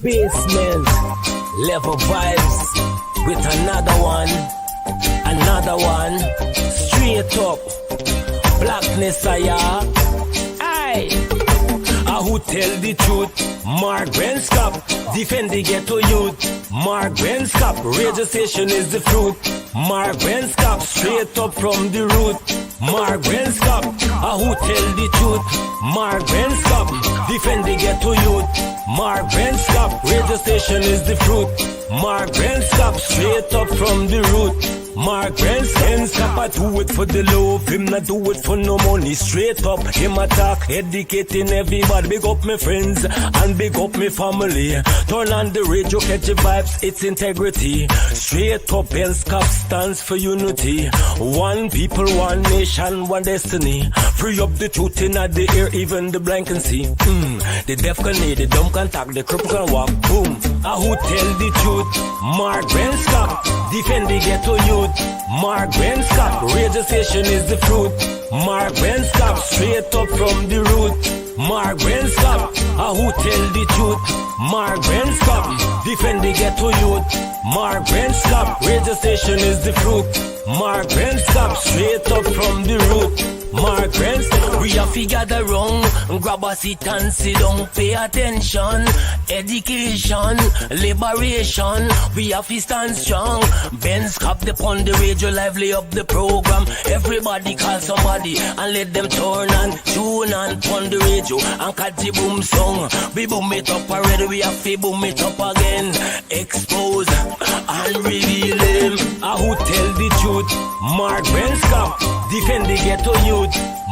Basement level vibes with another one, straight up blackness aye. Who tell the truth? Mark Benskop, defend the ghetto youth. Mark Benskop, radio station is the fruit. Mark Benskop, straight up from the root. Mark Benskop, who tell the truth? Mark Benskop, defend the ghetto youth. Mark Benskop, radio station is the fruit. Mark Benskop, straight up from the root. Mark Benskop, I do it for the love, him not do it for no money. Straight up, him attack, educating everybody. Big up my friends and big up my family. Turn on the radio, catch the vibes, it's integrity. Straight up, Benskop stands for unity. One people, one nation, one destiny. Free up the truth in the air, even the blind can see. The deaf can hear, the dumb can talk, the cripple can walk. Boom. Who tell the truth? Mark Benskop, defend the ghetto youth. Mark Benskop, radio station is the fruit. Mark Benskop, straight up from the root. Mark Benskop, who tell the truth? Mark Benskop, defend the ghetto youth. Mark Benskop, radio station is the fruit. Mark Benskop, straight up from the root. Mark Benskop, we have to gather wrong, grab a seat and sit down, pay attention. Education, liberation, we have to stand strong. Benskop upon the radio, lively up the program. Everybody call somebody and let them turn and tune and on the radio and catch the boom song. We boom it up already, we have to boom it up again. Expose and reveal them. Who tell the truth? Mark Benskop, defend the ghetto youth.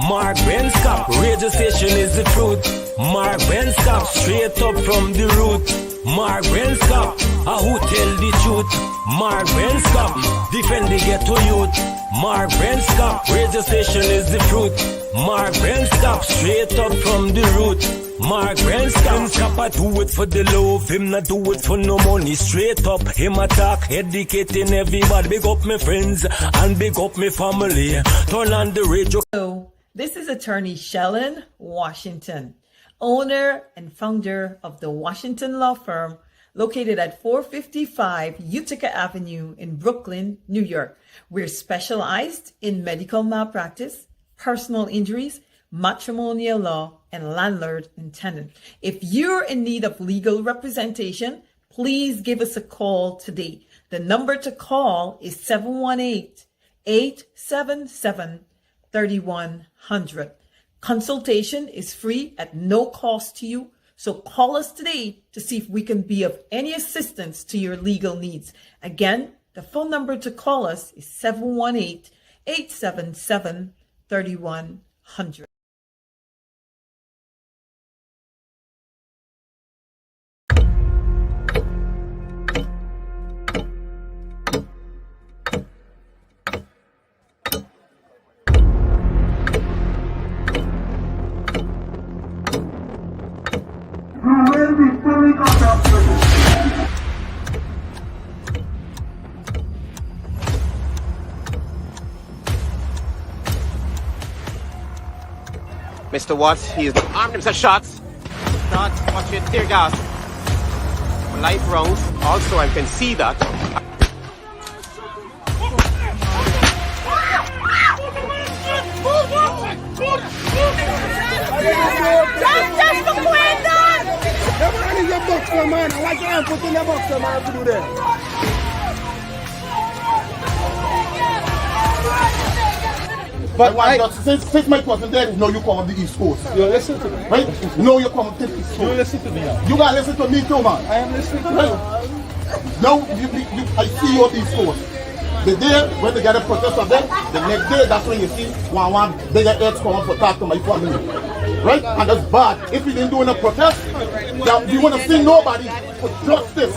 Mark Benskop, radio station is the truth. Mark Benskop, straight up from the root. Mark Benskop, who tell the truth? Mark Benskop, defend the ghetto youth. Mark Benskop, radio station is the truth. Mark Benskop, straight up from the root. Mark Benskop, I do it for the love, him not do it for no money. Straight up, him attack, educating everybody. Big up my friends and big up my family. Turn on the radio. So, this is attorney Shellen Washington, owner and founder of the Washington Law Firm, located at 455 Utica Avenue in Brooklyn, New York. We're specialized in medical malpractice, personal injuries, matrimonial law, and landlord and tenant. If you're in need of legal representation, please give us a call today. The number to call is 718-877-3100. Consultation is free at no cost to you. So call us today to see if we can be of any assistance to your legal needs. Again, the phone number to call us is 718-877-3100. Mr. Watts, he is armed himself. Shots, watch it, tear gas, live rounds. Also, I can see that. Man, I like to put in the boxer, man, to do that. But since my cousin there, no, you come on the East Coast. You listen to me. Right? No, you come on the East Coast. You listen to me. You gotta listen to me too, man. I am listening to you. Right? Now, I see you on the East Coast. The day when they get a protest of them, the next day, that's when you see one bigger heads come up to talk to my family. Right? And that's bad. If we didn't do a protest, we want to see nobody for justice.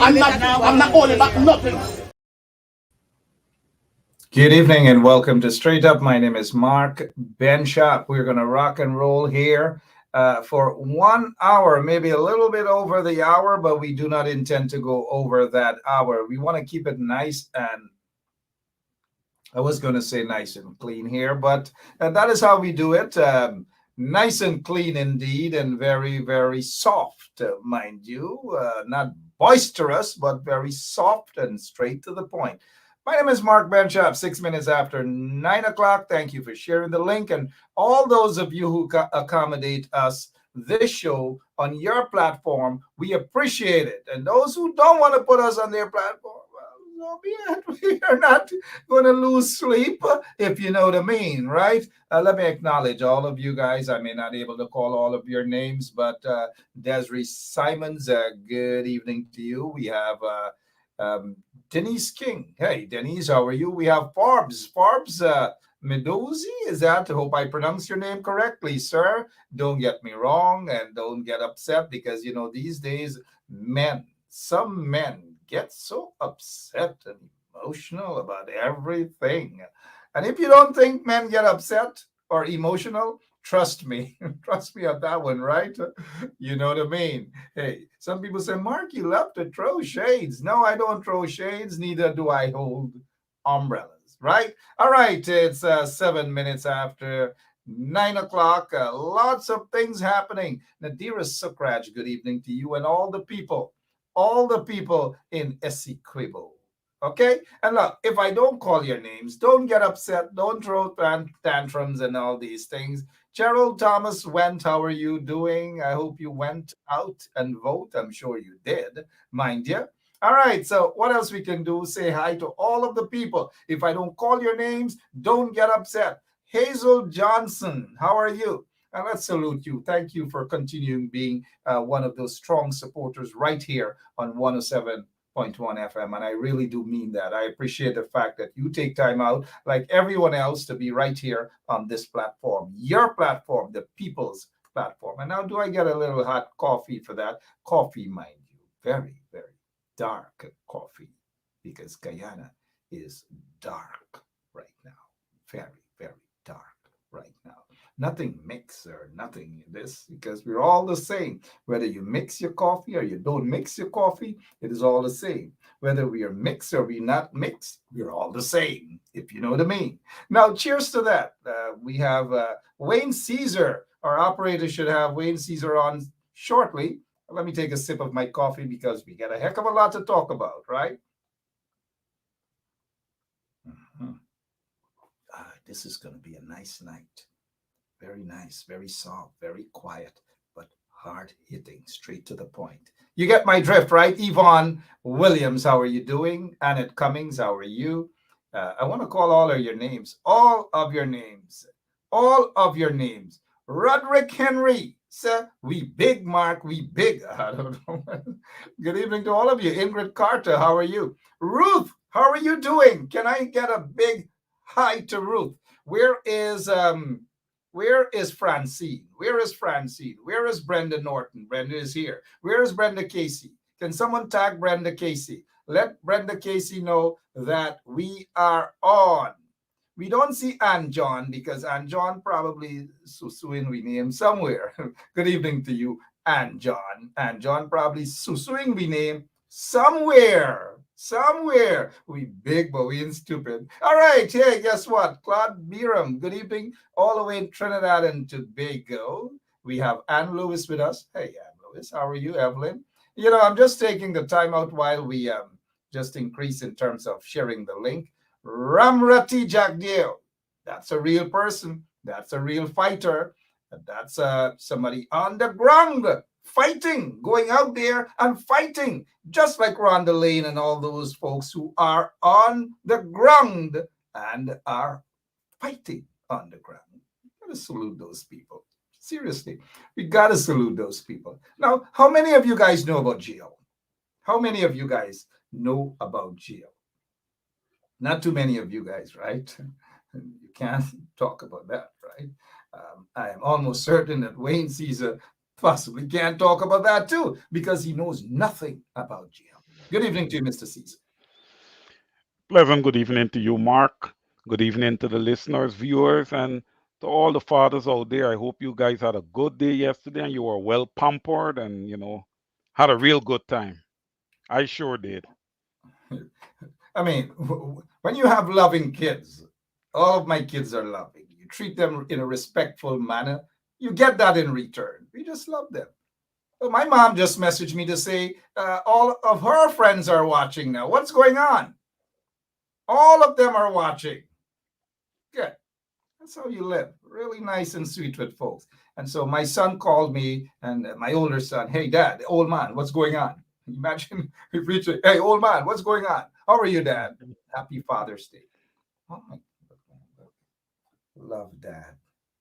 I'm not holding back nothing. Good evening and welcome to Straight Up. My name is Mark Benskop. We're going to rock and roll here for 1 hour, maybe a little bit over the hour, but we do not intend to go over that hour. We want to keep it nice and, I was going to say nice and clean here, but that is how we do it. Nice and clean indeed, and very, very soft, mind you. Not boisterous, but very soft and straight to the point. My name is Mark Benchop, 6 minutes after 9 o'clock. Thank you for sharing the link. And all those of you who accommodate us, this show on your platform, we appreciate it. And those who don't want to put us on their platform, well, so be it. We are not going to lose sleep, if you know what I mean, right? Let me acknowledge all of you guys. I may not be able to call all of your names, but Desiree Simons, good evening to you. We have Denise King. Hey, Denise, how are you? We have Forbes. Medozi, is that? I hope I pronounce your name correctly, sir. Don't get me wrong and don't get upset because, these days, some men get so upset and emotional about everything. And if you don't think men get upset or emotional, trust me. Trust me on that one, right? You know what I mean? Hey, some people say, Mark, you love to throw shades. No, I don't throw shades. Neither do I hold umbrellas, right? All right, it's 7 minutes after 9 o'clock. Lots of things happening. Nadira Sukraj, good evening to you and all the people in Essequibo. Okay? And look, if I don't call your names, don't get upset. Don't throw tantrums and all these things. Gerald Thomas Went, how are you doing? I hope you went out and vote. I'm sure you did, mind you. All right, so what else we can do? Say hi to all of the people. If I don't call your names, don't get upset. Hazel Johnson, how are you? And let's salute you. Thank you for continuing being one of those strong supporters right here on 107.1 FM. And I really do mean that. I appreciate the fact that you take time out, like everyone else, to be right here on this platform, your platform, the people's platform. And now, do I get a little hot coffee for that? Coffee, mind you, very, very dark coffee, because Guyana is dark right now. Very, very dark right now. Nothing mix or nothing this, because we're all the same. Whether you mix your coffee or you don't mix your coffee, it is all the same. Whether we are mixed or we not mixed, we're all the same, if you know what I mean. Now, cheers to that. We have Wayne Caesar. Our operator should have Wayne Caesar on shortly. Let me take a sip of my coffee because we got a heck of a lot to talk about, right? This is going to be a nice night. Very nice, very soft, very quiet, but hard-hitting, straight to the point. You get my drift, right? Yvonne Williams, how are you doing? Annette Cummings, how are you? I want to call all of your names. All of your names. Roderick Henry. Sir, we big, Mark, we big. I don't know. Good evening to all of you. Ingrid Carter, how are you? Ruth, how are you doing? Can I get a big hi to Ruth? Where is Francine? Where is Francine? Where is Brenda Norton? Brenda is here. Where is Brenda Casey? Can someone tag Brenda Casey? Let Brenda Casey know that we are on. We don't see Ann John because Ann John probably susuing we name somewhere. Good evening to you, Ann John. Ann John probably susuing we name somewhere. We big, but we ain't stupid. All right, hey, guess what? Claude Biram, good evening, all the way in Trinidad and Tobago. We have Ann Lewis with us. Hey, Ann Lewis, how are you, Evelyn? I'm just taking the time out while we just increase in terms of sharing the link. Ramrati Jagdeo, that's a real person. That's a real fighter. That's somebody on the ground fighting, going out there and fighting, just like Rhonda Lane and all those folks who are on the ground and are fighting on the ground. We gotta salute those people. Seriously, we gotta salute those people. Now, how many of you guys know about jail? How many of you guys know about jail? Not too many of you guys, right? You can't talk about that, right? I am almost certain that Wayne Caesar possibly can't talk about that too, because he knows nothing about jail. Good evening to you, Mr. Caesar. Pleasant good evening to you, Mark. Good evening to the listeners, viewers, and to all the fathers out there. I hope you guys had a good day yesterday and you were well pampered and, had a real good time. I sure did. I mean, when you have loving kids, all of my kids are loving. You treat them in a respectful manner. You get that in return. We just love them. Well, my mom just messaged me to say all of her friends are watching now. What's going on? All of them are watching. Good. That's how you live. Really nice and sweet with folks. And so my son called me, and my older son, hey, Dad, old man, what's going on? Imagine if Richard, hey, old man, what's going on? How are you, Dad? Happy Father's Day. Oh, my God. Love Dad.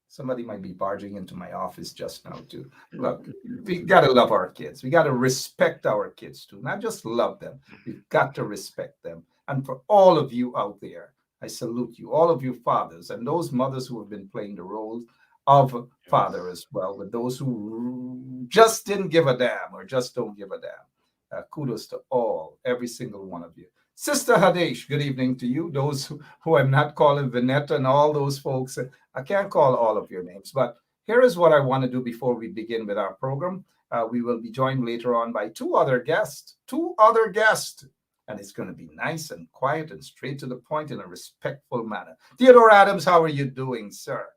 Somebody might be barging into my office just now, too. Look, we got to love our kids. We got to respect our kids, too. Not just love them. We've got to respect them. And for all of you out there, I salute you, all of you fathers and those mothers who have been playing the role of father as well, with those who just didn't give a damn or just don't give a damn. Kudos to all, every single one of you. Sister Hadesh, good evening to you. Those who I'm not calling Vanetta and all those folks, I can't call all of your names, but here is what I want to do before we begin with our program. We will be joined later on by two other guests, and it's going to be nice and quiet and straight to the point in a respectful manner. Theodore Adams, how are you doing, sir?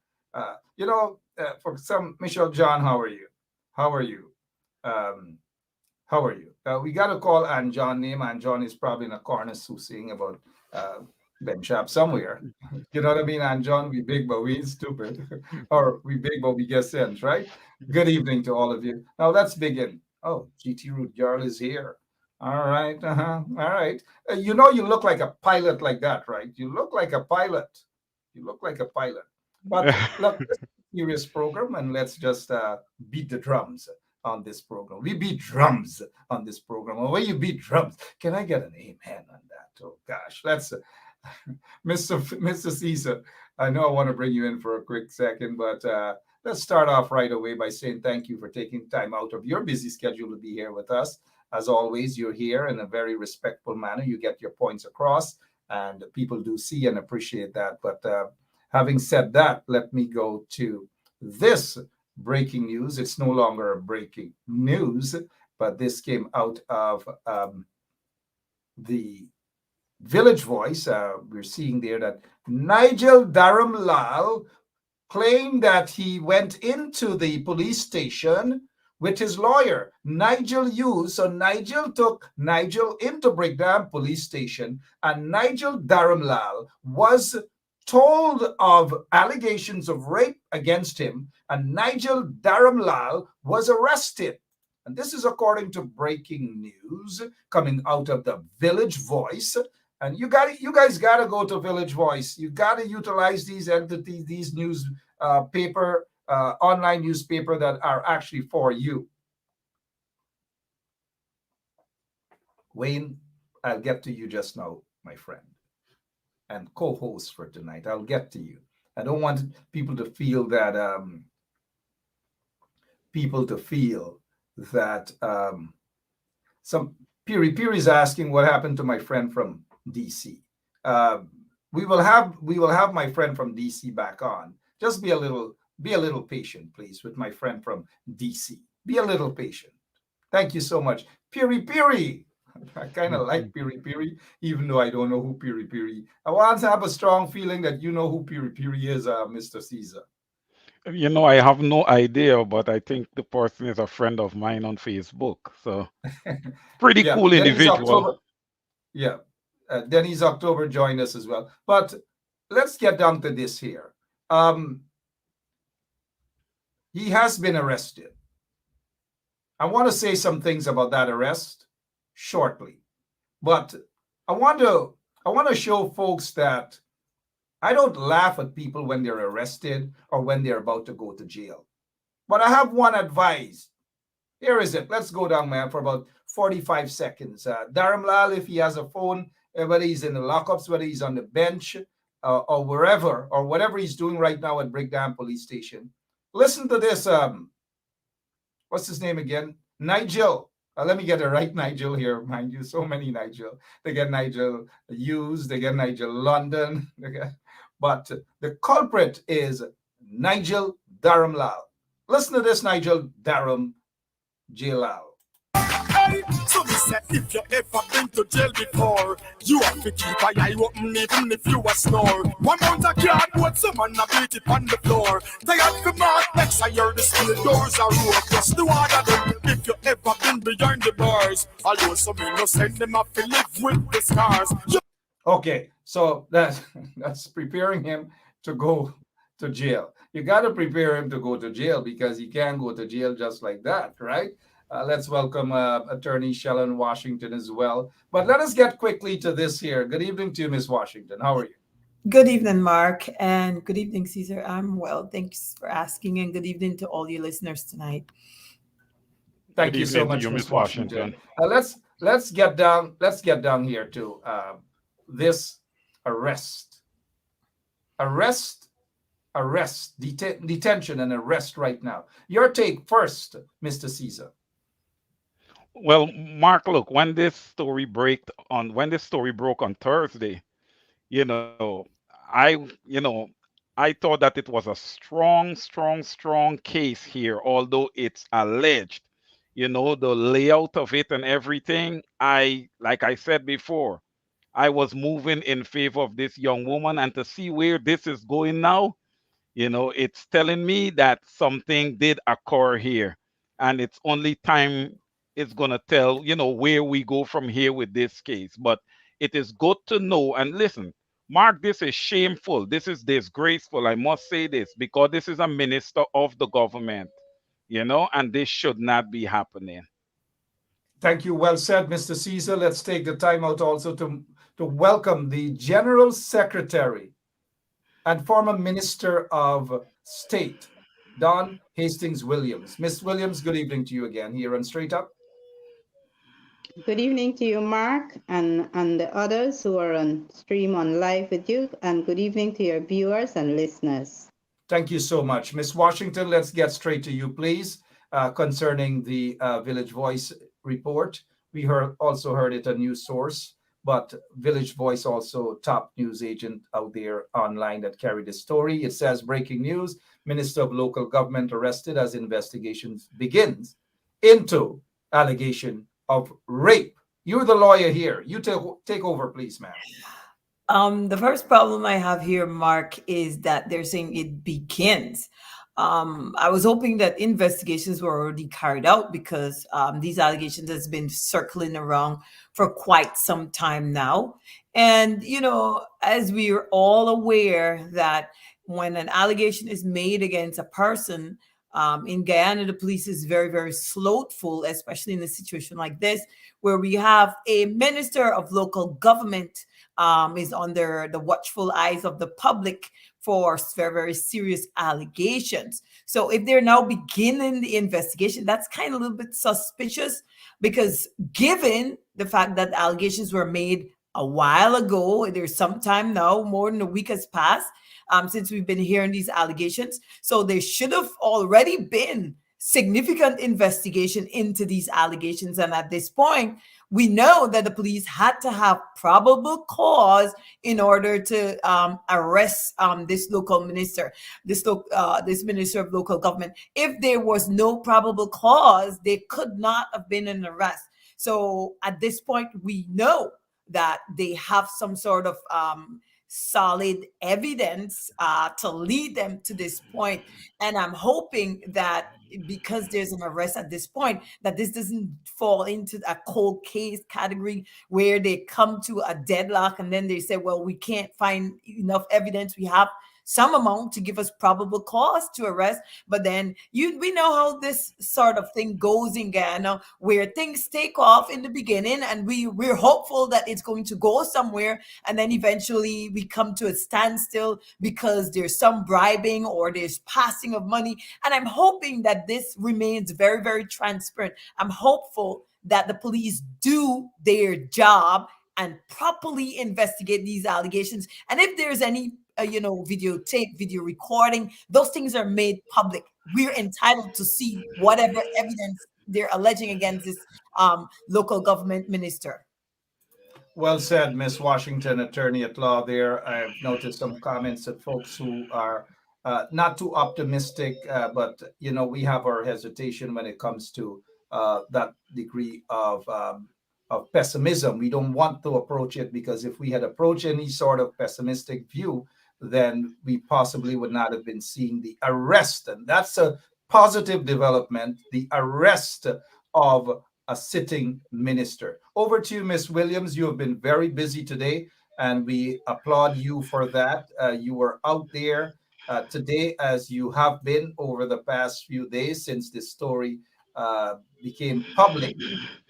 For some, Michelle John, how are you? How are you? How are you? We got to call Ann John name. Ann John is probably in a corner singing about Ben Sharp somewhere. You know what I mean, Ann John? We big, but we ain't stupid. Or we big, but we get sense, right? Good evening to all of you. Now let's begin. Oh, GT Root Jarl is here. All right. All right. You look like a pilot like that, right? You look like a pilot. But look, this is a serious program, and let's just beat the drums on this program. We beat drums on this program. And when you beat drums, can I get an amen on that? Oh, gosh. Let's, Mr. Caesar, I know I want to bring you in for a quick second, but let's start off right away by saying thank you for taking time out of your busy schedule to be here with us. As always, you're here in a very respectful manner. You get your points across, and people do see and appreciate that. But having said that, let me go to this breaking news. It's no longer a breaking news, but this came out of the Village Voice. We're seeing there that Nigel Dharmalall claimed that he went into the police station with his lawyer, Nigel Hughes. So Nigel took Nigel into Brickdam Police Station, and Nigel Dharmalall was told of allegations of rape against him, and Nigel Dharmalall was arrested. And this is according to breaking news coming out of the Village Voice. And you guys got to go to Village Voice. You got to utilize these entities, these news online newspaper that are actually for you. Wayne, I'll get to you just now, my friend, and co-host for tonight. I'll get to you. I don't want people to feel that some Piri is asking what happened to my friend from DC. We will have my friend from DC back on. Just be a little patient, please, with my friend from DC. Be a little patient. Thank you so much. Piri. I kind of like Piri, even though I don't know who Piri. I want to have a strong feeling that you know who Piri is, Mr. Caesar. I have no idea, but I think the person is a friend of mine on Facebook. So pretty cool individual. Denny's October joined us as well. But let's get down to this here. He has been arrested. I want to say some things about that arrest shortly, but I want to show folks that I don't laugh at people when they're arrested or when they're about to go to jail. But I have one advice. Here is it. Let's go down, man, for about 45 seconds. Dharmalall, if he has a phone, whether he's in the lockups, whether he's on the bench or wherever, or whatever he's doing right now at Brickdam Police Station, listen to this. What's his name again? Nigel. Let me get it right, Nigel here. Mind you, so many Nigel. They get Nigel Hughes, they get Nigel London. But the culprit is Nigel Dharmalall. Listen to this, Nigel Dharmalall. say if you ever been to jail before, you have to keep an eye open even if you a snore. One mount a cardboard, someone a beat it on the floor. Tired for mark, next I hear the steel doors are open. Just the one of them if you ever been behind the bars. Although some innocent them have to live with the scars. Okay, so that's preparing him to go to jail. You got to prepare him to go to jail because he can't go to jail just like that, right? Let's welcome Attorney Shellen Washington as well. But let us get quickly to this here. Good evening to you, Miss Washington. How are you? Good evening, Mark, and good evening, Caesar. I'm well. Thanks for asking, and good evening to all your listeners tonight. Thank Good you so evening to much, you, Miss Miss Washington. Washington. Let's get down. Let's get down here to this arrest, detention, and arrest right now. Your take first, Mr. Caesar. Well, Mark, look, when this story broke on Thursday, you know, I, you know, I thought that it was a strong, strong, strong case here, although it's alleged. The layout of it and everything, like I said before, I was moving in favor of this young woman, and to see where this is going now, it's telling me that something did occur here, and it's only time is going to tell, where we go from here with this case. But it is good to know. And listen, Mark, this is shameful. This is disgraceful. I must say this because this is a minister of the government, and this should not be happening. Thank you. Well said, Mr. Caesar. Let's take the time out also to welcome the General Secretary and former Minister of State, Don Hastings Williams. Miss Williams, good evening to you again here on Straight Up. Good evening to you, Mark, and the others who are on stream on live with you, and good evening to your viewers and listeners. Thank you so much. Miss Washington, let's get straight to you, please, concerning the Village Voice report. We also heard it a news source, but Village Voice also top news agent out there online that carried the story. It says, breaking news, Minister of Local Government arrested as investigations begins into allegation of rape. You're the lawyer here. You take over, please, ma'am. The first problem I have here, Mark, is that they're saying it begins. I was hoping that investigations were already carried out because these allegations has been circling around for quite some time now. And, as we are all aware that when an allegation is made against a person, in Guyana, the police is very, very slothful, especially in a situation like this, where we have a minister of local government is under the watchful eyes of the public for very, very serious allegations. So if they're now beginning the investigation, that's kind of a little bit suspicious because given the fact that the allegations were made a while ago, there's some time now, more than a week has passed since we've been hearing these allegations. So there should have already been significant investigation into these allegations. And at this point, we know that the police had to have probable cause in order to arrest this local minister, this minister of local government. If there was no probable cause, there could not have been an arrest. So at this point, we know that they have some sort of solid evidence to lead them to this point. And I'm hoping that because there's an arrest at this point, that this doesn't fall into a cold case category where they come to a deadlock and then they say, well, we can't find enough evidence. We have some amount to give us probable cause to arrest. But then we know how this sort of thing goes in Ghana, where things take off in the beginning and we're hopeful that it's going to go somewhere. And then eventually we come to a standstill because there's some bribing or there's passing of money. And I'm hoping that this remains very, very transparent. I'm hopeful that the police do their job and properly investigate these allegations. And if there's any videotape, video recording, those things are made public. We're entitled to see whatever evidence they're alleging against this local government minister. Well said, Miss Washington, attorney at law there. I've noticed some comments that folks who are not too optimistic, but, we have our hesitation when it comes to that degree of pessimism. We don't want to approach it, because if we had approached any sort of pessimistic view, then we possibly would not have been seeing the arrest. And that's a positive development, the arrest of a sitting minister. Over to you, Miss Williams. You have been very busy today, and we applaud you for that. You were out there today, as you have been over the past few days since this story became public.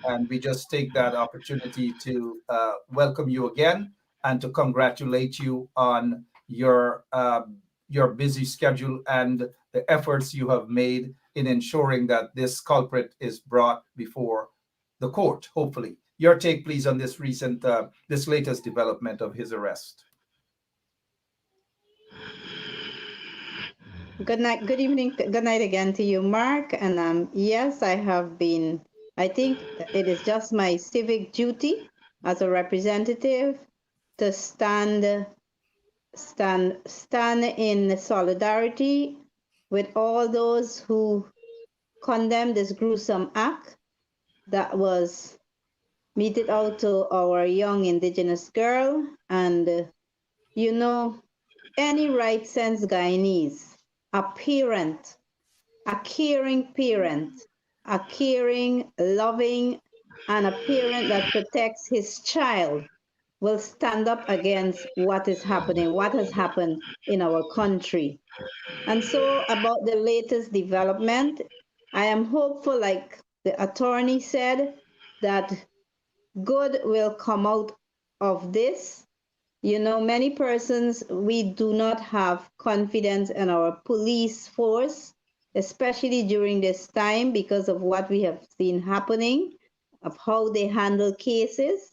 And we just take that opportunity to welcome you again and to congratulate you on your busy schedule and the efforts you have made in ensuring that this culprit is brought before the court, hopefully. Your take, please, on this this latest development of his arrest. Good night, good evening, good night again to you, Mark. And yes, I think it is just my civic duty as a representative to stand in solidarity with all those who condemn this gruesome act that was meted out to our young Indigenous girl. And any right sense Guyanese, a parent, a caring parent, a caring, loving, and a parent that protects his child will stand up against what is happening, what has happened in our country. And so about the latest development, I am hopeful, like the attorney said, that good will come out of this. Many persons, we do not have confidence in our police force, especially during this time because of what we have seen happening, of how they handle cases.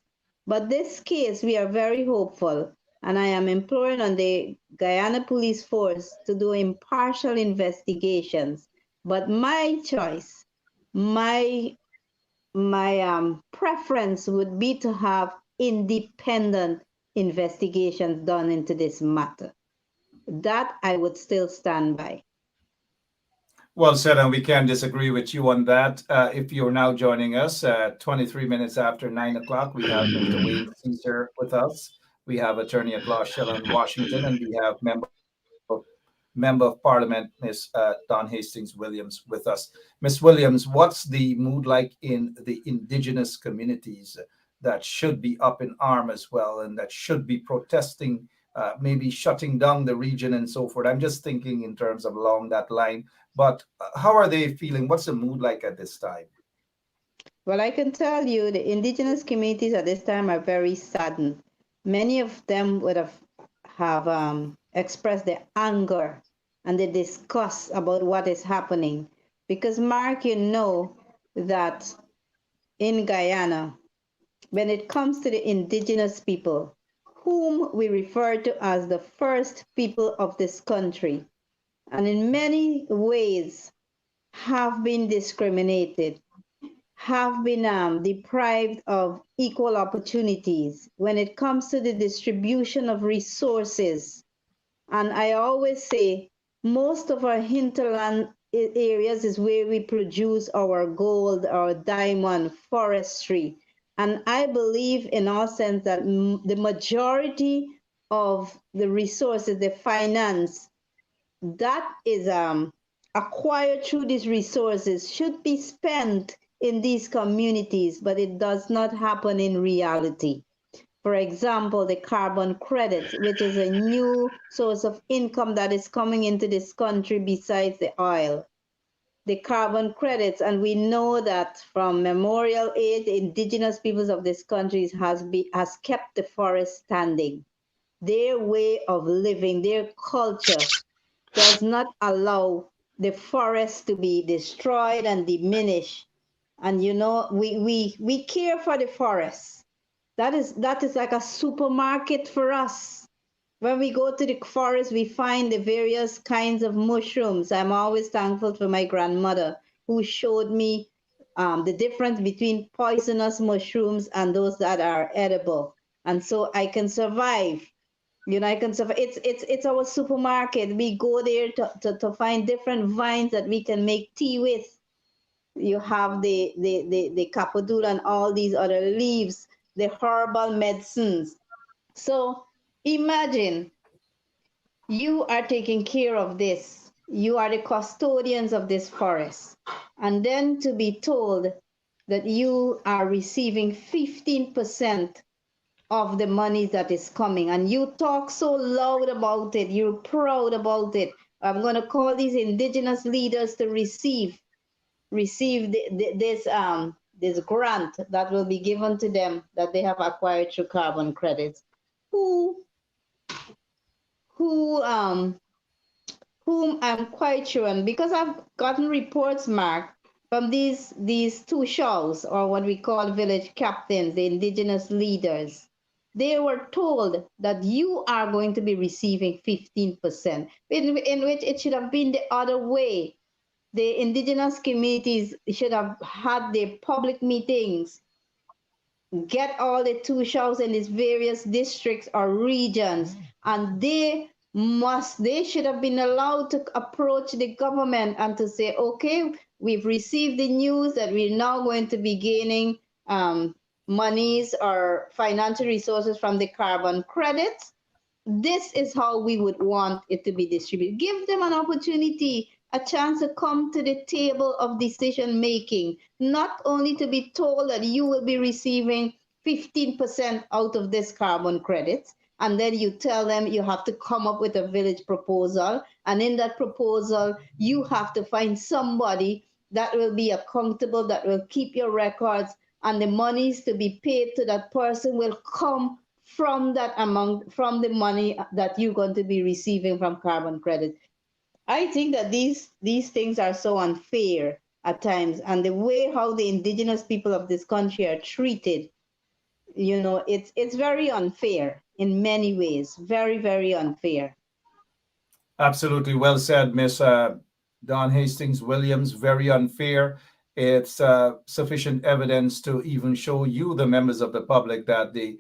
But this case, we are very hopeful, and I am imploring on the Guyana Police Force to do impartial investigations. But my choice, my preference would be to have independent investigations done into this matter. That I would still stand by. Well said, and we can disagree with you on that. If you're now joining us, 23 minutes after 9 o'clock, we have Mr. Wayne Caesar with us. We have attorney at law Shellen Washington, and we have member of Parliament, Ms. Don Hastings Williams, with us. Ms. Williams, what's the mood like in the Indigenous communities that should be up in arms as well, and that should be protesting, maybe shutting down the region and so forth? I'm just thinking in terms of along that line. But how are they feeling? What's the mood like at this time? Well, I can tell you the Indigenous communities at this time are very saddened. Many of them would have expressed their anger and the disgust about what is happening. Because, Mark, you know that in Guyana, when it comes to the Indigenous people, whom we refer to as the first people of this country, and in many ways have been discriminated, have been deprived of equal opportunities when it comes to the distribution of resources. And I always say, most of our hinterland areas is where we produce our gold, our diamond, forestry. And I believe in our sense that the majority of the resources, the finance, that is acquired through these resources should be spent in these communities, but it does not happen in reality. For example, the carbon credits, which is a new source of income that is coming into this country besides the oil. The carbon credits, and we know that from memorial age, the Indigenous peoples of this country has kept the forest standing. Their way of living, their culture does not allow the forest to be destroyed and diminished. And we care for the forest. That is like a supermarket for us. When we go to the forest, we find the various kinds of mushrooms. I'm always thankful for my grandmother who showed me the difference between poisonous mushrooms and those that are edible. And so I can survive. I can survive. It's our supermarket. We go there to find different vines that we can make tea with. You have the capadul and all these other leaves, the herbal medicines. So imagine you are taking care of this. You are the custodians of this forest. And then to be told that you are receiving 15% of the money that is coming. And you talk so loud about it. You're proud about it. I'm going to call these indigenous leaders to receive this grant that will be given to them that they have acquired through carbon credits. Who who whom I'm quite sure, and because I've gotten reports, Mark, from these two shows, or what we call village captains, the indigenous leaders, they were told that you are going to be receiving 15%, in which it should have been the other way. The indigenous communities should have had their public meetings, get all the two shows in these various districts or regions, and they should have been allowed to approach the government and to say, okay, we've received the news that we're now going to be gaining monies or financial resources from the carbon credits. This is how we would want it to be distributed. Give them an opportunity, a chance to come to the table of decision making, not only to be told that you will be receiving 15% out of this carbon credits, and then you tell them you have to come up with a village proposal, and in that proposal you have to find somebody that will be accountable, that will keep your records, and the monies to be paid to that person will come from that amount, from the money that you're going to be receiving from carbon credit. I think that these things are so unfair at times, and the way how the indigenous people of this country are treated, it's very unfair in many ways. Very, very unfair. Absolutely well said, Miss Don Hastings Williams. Very unfair. It's sufficient evidence to even show you, the members of the public, that the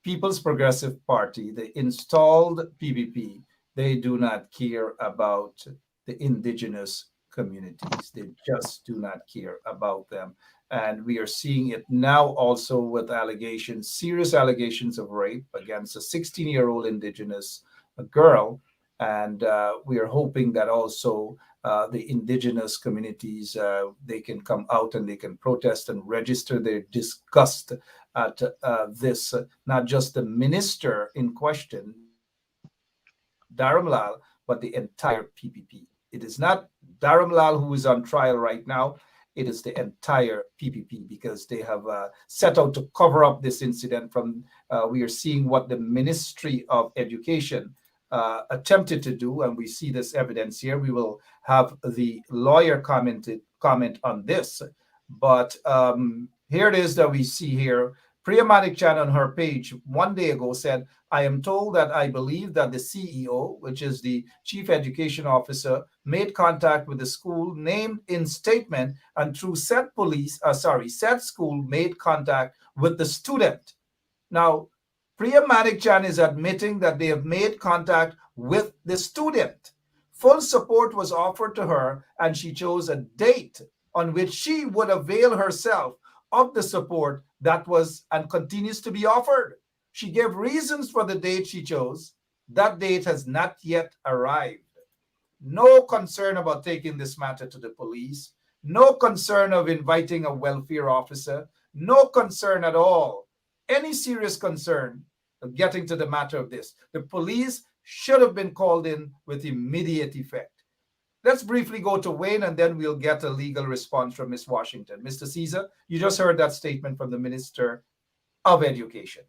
People's Progressive Party, the installed PPP, they do not care about the indigenous communities. They just do not care about them. And we are seeing it now also with allegations, serious allegations of rape against a 16-year-old indigenous girl. And we are hoping that also the indigenous communities, they can come out and they can protest and register their disgust at this, not just the minister in question, Dharmalall, but the entire PPP. It is not Dharmalall who is on trial right now. It is the entire PPP, because they have set out to cover up this incident. From we are seeing what the Ministry of Education attempted to do, and we see this evidence here. We will have the lawyer comment on this, but here it is that we see here. Priya Manikchan on her page one day ago said, I am told that I believe that the CEO, which is the Chief Education Officer, made contact with the school named in statement, and through said school made contact with the student. Now, Priya Manikchan is admitting that they have made contact with the student. Full support was offered to her, and she chose a date on which she would avail herself of the support that was and continues to be offered. She gave reasons for the date she chose. That date has not yet arrived. No concern about taking this matter to the police. No concern of inviting a welfare officer. No concern at all. Any serious concern of getting to the matter of this. The police should have been called in with immediate effect. Let's briefly go to Wayne, and then we'll get a legal response from Ms. Washington. Mr. Caesar, you just heard that statement from the Minister of Education.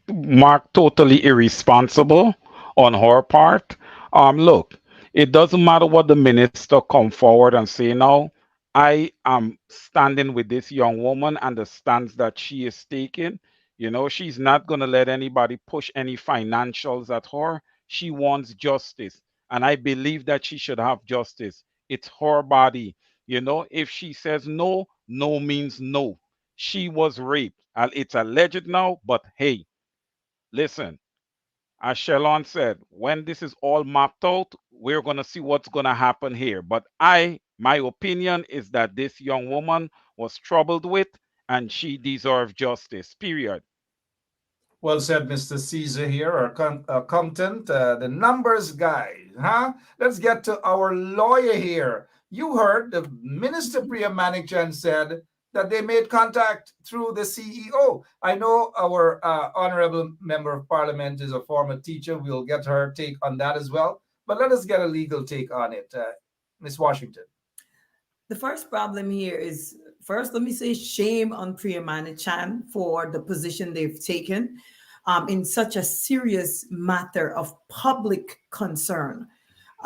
Mark, totally irresponsible on her part. Look, it doesn't matter what the minister come forward and say now. I am standing with this young woman and the stance that she is taking. She's not going to let anybody push any financials at her. She wants justice. And I believe that she should have justice. It's her body. If she says no, no means no. She was raped. It's alleged now, but hey, listen, as Shelon said, when this is all mapped out, we're going to see what's going to happen here. But my opinion is that this young woman was troubled with and she deserved justice, period. Well said, Mr. Caesar here, our accountant, the numbers guy. Huh? Let's get to our lawyer here. You heard the Minister Priya Manikchand said that they made contact through the CEO. I know our honorable member of parliament is a former teacher. We'll get her take on that as well. But let us get a legal take on it. Ms. Washington. The first problem here is, first, let me say shame on Priya Manichan for the position they've taken in such a serious matter of public concern.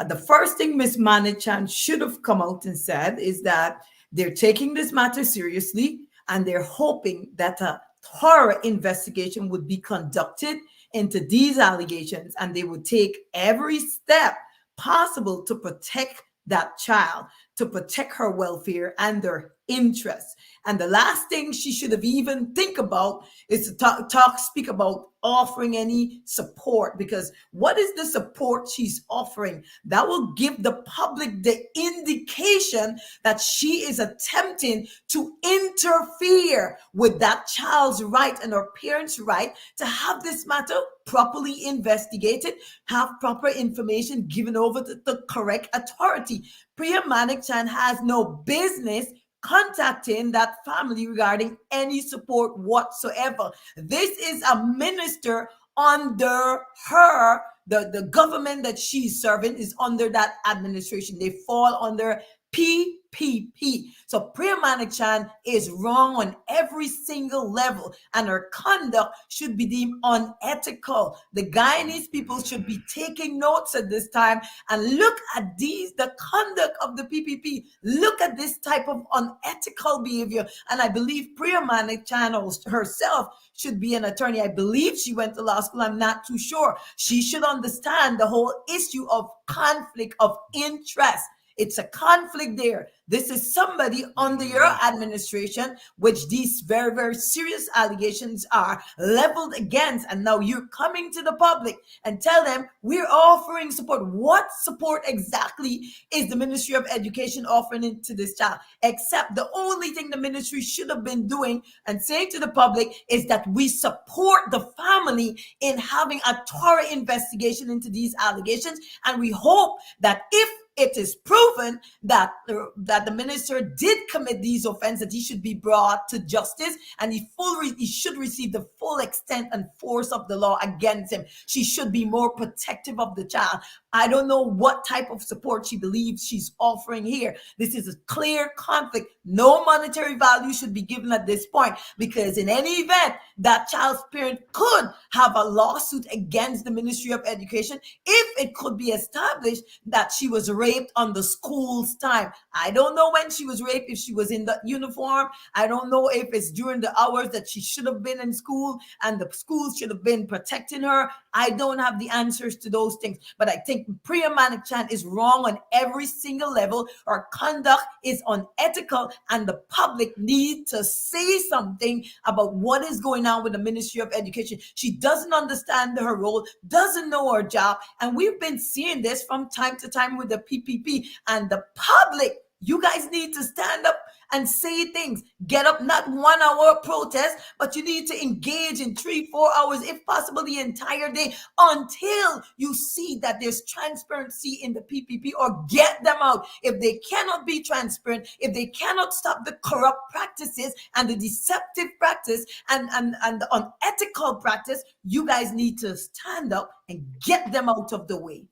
The first thing Ms. Manichan should have come out and said is that they're taking this matter seriously and they're hoping that a thorough investigation would be conducted into these allegations and they would take every step possible to protect that child, to protect her welfare and their interests. And the last thing she should have even think about is to speak about offering any support, because what is the support she's offering that will give the public the indication that she is attempting to interfere with that child's right and her parents' right to have this matter properly investigated, have proper information given over to the correct authority. Priya Manikchand has no business contacting that family regarding any support whatsoever. This is a minister under her, the government that she's serving is under that administration. They fall under PPP. So Priya Manikchand is wrong on every single level, and her conduct should be deemed unethical. The Guyanese people should be taking notes at this time and look at the conduct of the PPP. Look at this type of unethical behavior. And I believe Priya Manikchand herself should be an attorney. I believe she went to law school. I'm not too sure. She should understand the whole issue of conflict of interest. It's a conflict there. This is somebody under your administration, which these very, very serious allegations are leveled against. And now you're coming to the public and tell them we're offering support. What support exactly is the Ministry of Education offering it to this child? Except the only thing the ministry should have been doing and saying to the public is that we support the family in having a thorough investigation into these allegations. And we hope that if it is proven that the minister did commit these offenses, that he should be brought to justice and he should receive the full extent and force of the law against him. She should be more protective of the child. I don't know what type of support she believes she's offering here. This is a clear conflict. No monetary value should be given at this point, because in any event, that child's parent could have a lawsuit against the Ministry of Education if it could be established that she was raped on the school's time. I don't know when she was raped, if she was in the uniform. I don't know if it's during the hours that she should have been in school and the school should have been protecting her. I don't have the answers to those things, but I think Priya Manikchand is wrong on every single level. Her conduct is unethical, and the public need to say something about what is going on with the Ministry of Education. She doesn't understand her role, doesn't know her job, and we've been seeing this from time to time with the PPP. And the public, you guys need to stand up and say things. Get up, not 1 hour protest, but you need to engage in 3-4 hours, if possible the entire day, until you see that there's transparency in the PPP, or get them out. If they cannot be transparent, if they cannot stop the corrupt practices and the deceptive practice and the unethical practice, you guys need to stand up and get them out of the way.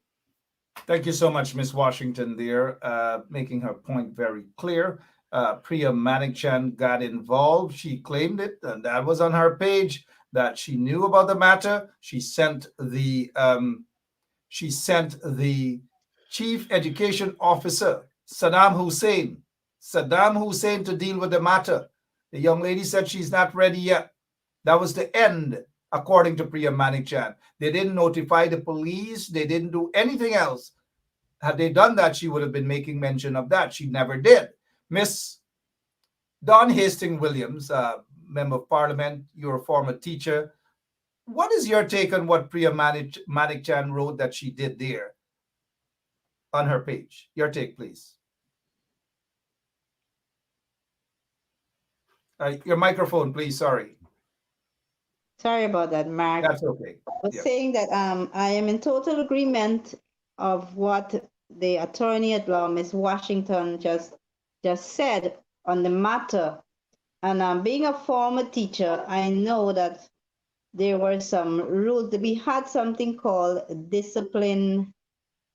Thank you so much, Ms. Washington there, making her point very clear. Priya Manikchand got involved. She claimed it, and that was on her page, that she knew about the matter. She sent the chief education officer, Saddam Hussein, to deal with the matter. The young lady said she's not ready yet. That was the end, according to Priya Manikchand. They didn't notify the police. They didn't do anything else. Had they done that, she would have been making mention of that. She never did. Miss Dawn Hastings Williams, Member of Parliament, you're a former teacher. what is your take on what Priya Manikchan wrote that she did there on her page? Your take, please. Your microphone, please. Sorry. Sorry about that, Mark. That's okay. I was Yeah. saying that I am in total agreement of what the attorney at law, Ms. Washington, just said on the matter. And being a former teacher, I know that there were some rules. We had something called discipline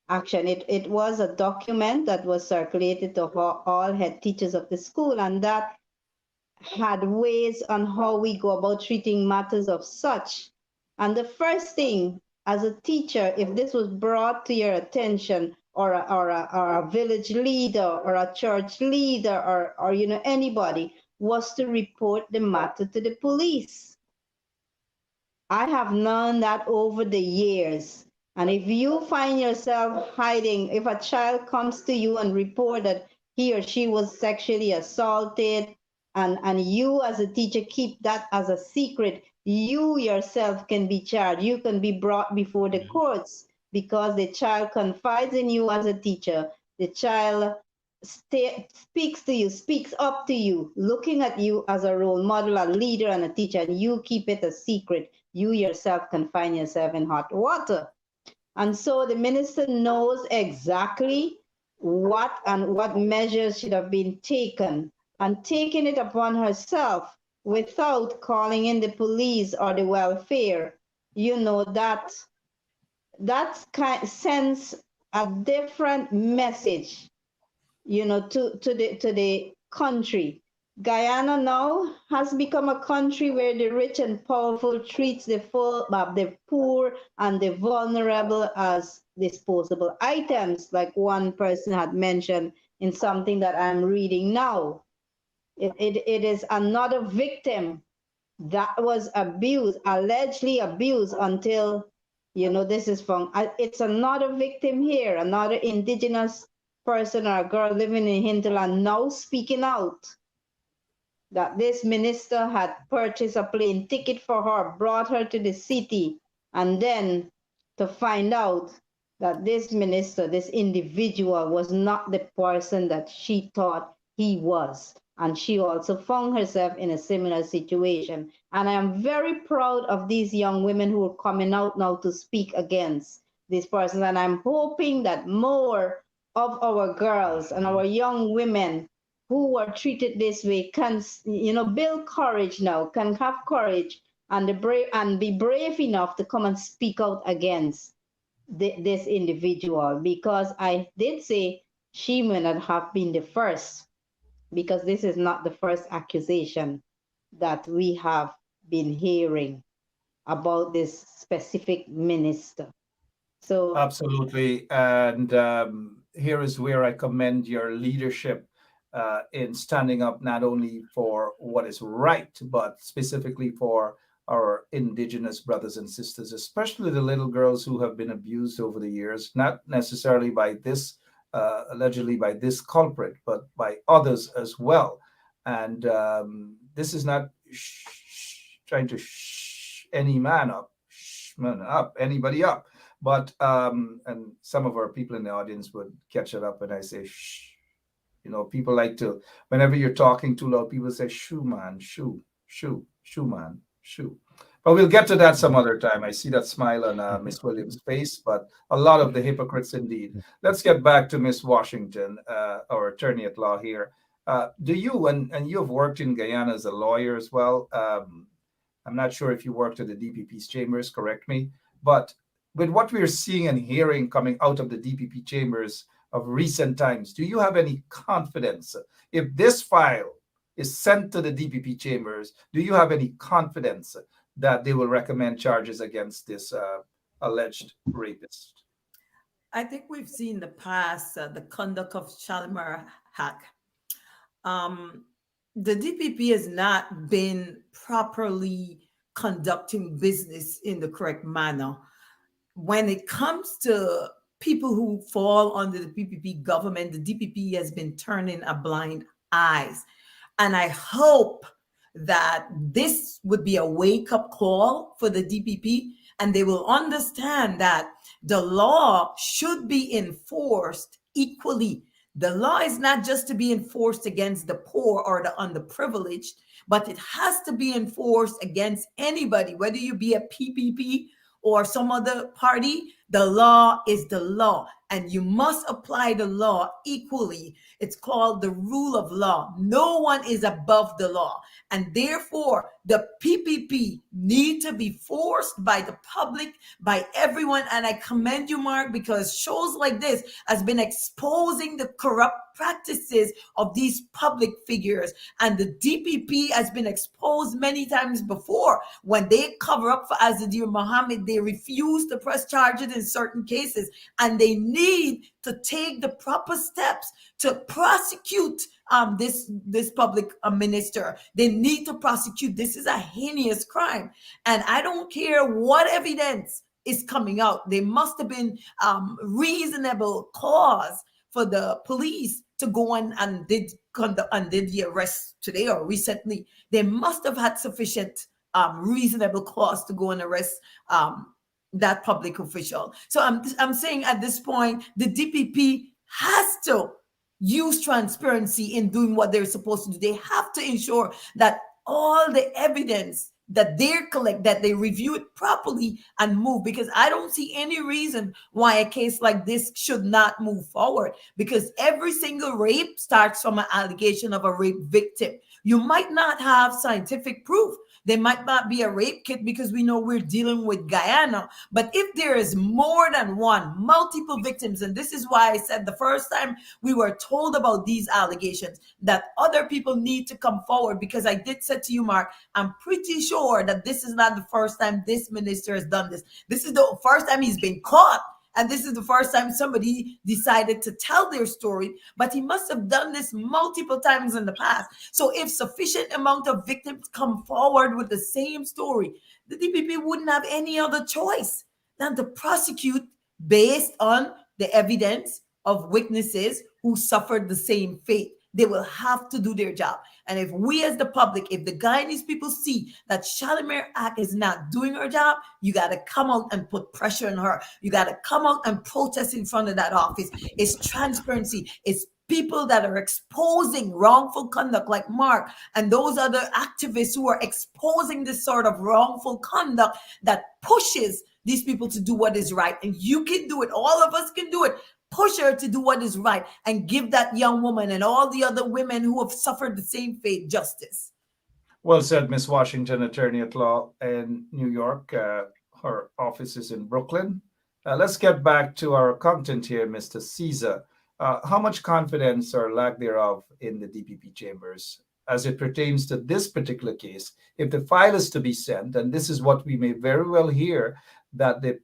action. It was a document that was circulated to all head teachers of the school, and that had ways on how we go about treating matters of such. And the first thing, as a teacher, if this was brought to your attention, or a village leader or a church leader or anybody, was to report the matter to the police. I have learned that over the years. And if you find yourself hiding, if a child comes to you and report that he or she was sexually assaulted, and you as a teacher keep that as a secret, you yourself can be charged. You can be brought before the courts because the child confides in you as a teacher. The child speaks to you, speaks up to you, looking at you as a role model, a leader, and a teacher, and you keep it a secret. You yourself can find yourself in hot water. And so the minister knows exactly what measures should have been taken, and taking it upon herself without calling in the police or the welfare, that sends a different message, to the country. Guyana now has become a country where the rich and powerful treats the poor and the vulnerable as disposable items, like one person had mentioned in something that I'm reading now. It is another victim that was abused, allegedly abused, until, this is from, it's another victim here, another indigenous person or a girl living in hinterland now speaking out that this minister had purchased a plane ticket for her, brought her to the city, and then to find out that this minister, this individual, was not the person that she thought he was. And she also found herself in a similar situation. And I am very proud of these young women who are coming out now to speak against this person. And I'm hoping that more of our girls and our young women who are treated this way can, build courage now, can have courage and be brave enough to come and speak out against this individual, because I did say she may not have been the first, because this is not the first accusation that we have been hearing about this specific minister. So absolutely. And here is where I commend your leadership in standing up not only for what is right, but specifically for our Indigenous brothers and sisters, especially the little girls who have been abused over the years, not necessarily by this, allegedly by this culprit, but by others as well. And this is not trying to any man up, anybody up. But, and some of our people in the audience would catch it up when I say shh. People like to, whenever you're talking too loud, people say, shoo, man, shoo, man, shoo. But we'll get to that some other time. I see that smile on Miss Williams' face, but a lot of the hypocrites indeed. Let's get back to Miss Washington, our attorney at law here. Do you, and you have worked in Guyana as a lawyer as well. I'm not sure if you worked at the DPP's chambers, correct me. But with what we're seeing and hearing coming out of the DPP chambers of recent times, do you have any confidence if this file is sent to the DPP chambers? Do you have any confidence that they will recommend charges against this alleged rapist? I think we've seen in the past the conduct of Shalimar Hack. The DPP has not been properly conducting business in the correct manner. When it comes to people who fall under the PPP government, the DPP has been turning a blind eye. And I hope that this would be a wake-up call for the DPP, and they will understand that the law should be enforced equally. The law is not just to be enforced against the poor or the underprivileged, but it has to be enforced against anybody, whether you be a PPP or some other party. The law is the law, and you must apply the law equally. It's called the rule of law. No one is above the law, and therefore the PPP need to be forced by the public, by everyone. And I commend you, Mark, because shows like this has been exposing the corrupt practices of these public figures, and the DPP has been exposed many times before. When they cover up for Azadir Mohammed, they refuse to press charges in certain cases, and they need to take the proper steps to prosecute this public minister. They need to prosecute. This is a heinous crime, and I don't care what evidence is coming out. There must have been reasonable cause for the police to go on and did the arrest today or recently. They must have had sufficient reasonable cause to go and arrest that public official. So I'm saying at this point, the DPP has to use transparency in doing what they're supposed to do. They have to ensure that all the evidence that they collect, that they review it properly and move, because I don't see any reason why a case like this should not move forward, because every single rape starts from an allegation of a rape victim. You might not have scientific proof. There might not be a rape kit because we know we're dealing with Guyana. But if there is more than one, multiple victims, and this is why I said the first time we were told about these allegations, that other people need to come forward, because I did say to you, Mark, I'm pretty sure that this is not the first time this minister has done this. This is the first time he's been caught. And this is the first time somebody decided to tell their story, but he must have done this multiple times in the past. So if sufficient amount of victims come forward with the same story, the DPP wouldn't have any other choice than to prosecute based on the evidence of witnesses who suffered the same fate. They will have to do their job. And if we as the public, if the Guyanese people see that Shalimar Act is not doing her job, you got to come out and put pressure on her. You got to come out and protest in front of that office. It's transparency. It's people that are exposing wrongful conduct like Mark and those other activists who are exposing this sort of wrongful conduct that pushes these people to do what is right. And you can do it. All of us can do it. Push her to do what is right and give that young woman and all the other women who have suffered the same fate justice. Well said, Miss Washington, attorney at law in New York. Her office is in Brooklyn. Let's get back to our content here, Mr. Caesar. How much confidence or lack thereof in the DPP chambers as it pertains to this particular case? If the file is to be sent, and this is what we may very well hear, that the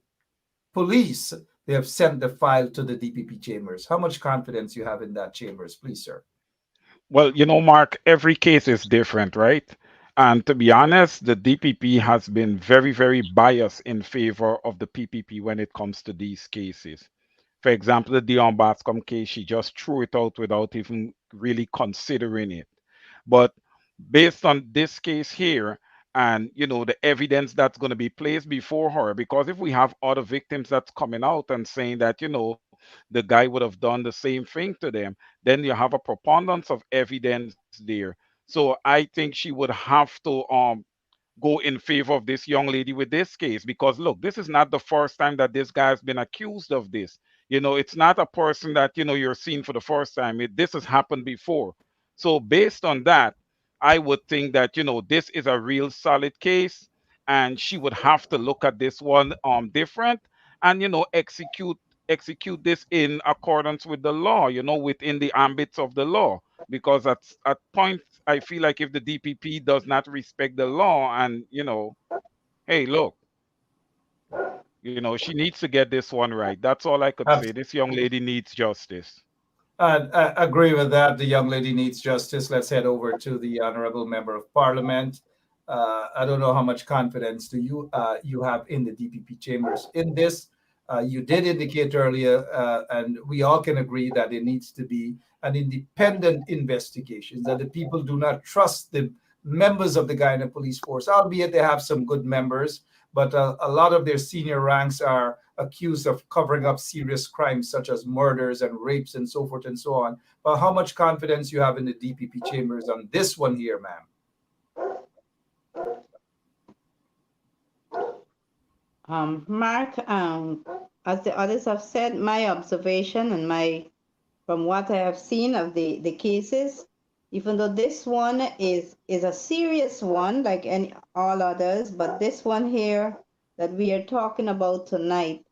police, they have sent the file to the DPP chambers. How much confidence you have in that chambers, please, sir? Well, Mark, every case is different, right? And to be honest, the DPP has been very, very biased in favor of the PPP when it comes to these cases. For example, the Dion Bascom case, she just threw it out without even really considering it. But based on this case here, and the evidence that's going to be placed before her, because if we have other victims that's coming out and saying that the guy would have done the same thing to them, then you have a preponderance of evidence there. So I think she would have to go in favor of this young lady with this case, because look, this is not the first time that this guy has been accused of this. It's not a person that you're seeing for the first time. This has happened before. So based on that, I would think that this is a real solid case, and she would have to look at this one different, and execute this in accordance with the law, within the ambits of the law. Because at points I feel like if the DPP does not respect the law, and hey, look, she needs to get this one right. That's all I could say. This young lady needs justice. I agree with that. The young lady needs justice. Let's head over to the Honorable Member of Parliament. I don't know how much confidence do you have in the DPP chambers in this. You did indicate earlier, and we all can agree that it needs to be an independent investigation, that the people do not trust the members of the Guyana Police Force, albeit they have some good members, but a lot of their senior ranks are accused of covering up serious crimes such as murders and rapes and so forth and so on. But how much confidence you have in the DPP chambers on this one here, ma'am? Mark, as the others have said, my observation and from what I have seen of the cases, even though this one is a serious one like all others, but this one here that we are talking about tonight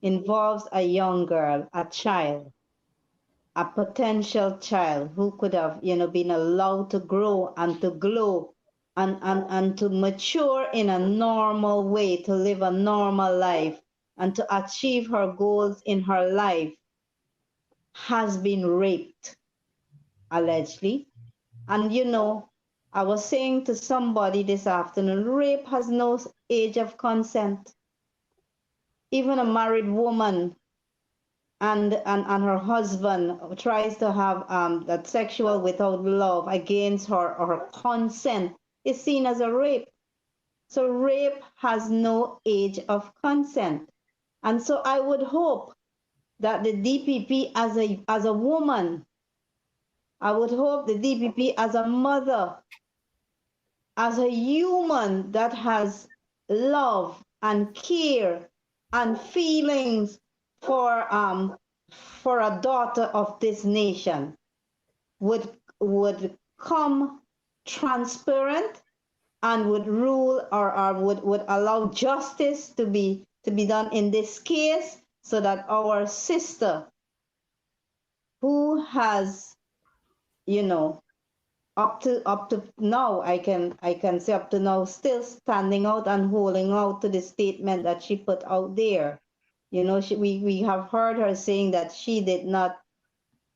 involves a young girl, a child, a potential child who could have, been allowed to grow and to glow and to mature in a normal way, to live a normal life and to achieve her goals in her life, has been raped, allegedly. And I was saying to somebody this afternoon, rape has no age of consent. Even a married woman and her husband tries to have that sexual without love against her or her consent is seen as a rape. So rape has no age of consent. And so I would hope that the DPP as a woman, I would hope the DPP as a mother, as a human that has love and care and feelings for a daughter of this nation, would come transparent and would rule or would allow justice to be done in this case, so that our sister, who has, up to now, I can say up to now, still standing out and holding out to the statement that she put out there. We have heard her saying that she did not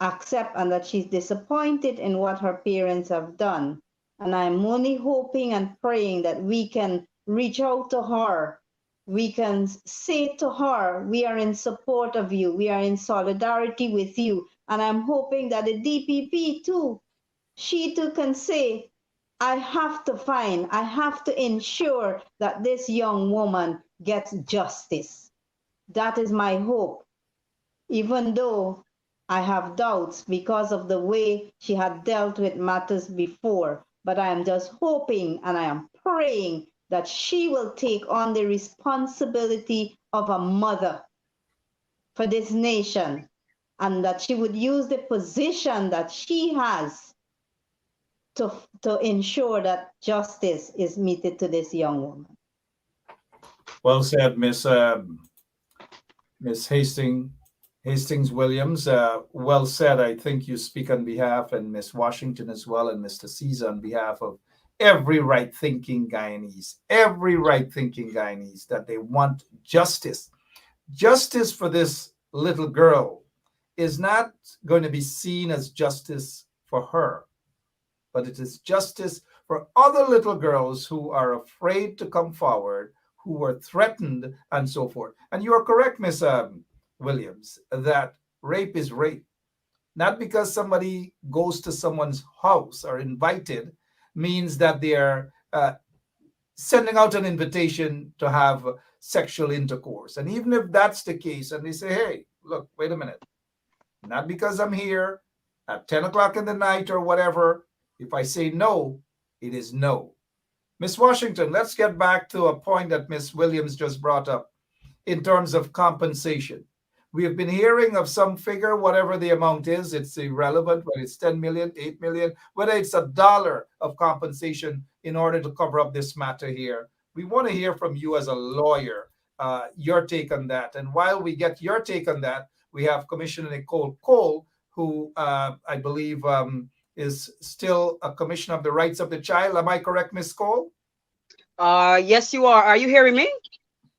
accept and that she's disappointed in what her parents have done. And I'm only hoping and praying that we can reach out to her. We can say to her, we are in support of you. We are in solidarity with you. And I'm hoping that the DPP too, she too can say, I have to ensure that this young woman gets justice. That is my hope, even though I have doubts because of the way she had dealt with matters before. But I am just hoping and I am praying that she will take on the responsibility of a mother for this nation, and that she would use the position that she has to ensure that justice is meted to this young woman. Well said, Miss Hastings Williams. Well said. I think you speak on behalf, and Miss Washington as well, and Mr. Caesar on behalf of every right-thinking Guyanese, that they want justice. Justice for this little girl is not going to be seen as justice for her, but it is justice for other little girls who are afraid to come forward, who were threatened, and so forth. And you are correct, Miss Williams, that rape is rape. Not because somebody goes to someone's house or invited means that they are sending out an invitation to have sexual intercourse. And even if that's the case, and they say, hey, look, wait a minute, not because I'm here at 10 o'clock in the night or whatever, if I say no, it is no. Miss Washington, let's get back to a point that Miss Williams just brought up in terms of compensation. We have been hearing of some figure, whatever the amount is, it's irrelevant, whether it's 10 million, 8 million, whether it's $1 of compensation in order to cover up this matter here. We want to hear from you as a lawyer, your take on that. And while we get your take on that, we have Commissioner Nicole Cole, who I believe is still a Commissioner of the Rights of the Child. Am I correct, Ms. Cole? Yes, you are. Are you hearing me?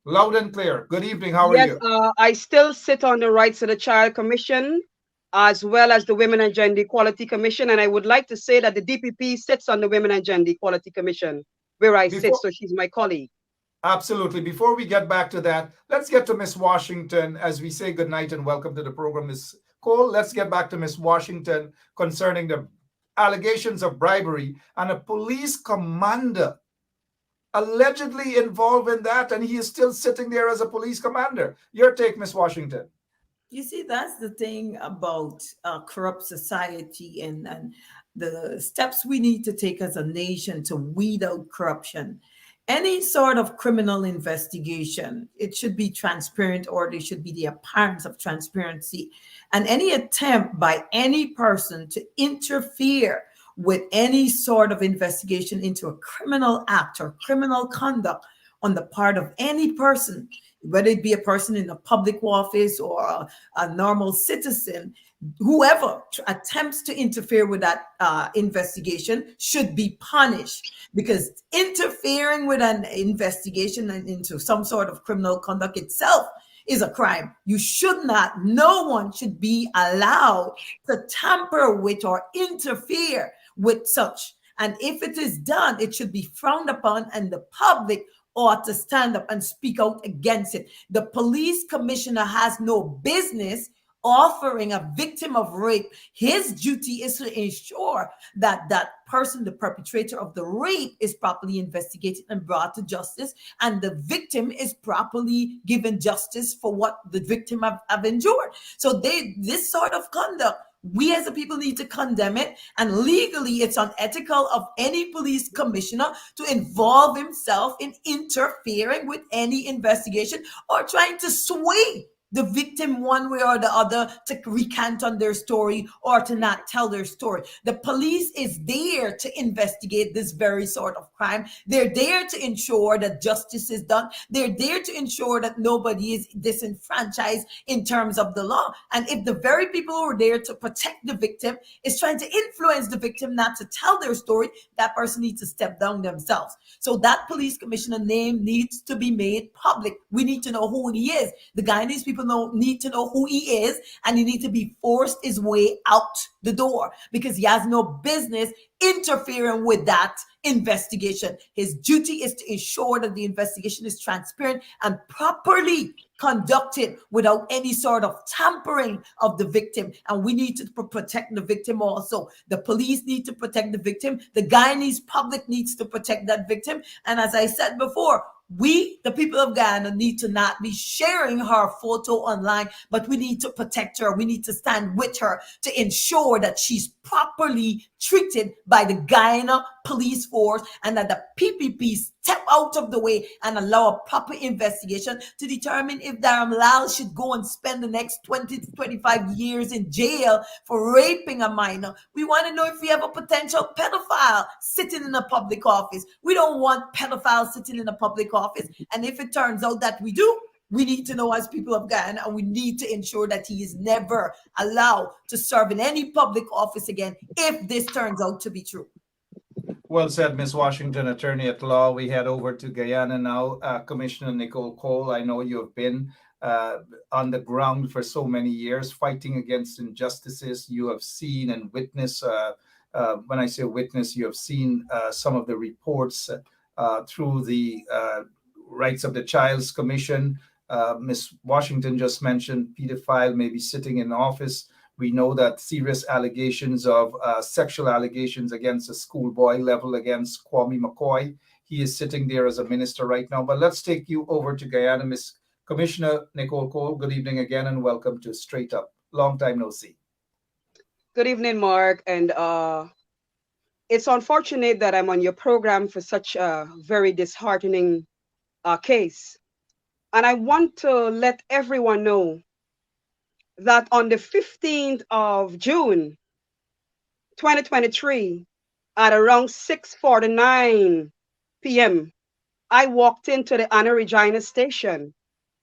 Loud and clear. Good evening. How are you? Yes, I still sit on the Rights of the Child Commission, as well as the Women and Gender Equality Commission. And I would like to say that the DPP sits on the Women and Gender Equality Commission, where I sit. So she's my colleague. Absolutely. Before we get back to that, let's get to Miss Washington as we say good night and welcome to the program, Ms. Cole. Let's get back to Miss Washington concerning the allegations of bribery and a police commander allegedly involved in that, and he is still sitting there as a police commander. Your take, Miss Washington. You see, that's the thing about corrupt society and the steps we need to take as a nation to weed out corruption. Any sort of criminal investigation, it should be transparent, or there should be the appearance of transparency. And any attempt by any person to interfere with any sort of investigation into a criminal act or criminal conduct on the part of any person, whether it be a person in a public office or a normal citizen, whoever attempts to interfere with that investigation should be punished, because interfering with an investigation and into some sort of criminal conduct itself is a crime. You should not, no one should be allowed to tamper with or interfere with such. And if it is done, it should be frowned upon, and the public ought to stand up and speak out against it. The police commissioner has no business offering a victim of rape. His duty is to ensure that that person, the perpetrator of the rape, is properly investigated and brought to justice, and the victim is properly given justice for what the victim have endured. So this sort of conduct, we as a people need to condemn it, and legally it's unethical of any police commissioner to involve himself in interfering with any investigation or trying to sway the victim one way or the other to recant on their story or to not tell their story. The police is there to investigate this very sort of crime. They're there to ensure that justice is done. They're there to ensure that nobody is disenfranchised in terms of the law. And if the very people who are there to protect the victim is trying to influence the victim not to tell their story, that person needs to step down themselves. So that police commissioner name needs to be made public. We need to know who he is. The Guyanese people need to know who he is, and he needs to be forced his way out the door, because he has no business interfering with that investigation. His duty is to ensure that the investigation is transparent and properly conducted without any sort of tampering of the victim. And we need to protect the victim also. The police need to protect the victim. The Guyanese public needs to protect that victim. And as I said before, we, the people of Guyana, need to not be sharing her photo online, but we need to protect her. We need to stand with her to ensure that she's properly treated by the Guyana police force, and that the PPP step out of the way and allow a proper investigation to determine if Dharmalall should go and spend the next 20 to 25 years in jail for raping a minor. We want to know if we have a potential pedophile sitting in a public office. We don't want pedophiles sitting in a public office. And if it turns out that we do, we need to know as people of Guyana, and we need to ensure that he is never allowed to serve in any public office again if this turns out to be true. Well said, Ms. Washington, attorney at law. We head over to Guyana now. Commissioner Nicole Cole, I know you have been on the ground for so many years fighting against injustices. You have seen and witnessed, when I say witness, you have seen some of the reports through the Rights of the Child's Commission. Ms. Washington just mentioned pedophile may be sitting in office. We know that serious allegations of sexual allegations against a schoolboy level against Kwame McCoy. He is sitting there as a minister right now. But let's take you over to Guyana. Ms. Commissioner Nicole Cole, good evening again and welcome to Straight Up. Long time no see. Good evening, Mark. And it's unfortunate that I'm on your program for such a very disheartening case. And I want to let everyone know that on the 15th of June, 2023, at around 6:49 p.m., I walked into the Anna Regina station.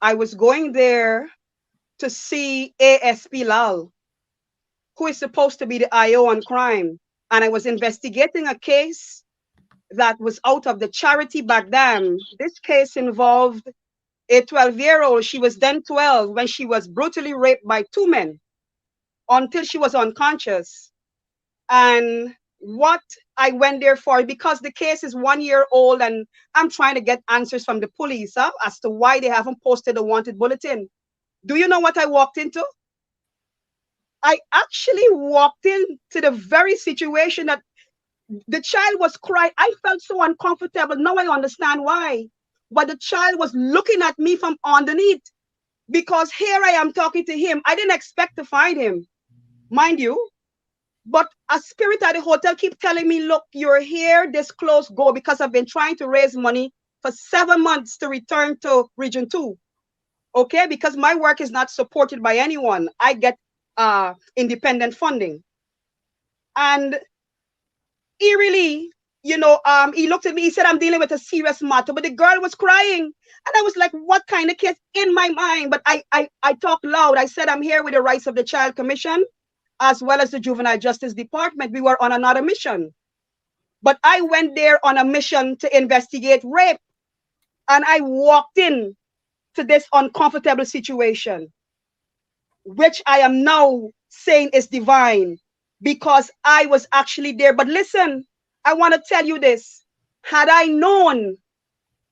I was going there to see ASP Lal, who is supposed to be the IO on crime. And I was investigating a case that was out of the charity back then. This case involved a 12-year-old. She was then 12 when she was brutally raped by two men until she was unconscious. And what I went there for, because the case is 1 year old and I'm trying to get answers from the police as to why they haven't posted a wanted bulletin. Do you know what I walked into? I actually walked into the very situation that the child was crying. I felt so uncomfortable. Now I understand why. But the child was looking at me from underneath, because here I am talking to him. I didn't expect to find him, mind you. But a spirit at the hotel keep telling me, look, you're here, this close, go, because I've been trying to raise money for 7 months to return to Region 2. Okay, because my work is not supported by anyone. I get independent funding. And eerily, he looked at me, he said, I'm dealing with a serious matter, but the girl was crying. And I was like, what kind of case in my mind? But I talked loud. I said, I'm here with the Rights of the Child Commission, as well as the Juvenile Justice Department. We were on another mission. But I went there on a mission to investigate rape. And I walked in to this uncomfortable situation, which I am now saying is divine, because I was actually there. But listen, I want to tell you this. Had I known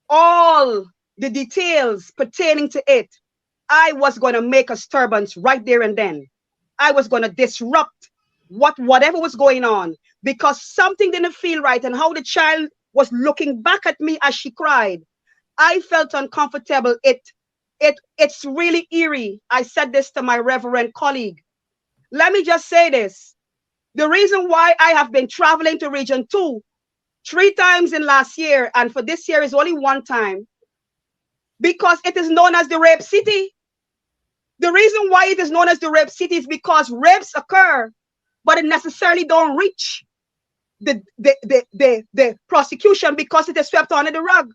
all the details pertaining to it, I was going to make a disturbance right there and then. I was going to disrupt whatever was going on, because something didn't feel right. And how the child was looking back at me as she cried, I felt uncomfortable. It's really eerie. I said this to my reverend colleague. Let me just say this. The reason why I have been traveling to Region 2 3 times in last year, and for this year is only 1 time, because it is known as the rape city. The reason why it is known as the rape city is because rapes occur, but it necessarily don't reach the prosecution, because it is swept under the rug.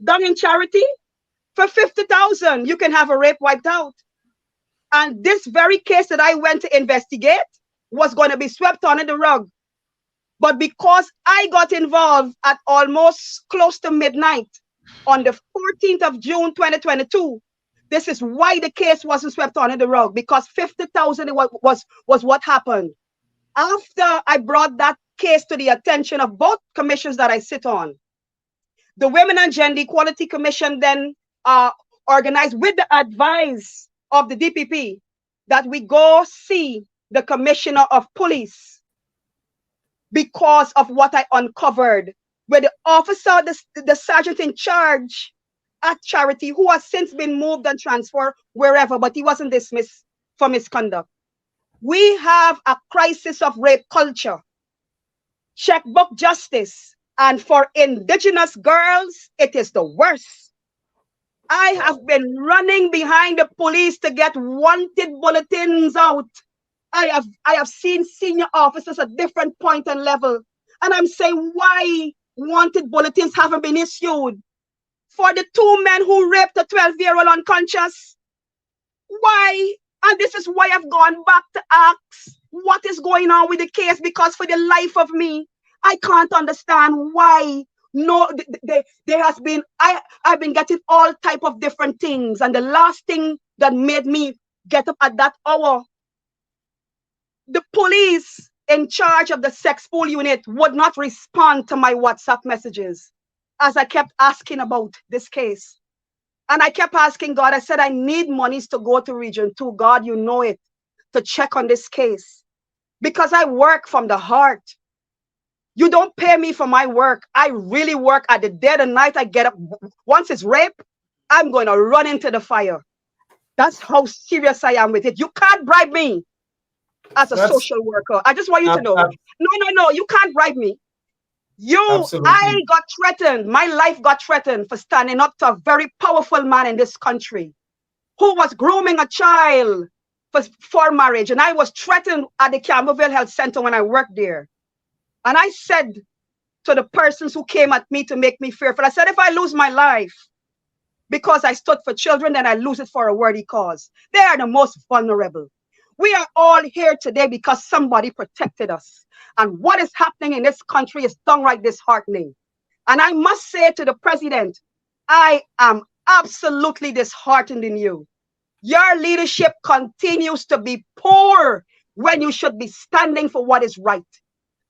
Done in charity, for 50,000, you can have a rape wiped out. And this very case that I went to investigate was going to be swept under the rug. But because I got involved at almost close to midnight on the 14th of June, 2022, this is why the case wasn't swept under the rug, because 50,000 was what happened. After I brought that case to the attention of both commissions that I sit on, the Women and Gender Equality Commission then organized, with the advice of the DPP, that we go see the Commissioner of Police, because of what I uncovered, where the officer, the sergeant in charge at Charity, who has since been moved and transferred wherever, but he wasn't dismissed for misconduct. We have a crisis of rape culture, checkbook justice, and for Indigenous girls, it is the worst. I have been running behind the police to get wanted bulletins out. I have seen senior officers at different point and level, and I'm saying, why wanted bulletins haven't been issued for the 2 men who raped a 12-year-old unconscious? Why? And this is why I've gone back to ask what is going on with the case, because for the life of me, I can't understand why. No, there has been, I've been getting all type of different things. And the last thing that made me get up at that hour, the police in charge of the sex pool unit would not respond to my WhatsApp messages as I kept asking about this case. And I kept asking God, I said, I need monies to go to Region 2. God, you know it, to check on this case, because I work from the heart. You don't pay me for my work. I really work at the dead of night. I get up. Once it's rape, I'm going to run into the fire. That's how serious I am with it. You can't bribe me as a social worker. I just want you to know. No, you can't bribe me. I got threatened. My life got threatened for standing up to a very powerful man in this country who was grooming a child for marriage. And I was threatened at the Campbellville Health Center when I worked there. And I said to the persons who came at me to make me fearful, I said, if I lose my life because I stood for children, then I lose it for a worthy cause. They are the most vulnerable. We are all here today because somebody protected us. And what is happening in this country is downright disheartening. And I must say to the president, I am absolutely disheartened in you. Your leadership continues to be poor when you should be standing for what is right.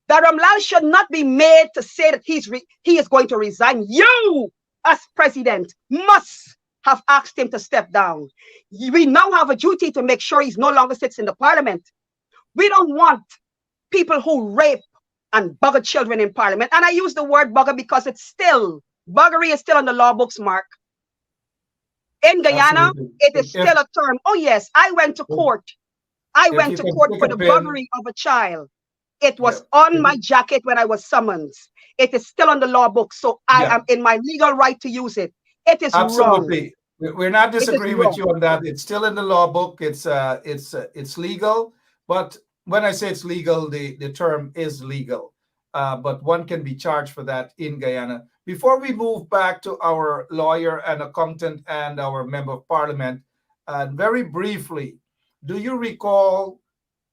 Dharmalall should not be made to say that he is going to resign. You, as president, must have asked him to step down. We now have a duty to make sure he no longer sits in the parliament. We don't want people who rape and bugger children in parliament. And I use the word bugger because buggery is still on the law books, Mark. In Guyana, Absolutely. it is still a term. Oh yes, I went to court. I If went you to can court stick for a the pin, buggery of a child. It was yeah. on my jacket when I was summoned. It is still on the law book, so I am in my legal right to use it. It is wrong. Absolutely. We're not It is disagreeing with wrong. you on that. It's still in the law book. It's legal. But when I say it's legal, the term is legal. But one can be charged for that in Guyana. Before we move back to our lawyer and accountant and our member of parliament, very briefly, do you recall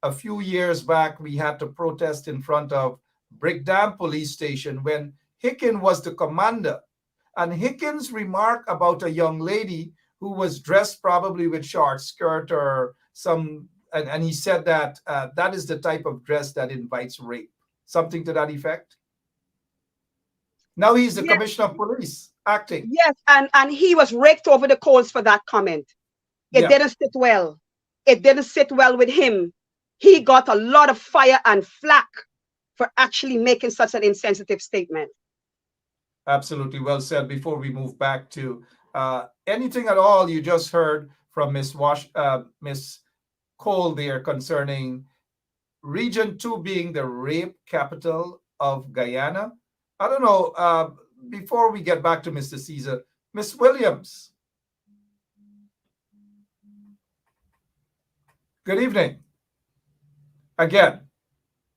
a few years back we had to protest in front of Brickdam police station when Hicken was the commander? And Hickens' remark about a young lady who was dressed probably with short skirt or some, and he said that that is the type of dress that invites rape, something to that effect. Now he's the commissioner of police acting. Yes, and he was raked over the coals for that comment. It didn't sit well. It didn't sit well with him. He got a lot of fire and flack for actually making such an insensitive statement. Absolutely well said. Before we move back to anything at all you just heard from Miss Cole there concerning Region 2 being the rape capital of Guyana. I don't know. Before we get back to Mr. Caesar, Miss Williams. Good evening. Again,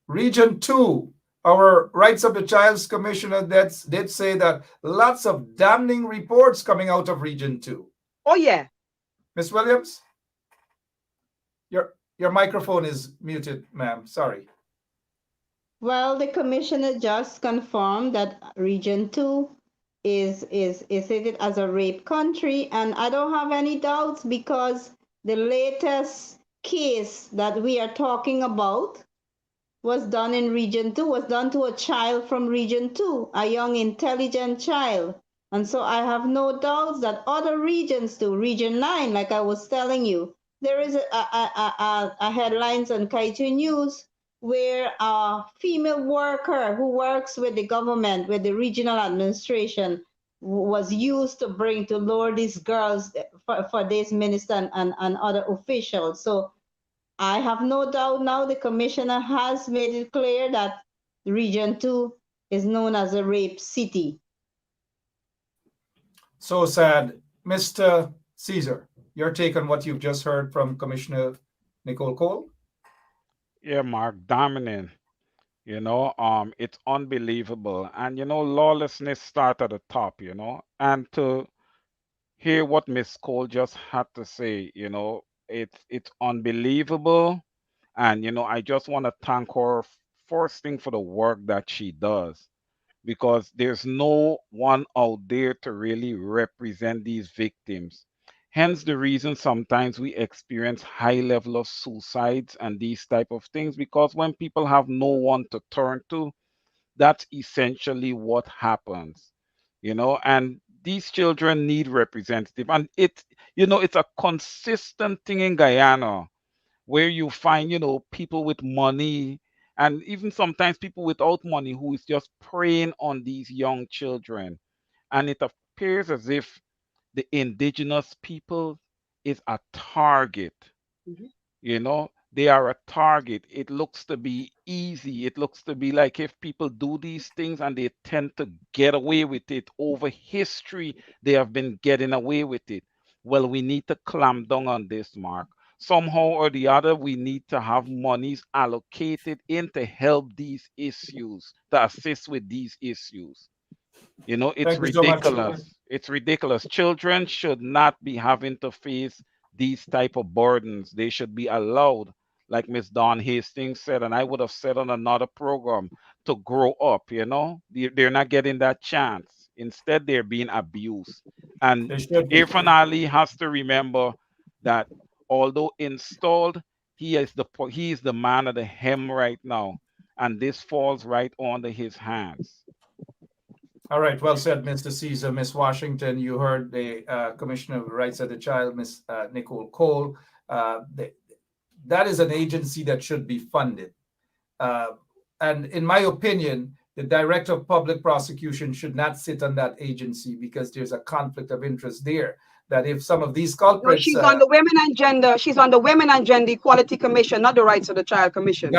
Region 2, our Rights of the Child's Commissioner did say that lots of damning reports coming out of Region 2. Oh, yeah. Miss Williams, your microphone is muted, ma'am. Sorry. Well, the commissioner just confirmed that Region 2 is stated as a rape country, and I don't have any doubts because the latest case that we are talking about was done in Region 2, was done to a child from Region 2, a young intelligent child. And so I have no doubts that other regions too, Region 9, like I was telling you, there is a headlines on Kaiju News where a female worker who works with the government, with the regional administration, was used to lure these girls for this minister and other officials. So I have no doubt now the commissioner has made it clear that Region 2 is known as a rape city. So sad. Mr. Caesar, your take on what you've just heard from Commissioner Nicole Cole? Yeah, Mark, dominant. It's unbelievable. And lawlessness start at the top, and to hear what Miss Cole just had to say, it's unbelievable. And I just want to thank her first thing for the work that she does, because there's no one out there to really represent these victims. Hence the reason sometimes we experience high level of suicides and these type of things, because when people have no one to turn to, that's essentially what happens. And these children need representative, and it's a consistent thing in Guyana where you find, people with money and even sometimes people without money who is just preying on these young children. And it appears as if the indigenous people is a target. They are a target. It looks to be easy. It looks to be like if people do these things and they tend to get away with it over history, they have been getting away with it. Well, we need to clamp down on this, Mark. Somehow or the other, we need to have monies allocated in to help these issues, to assist with these issues. It's Thank you so much. ridiculous. It's ridiculous. Children should not be having to face these type of burdens. They should be allowed, like Miss Dawn Hastings said, and I would have said on another program, to grow up. They're not getting that chance. Instead, they're being abused. And They should be. Irfan Ali has to remember that although installed, he is the man of the hem right now, and this falls right under his hands. All right, well said, Mr. Caesar. Miss Washington, you heard the Commissioner of Rights of the Child, Miss Nicole Cole. that is an agency that should be funded. And in my opinion, the director of public prosecution should not sit on that agency, because there's a conflict of interest there. That if some of these culprits, no, she's on the Women and Gender. She's on the Women and Gender Equality Commission, not the Rights of the Child Commission.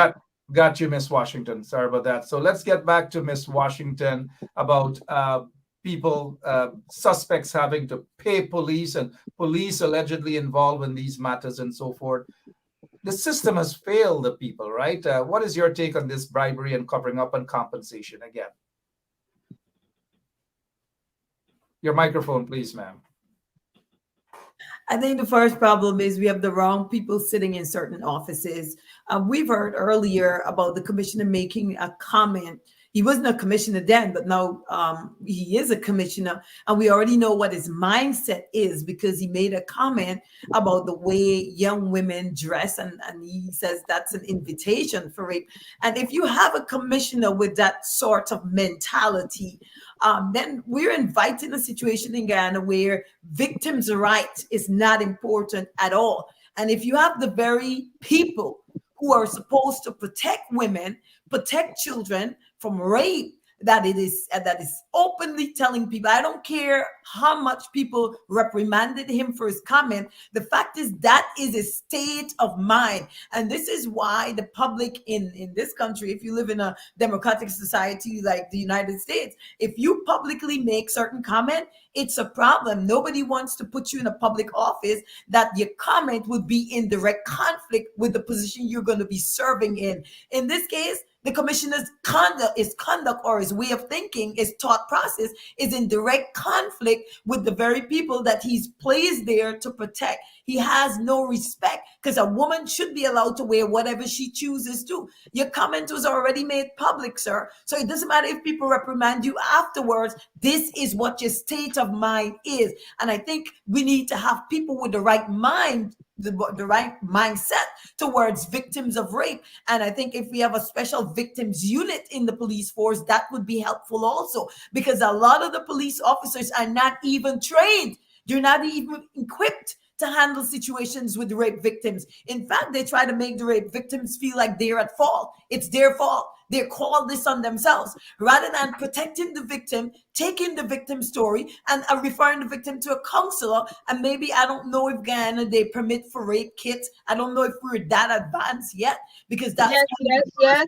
Got you, Miss Washington. Sorry about that. So let's get back to Miss Washington about people, suspects having to pay police, and police allegedly involved in these matters and so forth. The system has failed the people, right? What is your take on this bribery and covering up and compensation again? Your microphone, please, ma'am. I think the first problem is we have the wrong people sitting in certain offices. We've heard earlier about the commissioner making a comment. He wasn't a commissioner then, but now he is a commissioner. And we already know what his mindset is, because he made a comment about the way young women dress. And he says that's an invitation for rape. And if you have a commissioner with that sort of mentality, then we're inviting a situation in Ghana where victims' rights is not important at all. And if you have the very people who are supposed to protect women, protect children from rape, that is openly telling people, I don't care how much people reprimanded him for his comment. The fact is that is a state of mind. And this is why the public in this country, if you live in a democratic society like the United States, if you publicly make certain comment, it's a problem. Nobody wants to put you in a public office that your comment would be in direct conflict with the position you're going to be serving in. In this case, the commissioner's conduct or his way of thinking, his thought process is in direct conflict with the very people that he's placed there to protect. He has no respect, because a woman should be allowed to wear whatever she chooses to. Your comment was already made public, sir. So it doesn't matter if people reprimand you afterwards. This is what your state of mind is. And I think we need to have people with the right mind, the right mindset towards victims of rape. And I think if we have a special victims unit in the police force, that would be helpful also, because a lot of the police officers are not even trained. They're not even equipped to handle situations with rape victims. In fact, they try to make the rape victims feel like they're at fault. It's their fault. They call this on themselves, rather than protecting the victim, taking the victim story and referring the victim to a counselor. And maybe, I don't know if Ghana, they permit for rape kits. I don't know if we're that advanced yet, because that's yes,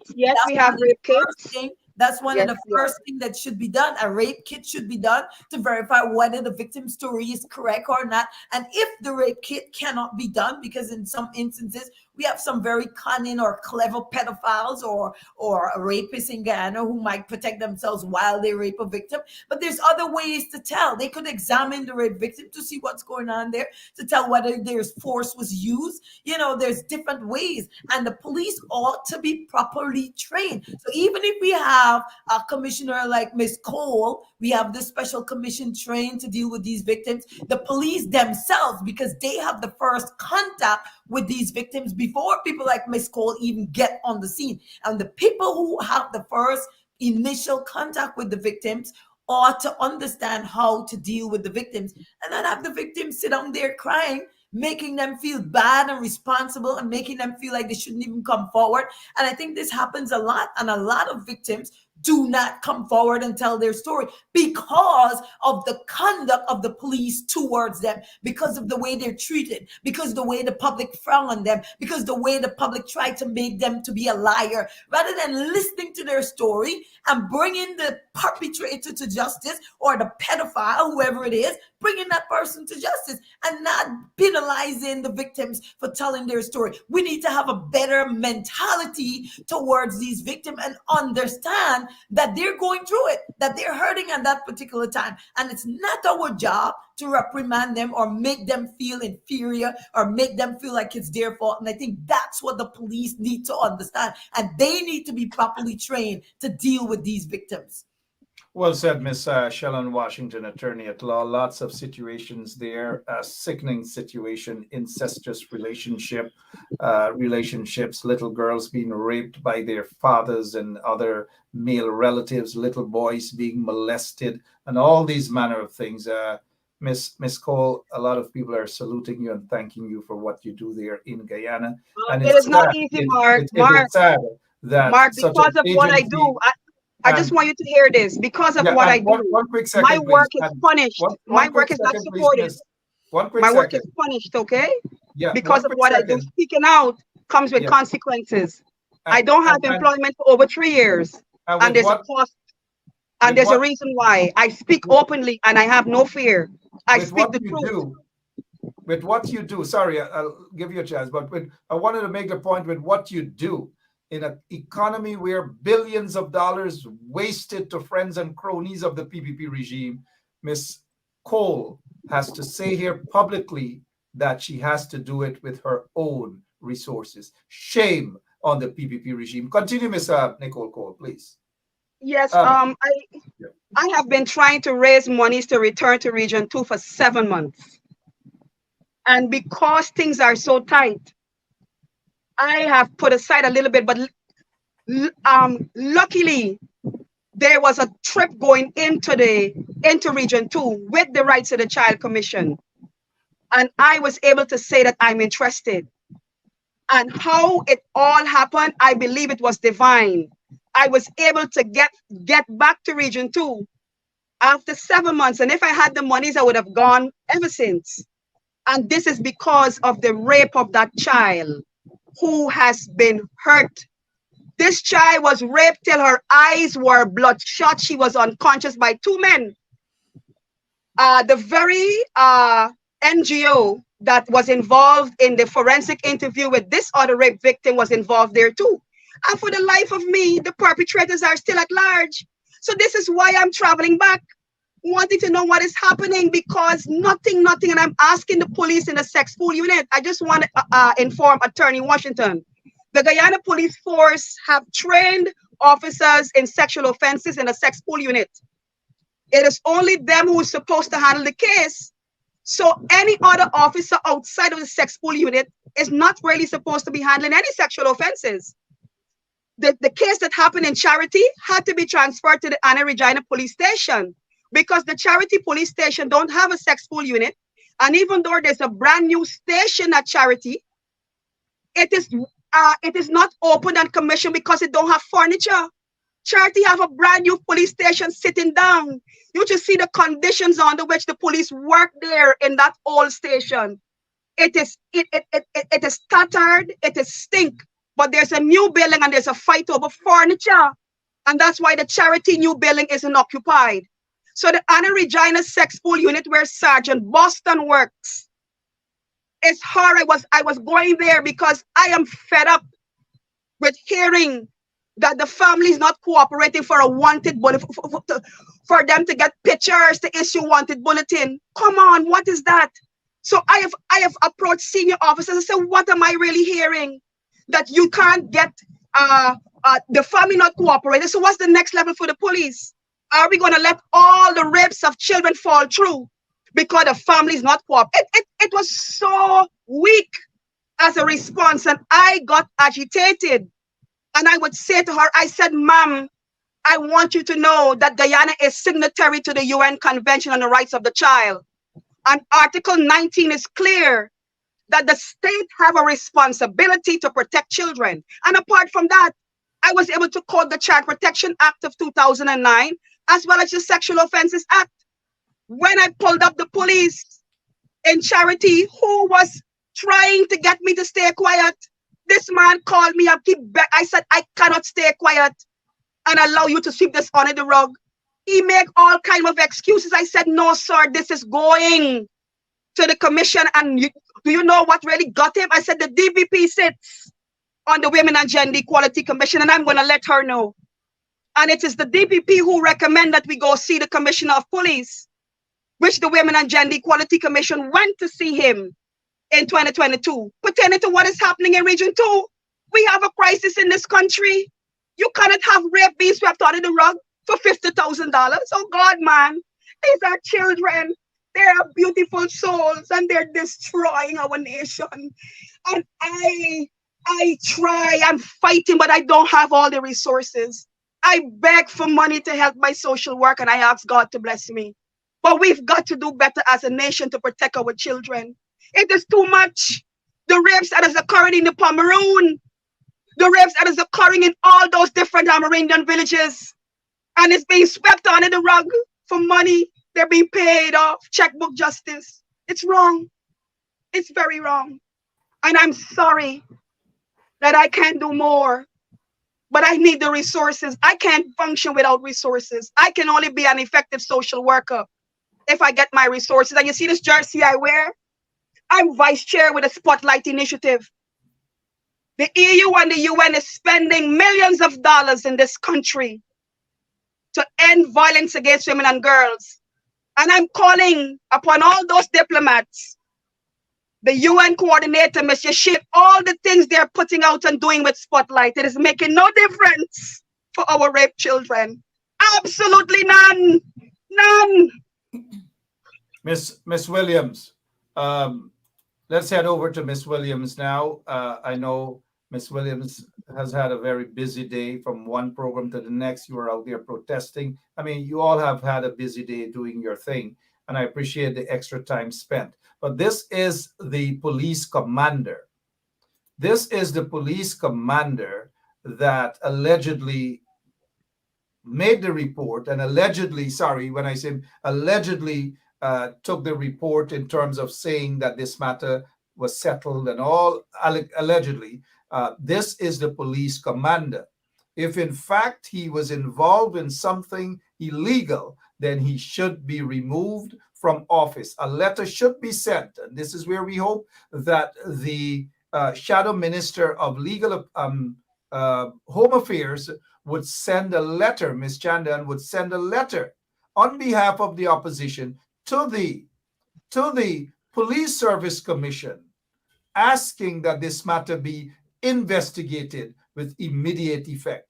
we have rape kits. That's one of the first things that should be done. A rape kit should be done to verify whether the victim's story is correct or not. And if the rape kit cannot be done, because in some instances, we have some very cunning or clever pedophiles or rapists in Ghana who might protect themselves while they rape a victim. But there's other ways to tell. They could examine the rape victim to see what's going on there, to tell whether there's force was used. You know, there's different ways. And the police ought to be properly trained. So even if we have a commissioner like Ms. Cole, we have this special commission trained to deal with these victims. The police themselves, because they have the first contact with these victims before people like Ms. Cole even get on the scene. And the people who have the first initial contact with the victims ought to understand how to deal with the victims, and not have the victims sit down there crying, making them feel bad and responsible, and making them feel like they shouldn't even come forward. And I think this happens a lot, and a lot of victims do not come forward and tell their story because of the conduct of the police towards them, because of the way they're treated, because of the way the public frown on them, because the way the public try to make them to be a liar, rather than listening to their story and bringing the perpetrator to justice, or the pedophile, whoever it is, bringing that person to justice and not penalizing the victims for telling their story. We need to have a better mentality towards these victims and understand that they're going through it, that they're hurting at that particular time. And it's not our job to reprimand them or make them feel inferior or make them feel like it's their fault. And I think that's what the police need to understand. And they need to be properly trained to deal with these victims. Well said, Miss Shellen Washington, attorney at law. Lots of situations there, sickening situation, incestuous relationships, little girls being raped by their fathers and other male relatives, little boys being molested, and all these manner of things. Miss Cole, a lot of people are saluting you and thanking you for what you do there in Guyana. And It it's is not sad. easy, Mark. It is sad that Mark, such because an of what I agency do, I just and want you to hear this. Because of yeah, what I and do, one quick my second, please. work is And punished. My one quick work is not second, please, supported. Miss. One quick My work is second. punished, okay? Yeah, Because one of quick what I do. second. Speaking out comes with Yeah. consequences. I don't have employment for over 3 years. And there's a cost. And there's a reason why. I speak openly and I have no fear. I speak the truth. With what you do, sorry, I'll give you a chance, but I wanted to make a point with what you do in an economy where billions of dollars wasted to friends and cronies of the PPP regime. Miss Cole has to say here publicly that she has to do it with her own resources. Shame on the PPP regime. Continue, Miss Nicole Cole, please. Yes, I have been trying to raise monies to return to Region 2 for 7 months. And because things are so tight, I have put aside a little bit, but luckily there was a trip going into Region 2 with the Rights to the Child Commission. And I was able to say that I'm interested. And how it all happened, I believe it was divine. I was able to get back to Region 2 after 7 months. And if I had the monies, I would have gone ever since. And this is because of the rape of that child who has been hurt. This child was raped till her eyes were bloodshot. She was unconscious by 2 men. The very NGO that was involved in the forensic interview with this other rape victim was involved there too. And for the life of me, the perpetrators are still at large. So this is why I'm traveling back, wanting to know what is happening, because nothing, and I'm asking the police in the sex pool unit. I just want to inform Attorney Washington. The Guyana Police Force have trained officers in sexual offenses in a sex pool unit. It is only them who is supposed to handle the case. So any other officer outside of the sex pool unit is not really supposed to be handling any sexual offenses. The case that happened in Charity had to be transferred to the Anna Regina Police Station because the Charity Police Station don't have a sex pool unit. And even though there's a brand new station at Charity, it is not open and commissioned because it don't have furniture. Charity have a brand new police station sitting down. You just see the conditions under which the police work there in that old station. It is tattered, it is stink, but there's a new building and there's a fight over furniture. And that's why the Charity new building isn't occupied. So the Anna Regina sex pool unit where Sergeant Boston works, it's hard. I was going there because I am fed up with hearing that the family is not cooperating for a wanted bulletin, for them to get pictures to issue wanted bulletin. Come on, what is that? So I have approached senior officers and said, what am I really hearing? That you can't get the family not cooperating. So what's the next level for the police? Are we going to let all the rapes of children fall through because the family is not cooperating? It was so weak as a response, and I got agitated. And I would say to her, I said, ma'am, I want you to know that Guyana is signatory to the UN Convention on the Rights of the Child. And Article 19 is clear that the state have a responsibility to protect children. And apart from that, I was able to quote the Child Protection Act of 2009, as well as the Sexual Offences Act. When I pulled up the police in Charity who was trying to get me to stay quiet, this man called me up. I said, I cannot stay quiet and allow you to sweep this under the rug. He made all kinds of excuses. I said, no, sir, this is going to the commission. And do you know what really got him? I said, the DPP sits on the Women and Gender Equality Commission, and I'm going to let her know. And it is the DPP who recommend that we go see the Commissioner of Police, which the Women and Gender Equality Commission went to see him in 2022, pertaining to what is happening in Region 2. We have a crisis in this country. You cannot have rape being swept under the rug for $50,000. Oh God, man, these are children. They are beautiful souls and they're destroying our nation. And I try, I'm fighting, but I don't have all the resources. I beg for money to help my social work and I ask God to bless me. But we've got to do better as a nation to protect our children. It is too much. The rapes that is occurring in the Pomeroon, the rapes that is occurring in all those different Amerindian villages, and it's being swept under the rug for money. They're being paid off, checkbook justice. It's wrong. It's very wrong. And I'm sorry that I can't do more, but I need the resources. I can't function without resources. I can only be an effective social worker if I get my resources. And you see this jersey I wear? I'm vice chair with a Spotlight Initiative. The EU and the UN is spending millions of dollars in this country to end violence against women and girls. And I'm calling upon all those diplomats, the UN coordinator, Mr. Ship, all the things they're putting out and doing with Spotlight. It is making no difference for our rape children. Absolutely none. None. Miss Williams, let's head over to Miss Williams now. I know Miss Williams has had a very busy day from one program to the next. You were out there protesting. I mean, you all have had a busy day doing your thing, and I appreciate the extra time spent. But this is the police commander. This is the police commander that allegedly made the report and allegedly, sorry, when I say allegedly, took the report in terms of saying that this matter was settled and all allegedly. This is the police commander. If in fact he was involved in something illegal, then he should be removed from office. A letter should be sent, and this is where we hope that the shadow minister of legal home affairs would send a letter, Ms. Chandan would send a letter on behalf of the opposition to the Police Service Commission, asking that this matter be investigated with immediate effect.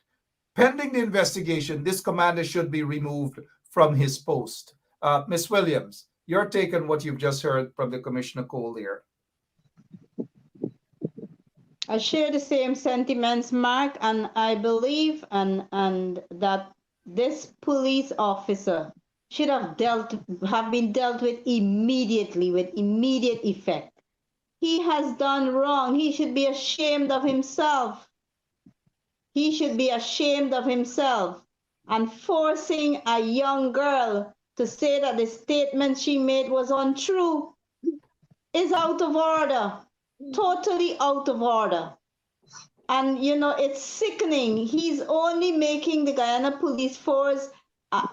Pending the investigation, this commander should be removed from his post. Ms. Williams, your take on what you've just heard from the Commissioner Cole here. I share the same sentiments, Mark, and I believe and that this police officer should have been dealt with immediately, with immediate effect. He has done wrong. He should be ashamed of himself. He should be ashamed of himself. And forcing a young girl to say that the statement she made was untrue is out of order, totally out of order. And, you know, it's sickening. He's only making the Guyana Police Force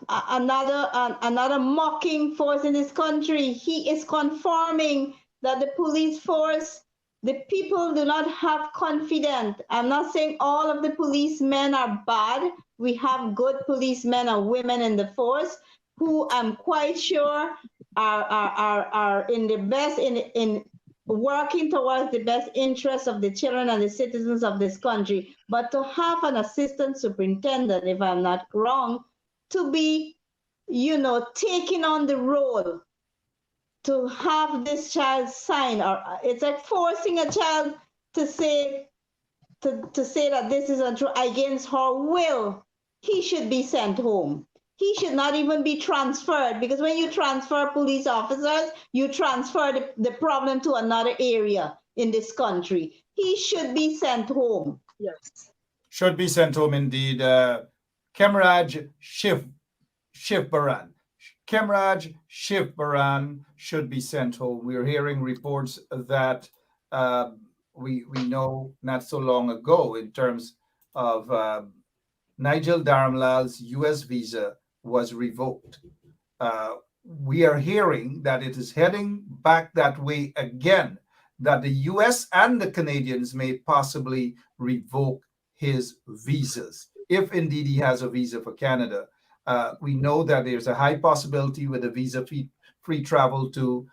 another mocking force in this country. He is confirming that the police force, the people do not have confidence. I'm not saying all of the policemen are bad. We have good policemen and women in the force who I'm quite sure are in the best in working towards the best interests of the children and the citizens of this country. But to have an assistant superintendent, if I'm not wrong, to be, you know, taking on the role to have this child sign, or it's like forcing a child to say that this is untrue against her will. He should be sent home. He should not even be transferred, because when you transfer police officers, you transfer the problem to another area in this country. He should be sent home. Yes. Should be sent home indeed. Kemraj Shivbaran. Kemraj Shivbaran should be sent home. We're hearing reports that we know not so long ago in terms of Nigel Dharmalal's U.S. visa was revoked. We are hearing that it is heading back that way again, that the U.S. and the Canadians may possibly revoke his visas, if indeed he has a visa for Canada. We know that there's a high possibility with a visa-free travel to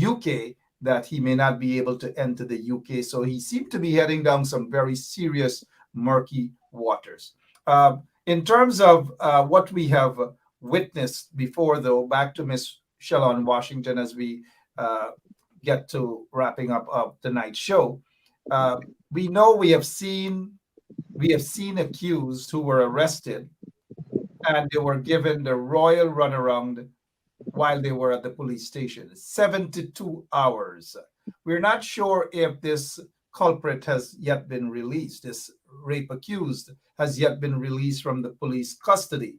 UK that he may not be able to enter the UK. So he seemed to be heading down some very serious, murky waters. In terms of what we have witnessed before, though, back to Ms. Shallon Washington as we get to wrapping up tonight's show. We know we have seen accused who were arrested and they were given the royal runaround while they were at the police station. 72 hours. We're not sure if this culprit has yet been released. This rape accused has yet been released from the police custody.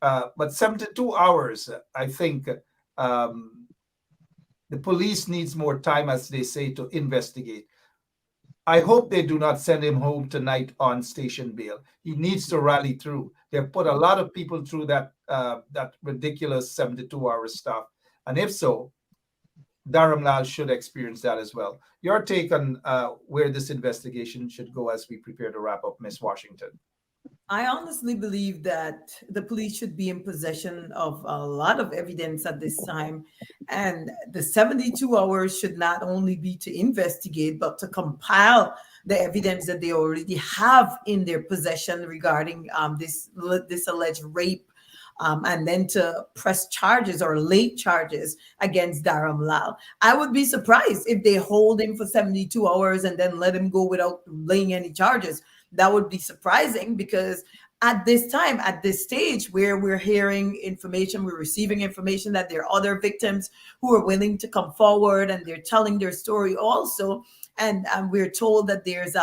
But 72 hours, I think the police needs more time, as they say, to investigate. I hope they do not send him home tonight on station bail. He needs to rally through. They've put a lot of people through that ridiculous 72-hour stuff. And if so, Dharmalall should experience that as well. Your take on where this investigation should go as we prepare to wrap up, Miss Washington? I honestly believe that the police should be in possession of a lot of evidence at this time. And the 72 hours should not only be to investigate, but to compile the evidence that they already have in their possession regarding this alleged rape, and then to press charges or late charges against Dharmalall. I would be surprised if they hold him for 72 hours and then let him go without laying any charges. That would be surprising, because at this time, at this stage where we're hearing information, we're receiving information that there are other victims who are willing to come forward and they're telling their story also. And we're told that there's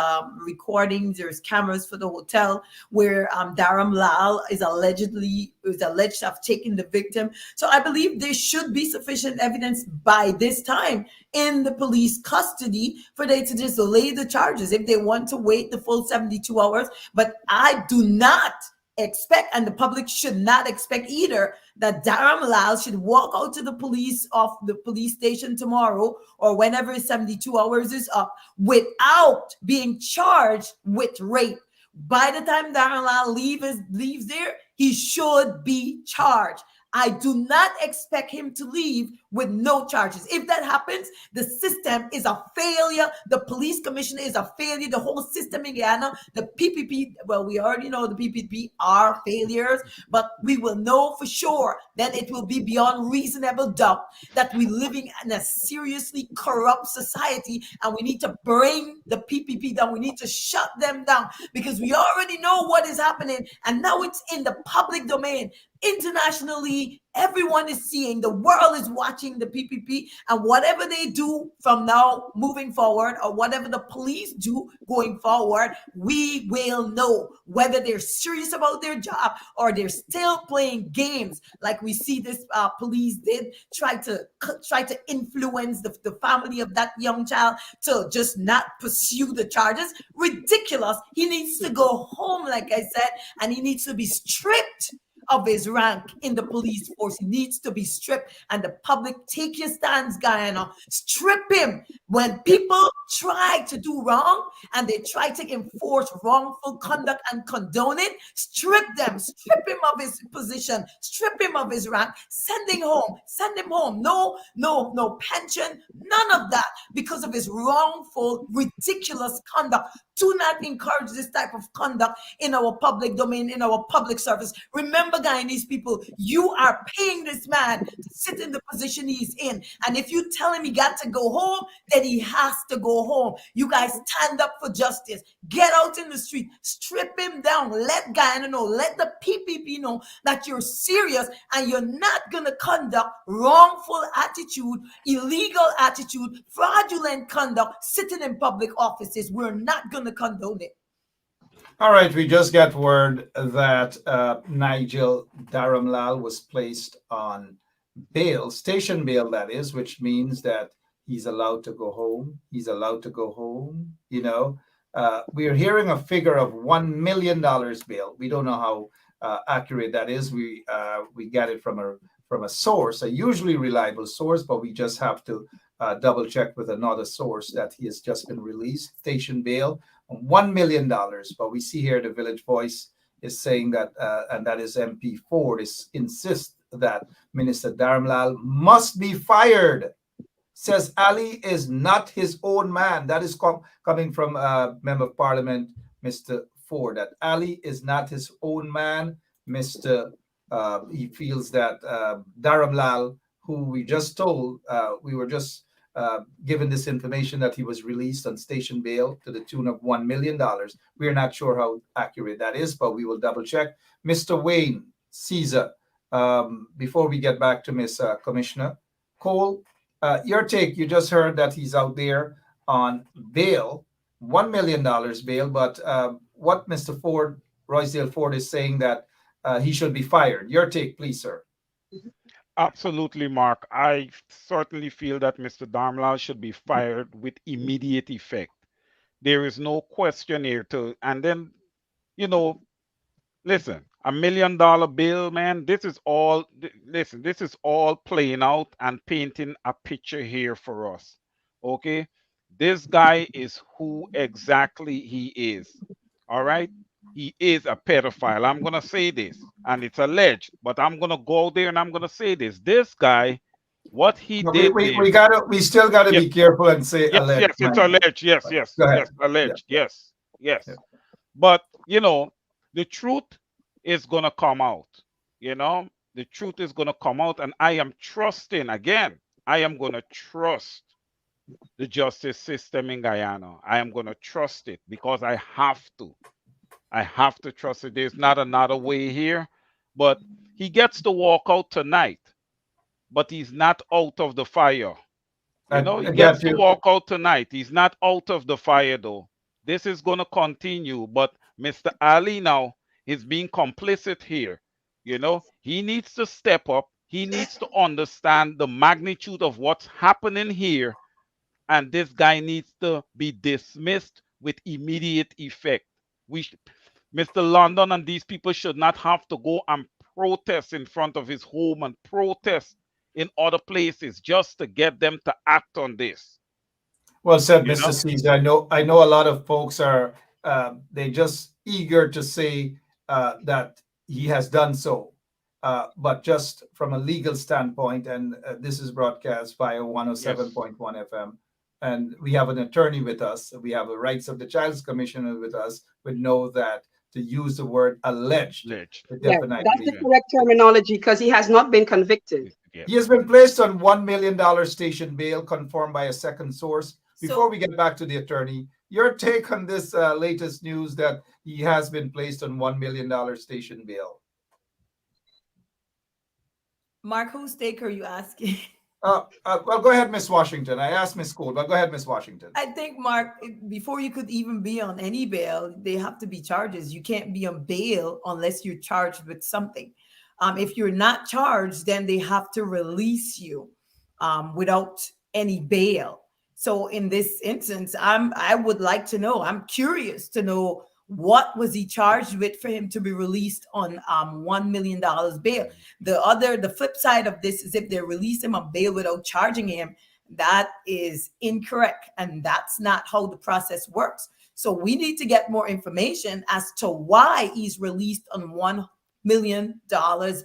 recordings, there's cameras for the hotel where Dharmalall is alleged to have taken the victim. So I believe there should be sufficient evidence by this time in the police custody for they to just lay the charges if they want to wait the full 72 hours. But I do not expect, and the public should not expect either, that Dharmalall should walk out to the police station tomorrow or whenever his 72 hours is up without being charged with rape. By the time Dharmalall leaves there, he should be charged. I do not expect him to leave with no charges. If that happens, the system is a failure. The police commissioner is a failure. The whole system in Guyana, the PPP, well, we already know the PPP are failures, but we will know for sure that it will be beyond reasonable doubt that we're living in a seriously corrupt society, and we need to bring the PPP down. We need to shut them down, because we already know what is happening, and now it's in the public domain. Internationally, everyone is seeing, the world is watching the PPP, and whatever they do from now moving forward, or whatever the police do going forward, we will know whether they're serious about their job or they're still playing games like we see this police did, try to influence the family of that young child to just not pursue the charges. Ridiculous. He needs to go home, like I said, and he needs to be stripped of his rank in the police force. He needs to be stripped, and the public, take your stands, Guyana. Strip him. When people try to do wrong and they try to enforce wrongful conduct and condone it, strip them, strip him of his position, strip him of his rank, send him home. No pension, none of that, because of his wrongful, ridiculous conduct. Do not encourage this type of conduct in our public domain, in our public service. Remember, Guyanese people, you are paying this man to sit in the position he's in. And if you tell him he got to go home, then he has to go home. You guys stand up for justice. Get out in the street. Strip him down. Let Guyana know. Let the PPP know that you're serious and you're not going to conduct wrongful attitude, illegal attitude, fraudulent conduct, sitting in public offices. We're not going to condone it. All right, we just got word that Nigel Dharmalall was placed on bail, station bail, that is, which means that he's allowed to go home. He's allowed to go home. You know, we are hearing a figure of $1 million bail. We don't know how accurate that is. We got it from a source, a usually reliable source, but we just have to double check with another source that he has just been released, station bail, $1 million. But we see here the Village Voice is saying that, and that is MP Ford, insists that Minister Dharmalall must be fired. Says Ali is not his own man. That is coming from Member of Parliament, Mr. Ford, that Ali is not his own man. He feels that Dharmalall, who we just told, we were just given this information that he was released on station bail to the tune of $1 million. We are not sure how accurate that is, but we will double check. Mr. Wayne Caesar, before we get back to Miss Commissioner Cole, your take. You just heard that he's out there on bail, $1 million bail, but what Mr. Ford, Roysdale Ford, is saying that he should be fired. Your take, please, sir. Absolutely, Mark. I certainly feel that Mr. Dharmalall should be fired with immediate effect. There is no question here and then, you know, listen, $1 million bill, man, listen, this is all playing out and painting a picture here for us. Okay? This guy is who exactly he is. All right? He is a pedophile. I'm going to say this, and it's alleged, but I'm going to go there and I'm going to say this. This guy, what he No, did there. we still gotta Yes, be careful and say yes, alleged. yes, it's alleged. Yes, yes, Go ahead. yes, alleged. Yeah. Yes, yes. Yeah. But, you know, the truth is going to come out. You know, the truth is going to come out. And I am trusting, again, I am going to trust the justice system in Guyana. I am going to trust it because I have to. I have to trust it. There's not another way here. But he gets to walk out tonight, but he's not out of the fire. You know, he gets to walk out tonight. He's not out of the fire, though. This is going to continue. But Mr. Ali now is being complicit here. You know, he needs to step up. He needs to understand the magnitude of what's happening here. And this guy needs to be dismissed with immediate effect. Mr. London and these people should not have to go and protest in front of his home and protest in other places just to get them to act on this. Well said, Mr. Caesar. I know a lot of folks are they just eager to say that he has done so. But just from a legal standpoint, and this is broadcast via 107.1 FM, and we have an attorney with us. We have a Rights of the Child's Commissioner with us. We know that to use the word alleged. That's the correct terminology because he has not been convicted. He has been placed on $1 million station bail, confirmed by a second source. Before we get back to the attorney, your take on this latest news that he has been placed on $1 million station bail? Mark, whose take are you asking? Well, go ahead, Miss Washington. I asked Miss Cole, but go ahead, Miss Washington. I think, Mark, before you could even be on any bail, they have to be charges. You can't be on bail unless you're charged with something. If you're not charged, then they have to release you without any bail. So in this instance, I would like to know, I'm curious to know, what was he charged with for him to be released on $1 million bail? The flip side of this is if they release him on bail without charging him, that is incorrect. And that's not how the process works. So we need to get more information as to why he's released on $1 million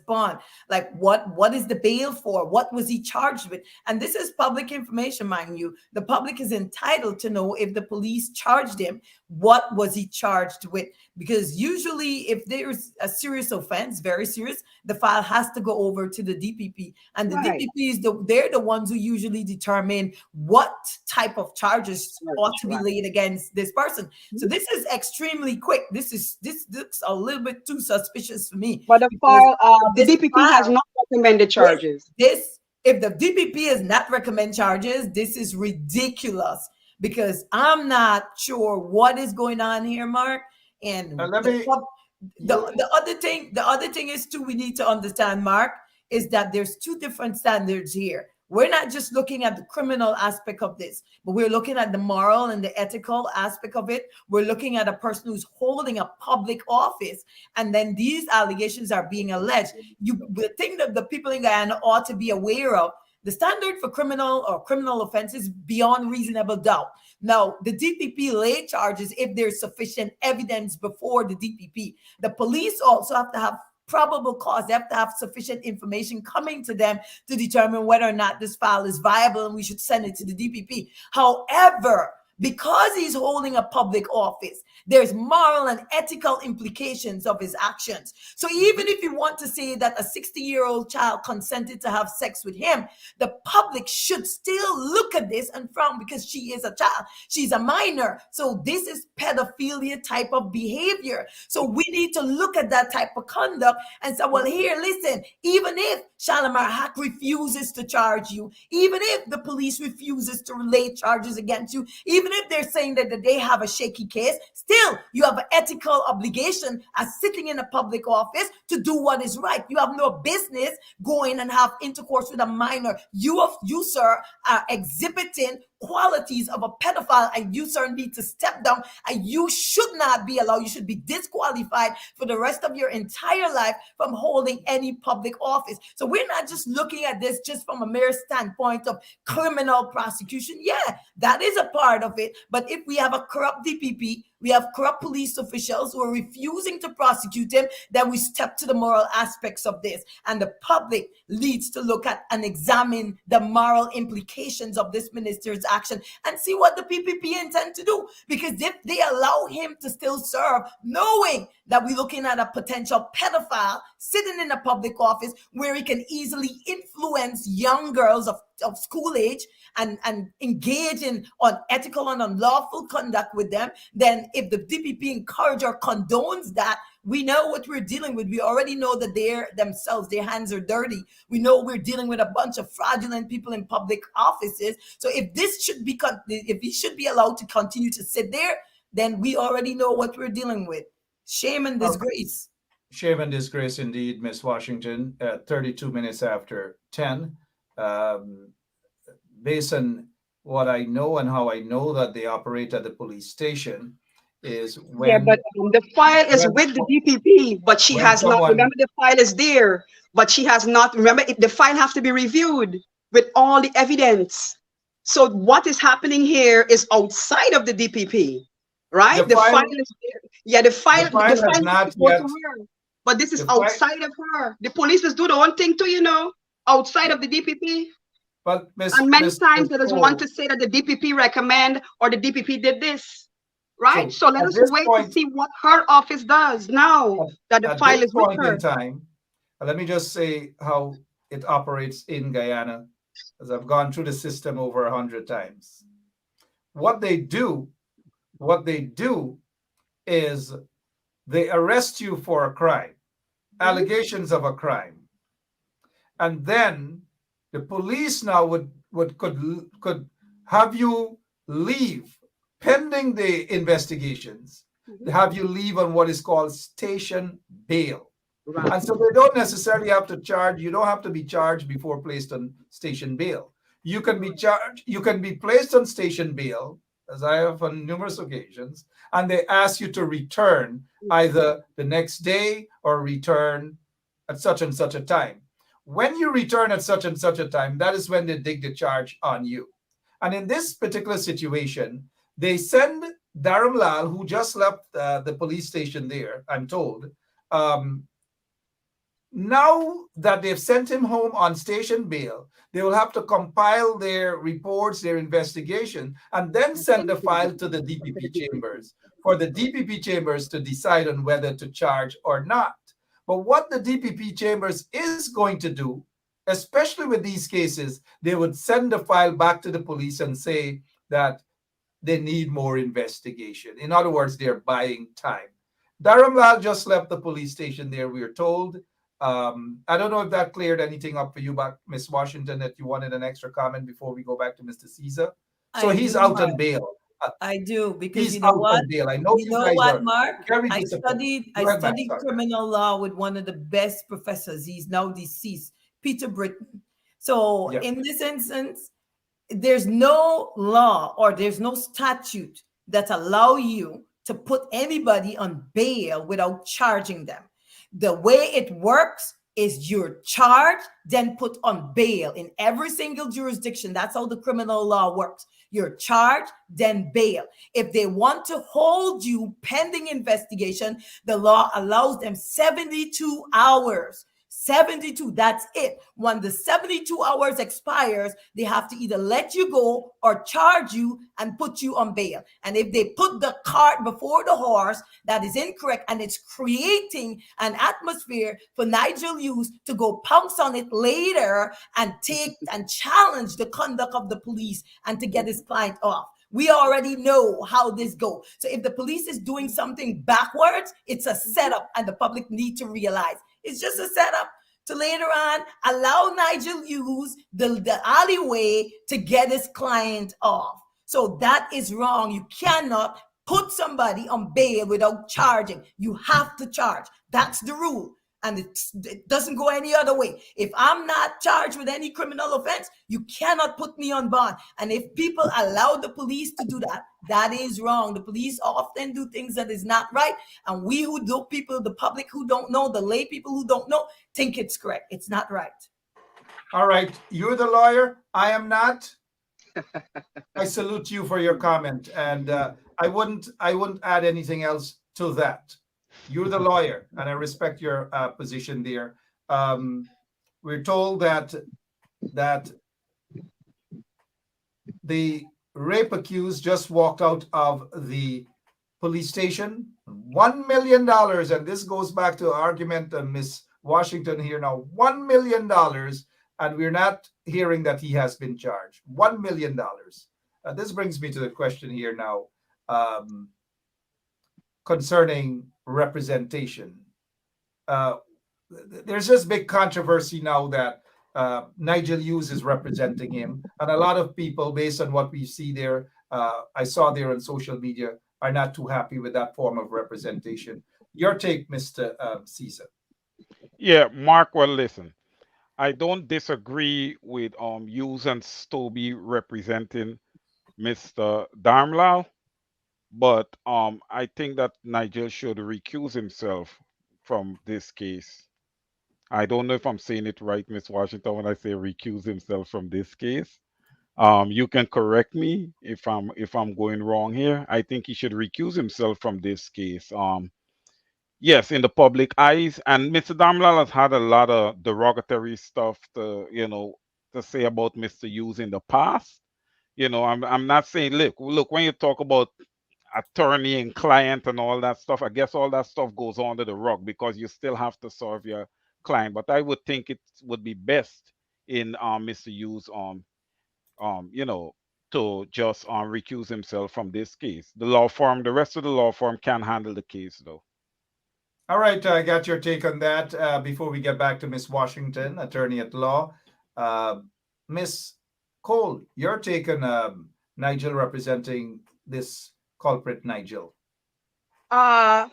bond. Like what is the bail for? What was he charged with? And this is public information, mind you. The public is entitled to know if the police charged him, what was he charged with? Because usually if there's a serious offense, very serious, the file has to go over to the DPP. And the DPP is they're the ones who usually determine what type of charges ought to be laid against this person. So this is extremely quick. This looks a little bit too suspicious for me. But the DPP has not recommended charges. If the DPP has not recommended charges, this is ridiculous because I'm not sure what is going on here, Mark. And the other thing is too, we need to understand, Mark, is that there's two different standards here. We're not just looking at the criminal aspect of this, but we're looking at the moral and the ethical aspect of it. We're looking at a person who's holding a public office, and then these allegations are being alleged. The thing that the people in Guyana ought to be aware of, the standard for criminal offenses beyond reasonable doubt. Now, the DPP lay charges if there's sufficient evidence before the DPP. The police also have to have probable cause. They have to have sufficient information coming to them to determine whether or not this file is viable and we should send it to the DPP. However, because he's holding a public office, there's moral and ethical implications of his actions. So even if you want to say that a 60-year-old child consented to have sex with him, the public should still look at this and frown, because she is a child. She's a minor. So this is pedophilia type of behavior. So we need to look at that type of conduct and say, well, here, listen, even if Shalimar Hack refuses to charge you, even if the police refuses to lay charges against you, even if they're saying that they have a shaky case, still you have an ethical obligation as sitting in a public office to do what is right. You have no business going and have intercourse with a minor. You, sir, are exhibiting qualities of a pedophile, and you, sir, need to step down, and you should not be allowed. You should be disqualified for the rest of your entire life from holding any public office. So we're not just looking at this just from a mere standpoint of criminal prosecution. Yeah, that is a part of it. But if we have a corrupt DPP, we have corrupt police officials who are refusing to prosecute him, then we step to the moral aspects of this. And the public needs to look at and examine the moral implications of this minister's action and see what the PPP intend to do. Because if they allow him to still serve, knowing that we're looking at a potential pedophile sitting in a public office where he can easily influence young girls of school age and engage in unethical and unlawful conduct with them, then if the DPP encourages or condones that, we know what we're dealing with. We already know that their hands are dirty. We know we're dealing with a bunch of fraudulent people in public offices. So if this should be, if he should be allowed to continue to sit there, then we already know what we're dealing with. Shame and disgrace. Shame and disgrace indeed, Miss Washington. 32 minutes after 10. Based on what I know and how I know that they operate at the police station, is when... Yeah, but the file is with the DPP, but she has not... Remember, the file is there, but she has not... Remember, the file has to be reviewed with all the evidence. So what is happening here is outside of the DPP, right? The file is there. Yeah, the file is not yet... to her, but this is outside of her. The police just do their own thing too, outside of the DPP. But and many times there is one to say that the DPP recommend or the DPP did this, right? So let us wait to see what her office does now that the file is with her. In time, let me just say how it operates in Guyana, as I've gone through the system over 100 times. What they do is they arrest you for a crime, allegations of a crime, and then the police now could have you leave pending the investigations. Have you leave on what is called station bail. Right. And so they don't necessarily have to charge. You don't have to be charged before placed on station bail. You can be charged. You can be placed on station bail, as I have on numerous occasions, and they ask you to return either the next day or return at such and such a time. When you return at such and such a time, that is when they dig the charge on you. And in this particular situation, they send Dharmalall, who just left the police station there, I'm told. Now that they've sent him home on station bail, they will have to compile their reports, their investigation, and then send the file to the DPP chambers for the DPP chambers to decide on whether to charge or not. But what the DPP chambers is going to do, especially with these cases, they would send the file back to the police and say that they need more investigation. In other words, they're buying time. Dharmalall just left the police station there, we are told. I don't know if that cleared anything up for you, but Ms. Washington, that you wanted an extra comment before we go back to Mr. Caesar. So he's out on bail. I do, because he's you know what? I know you know what, Mark? I studied Mark, criminal law with one of the best professors. He's now deceased, Peter Britton. So in this instance, there's no law or there's no statute that allow you to put anybody on bail without charging them. The way it works is you're charged, then put on bail in every single jurisdiction. That's how the criminal law works. You're charged, then bail. If they want to hold you pending investigation, the law allows them 72 hours 72, that's it. When the 72 hours expires, they have to either let you go or charge you and put you on bail. And if they put the cart before the horse, that is incorrect, and it's creating an atmosphere for Nigel Hughes to go pounce on it later and take and challenge the conduct of the police and to get his client off. We already know how this goes. So if the police is doing something backwards, it's a setup, and the public need to realize it's just a setup to later on allow Nigel use the alleyway to get his client off. So that is wrong. You cannot put somebody on bail without charging. You have to charge. That's the rule. And it doesn't go any other way. If I'm not charged with any criminal offense, you cannot put me on bond. And if people allow the police to do that, that is wrong. The police often do things that is not right. And we who do, people, the public who don't know, the lay people who don't know, think it's correct. It's not right. All right. You're the lawyer. I am not. I salute you for your comment. And I wouldn't add anything else to that. You're the lawyer, and I respect your position there. We're told that the rape accused just walked out of the police station. $1 million, and this goes back to argument of Miss Washington here now. $1 million, and we're not hearing that he has been charged. $1 million. This brings me to the question here now. Concerning representation. There's this big controversy now that Nigel Hughes is representing him, and a lot of people, based on what we see there, I saw there on social media, are not too happy with that form of representation. Your take, Mr. Caesar. Yeah, Mark, well, listen, I don't disagree with Hughes and Stobie representing Mr. Dharmalall. But I think that Nigel should recuse himself from this case. I don't know if I'm saying it right, Miss Washington, when I say recuse himself from this case. You can correct me if I'm going wrong here. I think he should recuse himself from this case. Yes, in the public eyes, and Mr. Dharmalall has had a lot of derogatory stuff to say about Mr. Hughes in the past. I'm not saying look when you talk about attorney and client and all that stuff, I guess all that stuff goes under the rug because you still have to serve your client. But I would think it would be best in Mr. Hughes to just recuse himself from this case. The rest of the law firm can handle the case though. All right, I got your take on that. Before we get back to Miss Washington, attorney at law, Miss Cole, your take on Nigel representing this culprit Nigel? The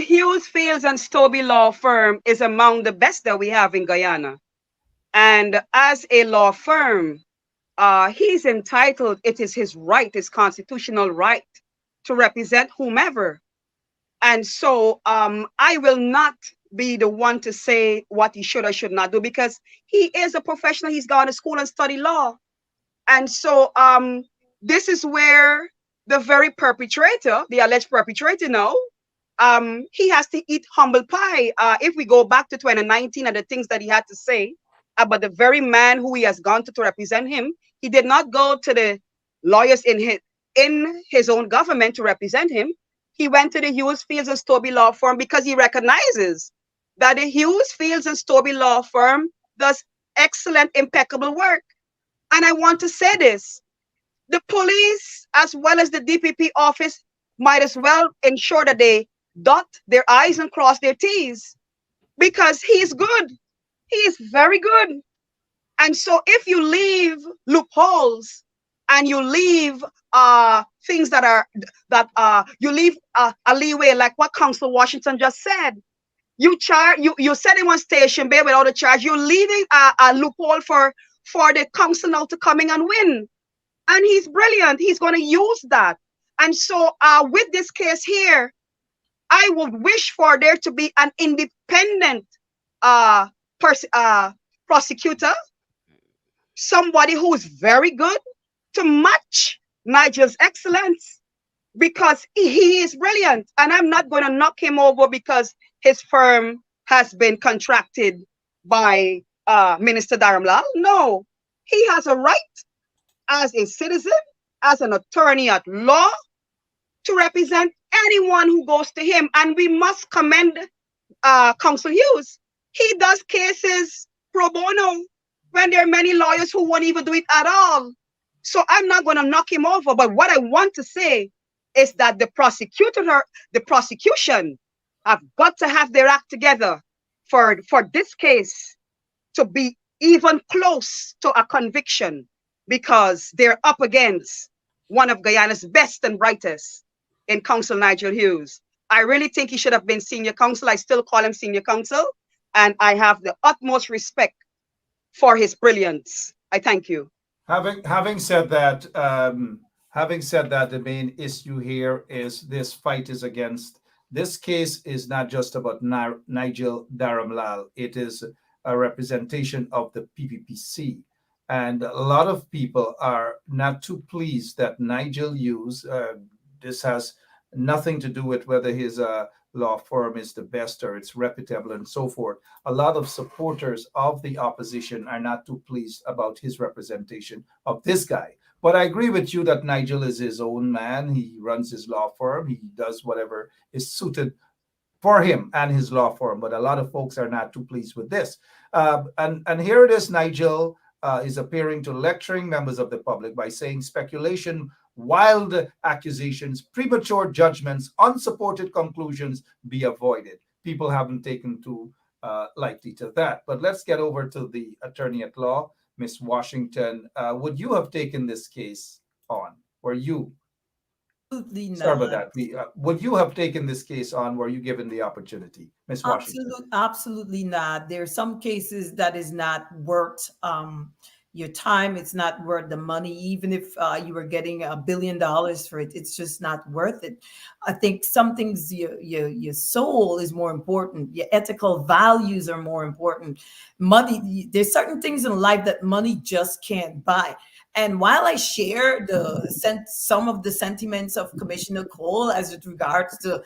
Hughes, Fields, and Stobie law firm is among the best that we have in Guyana. And as a law firm, he's entitled, it is his right, his constitutional right to represent whomever. And so I will not be the one to say what he should or should not do because he is a professional. He's gone to school and studied law. And so this is where the very perpetrator, the alleged perpetrator now, he has to eat humble pie. If we go back to 2019 and the things that he had to say about the very man who he has gone to represent him, he did not go to the lawyers in his own government to represent him. He went to the Hughes, Fields, and Stobie law firm because he recognizes that the Hughes, Fields, and Stobie law firm does excellent, impeccable work. And I want to say this. The police, as well as the DPP office, might as well ensure that they dot their I's and cross their T's because he's good. He is very good. And so if you leave loopholes and you leave things you leave a leeway, like what Council Washington just said, you set him on station bail without a charge. You're leaving a loophole for the council now to come in and win. And he's brilliant. He's going to use that. And so with this case here, I would wish for there to be an independent prosecutor, somebody who is very good to match Nigel's excellence because he is brilliant. And I'm not going to knock him over because his firm has been contracted by Minister Dharmalall. No, he has a right as a citizen, as an attorney at law, to represent anyone who goes to him. And we must commend Council Hughes. He does cases pro bono when there are many lawyers who won't even do it at all. So I'm not going to knock him over. But what I want to say is that the prosecution have got to have their act together for this case to be even close to a conviction, because they're up against one of Guyana's best and brightest in Counsel Nigel Hughes. I really think he should have been senior counsel. I still call him senior counsel, and I have the utmost respect for his brilliance. I thank you. Having said that, the main issue here is this fight is against. This case is not just about Nigel Dharmalall. It is a representation of the PPPC. And a lot of people are not too pleased that Nigel Hughes, this has nothing to do with whether his law firm is the best or it's reputable and so forth. A lot of supporters of the opposition are not too pleased about his representation of this guy. But I agree with you that Nigel is his own man. He runs his law firm. He does whatever is suited for him and his law firm. But a lot of folks are not too pleased with this. And here it is, Nigel is appearing to lecturing members of the public by saying speculation, wild accusations, premature judgments, unsupported conclusions be avoided. People haven't taken too lightly to that. But let's get over to the attorney at law, Miss Washington. Would you have taken this case on? Were you? Absolutely not. Sorry about that. Would you have taken this case on? Were you given the opportunity, Miss Washington? Absolutely not. There are some cases that is not worth your time. It's not worth the money. Even if you were getting $1 billion for it, it's just not worth it. I think some things, your soul is more important. Your ethical values are more important. Money, there's certain things in life that money just can't buy. And while I share some of the sentiments of Commissioner Cole as it regards to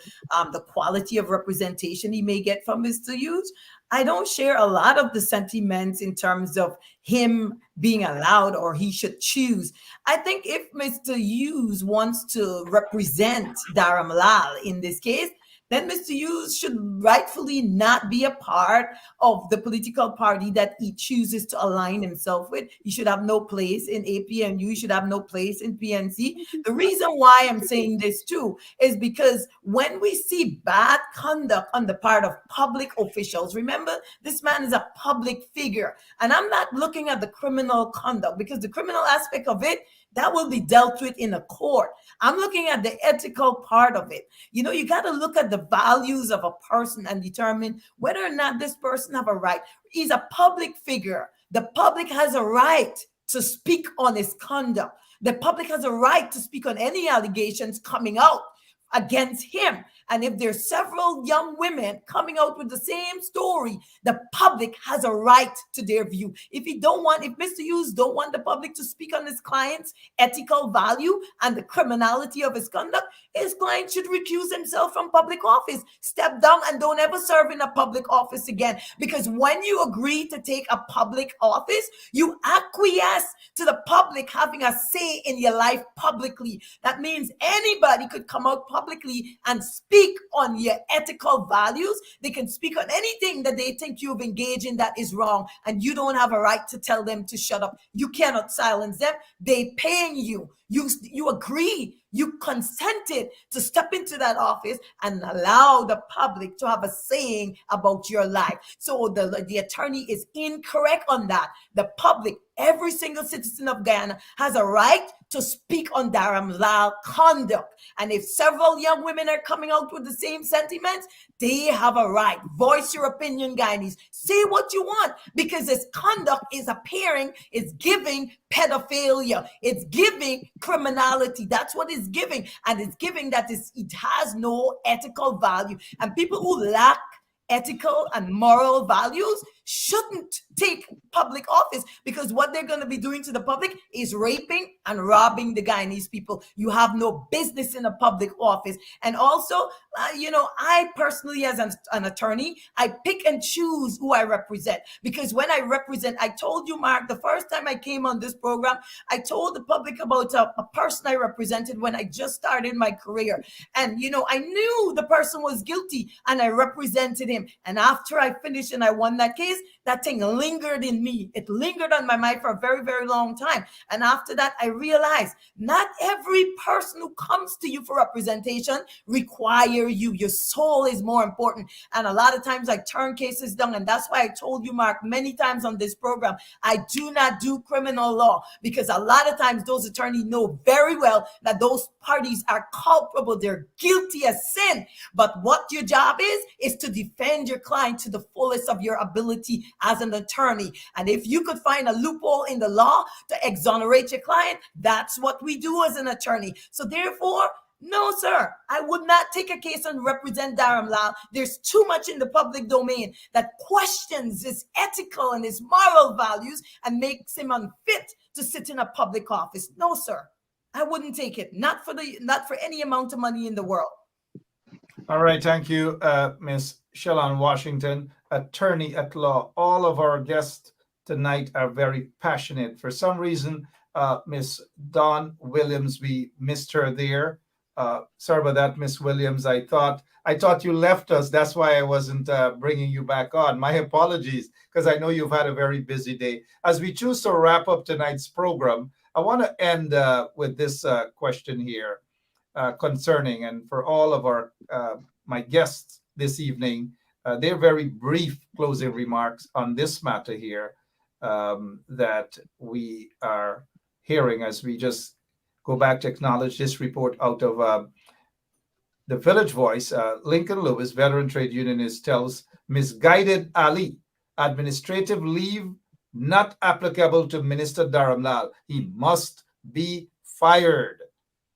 the quality of representation he may get from Mr. Hughes, I don't share a lot of the sentiments in terms of him being allowed or he should choose. I think if Mr. Hughes wants to represent Dharmalall in this case, then Mr. Hughes should rightfully not be a part of the political party that he chooses to align himself with. He should have no place in APNU. He should have no place in PNC. The reason why I'm saying this too is because when we see bad conduct on the part of public officials, remember, this man is a public figure. And I'm not looking at the criminal conduct, because the criminal aspect of it, that will be dealt with in a court. I'm looking at the ethical part of it. You know, you got to look at the values of a person and determine whether or not this person have a right. He's a public figure. The public has a right to speak on his conduct. The public has a right to speak on any allegations coming out against him. And if there's several young women coming out with the same story, the public has a right to their view. If Mr. Hughes don't want the public to speak on his client's ethical value and the criminality of his conduct, his client should recuse himself from public office, step down, and don't ever serve in a public office again. Because when you agree to take a public office, you acquiesce to the public having a say in your life publicly. That means anybody could come out publicly and speak on your ethical values. They can speak on anything that they think you've engaged in that is wrong, and you don't have a right to tell them to shut up. You cannot silence them. They paying you. You agree. You consented to step into that office and allow the public to have a saying about your life. So the attorney is incorrect on that. The public, every single citizen of Guyana, has a right to speak on Dharmalall conduct. And if several young women are coming out with the same sentiments, they have a right. Voice your opinion, Guyanese. Say what you want, because his conduct is giving pedophilia. It's giving criminality. That's what it's giving. And it's giving that it has no ethical value. And people who lack ethical and moral values shouldn't take public office, because what they're going to be doing to the public is raping and robbing the Guyanese people. You have no business in a public office. And also, I personally, as an attorney, I pick and choose who I represent, because when I represent, I told you, Mark, the first time I came on this program, I told the public about a person I represented when I just started my career. And, I knew the person was guilty and I represented him. And after I finished and I won that case, that thing lingered in me. It lingered on my mind for a very, very long time. And after that, I realized not every person who comes to you for representation require you. Your soul is more important. And a lot of times I turn cases down. And that's why I told you, Mark, many times on this program, I do not do criminal law, because a lot of times those attorneys know very well that those parties are culpable. They're guilty as sin. But what your job is to defend your client to the fullest of your ability as an attorney. And if you could find a loophole in the law to exonerate your client, that's what we do as an attorney. So therefore, no, sir, I would not take a case and represent Dharmalall. There's too much in the public domain that questions his ethical and his moral values and makes him unfit to sit in a public office. No, sir, I wouldn't take it. Not for any amount of money in the world. All right, thank you, Miss Shellon Washington, attorney at law. All of our guests tonight are very passionate. For some reason, Miss Dawn Williams, we missed her there. Sorry about that, Miss Williams. I thought you left us. That's why I wasn't bringing you back on. My apologies, because I know you've had a very busy day. As we choose to wrap up tonight's program, I want to end with this question here concerning, and for all of our my guests this evening, they're very brief closing remarks on this matter here that we are hearing as we just go back to acknowledge this report out of the Village Voice. Lincoln Lewis, veteran trade unionist, tells misguided Ali, administrative leave not applicable to Minister Dharmalall. He must be fired.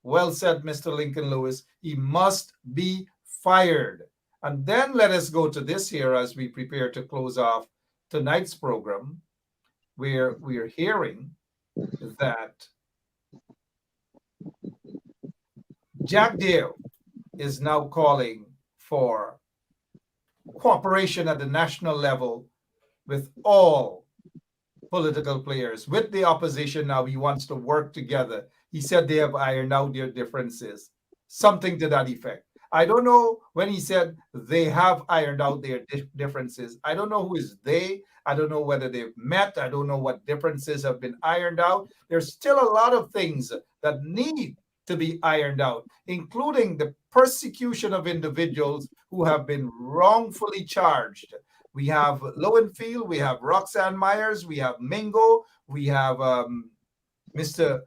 Well said, Mr. Lincoln Lewis. He must be fired. And then let us go to this here as we prepare to close off tonight's program, where we're hearing that Jagdeo is now calling for cooperation at the national level with all political players. With the opposition now, he wants to work together. He said they have ironed out their differences, something to that effect. I don't know when he said they have ironed out their differences. I don't know who is they. I don't know whether they've met. I don't know what differences have been ironed out. There's still a lot of things that need to be ironed out, including the persecution of individuals who have been wrongfully charged. We have Lowenfield, we have Roxanne Myers, we have Mingo, we have Mr.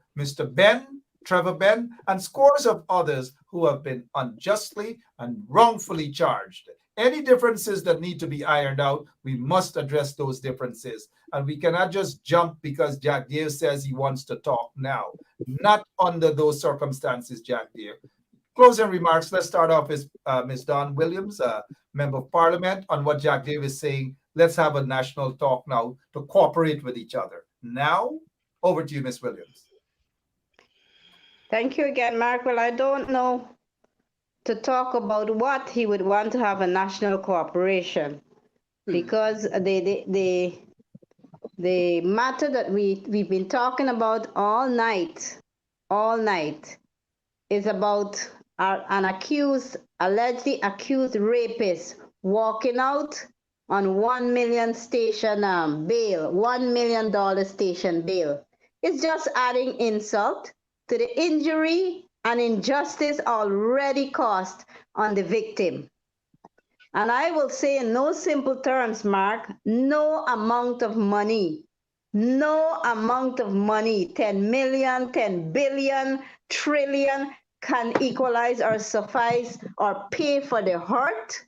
Ben, Trevor Ben, and scores of others who have been unjustly and wrongfully charged. Any differences that need to be ironed out, we must address those differences. And we cannot just jump because Jagdeo says he wants to talk now. Not under those circumstances, Jagdeo. Closing remarks, let's start off with Ms. Dawn Williams, Member of Parliament, on what Jagdeo is saying. Let's have a national talk now to cooperate with each other. Now, over to you, Ms. Williams. Thank you again, Mark. Well, I don't know to talk about what he would want to have a national cooperation, because the matter that we've been talking about all night is about an allegedly accused rapist walking out on $1 million station bail, $1 million station bail. It's just adding insult to the injury and injustice already caused on the victim. And I will say in no simple terms, Mark, no amount of money, 10 million, 10 billion, trillion can equalize or suffice or pay for the hurt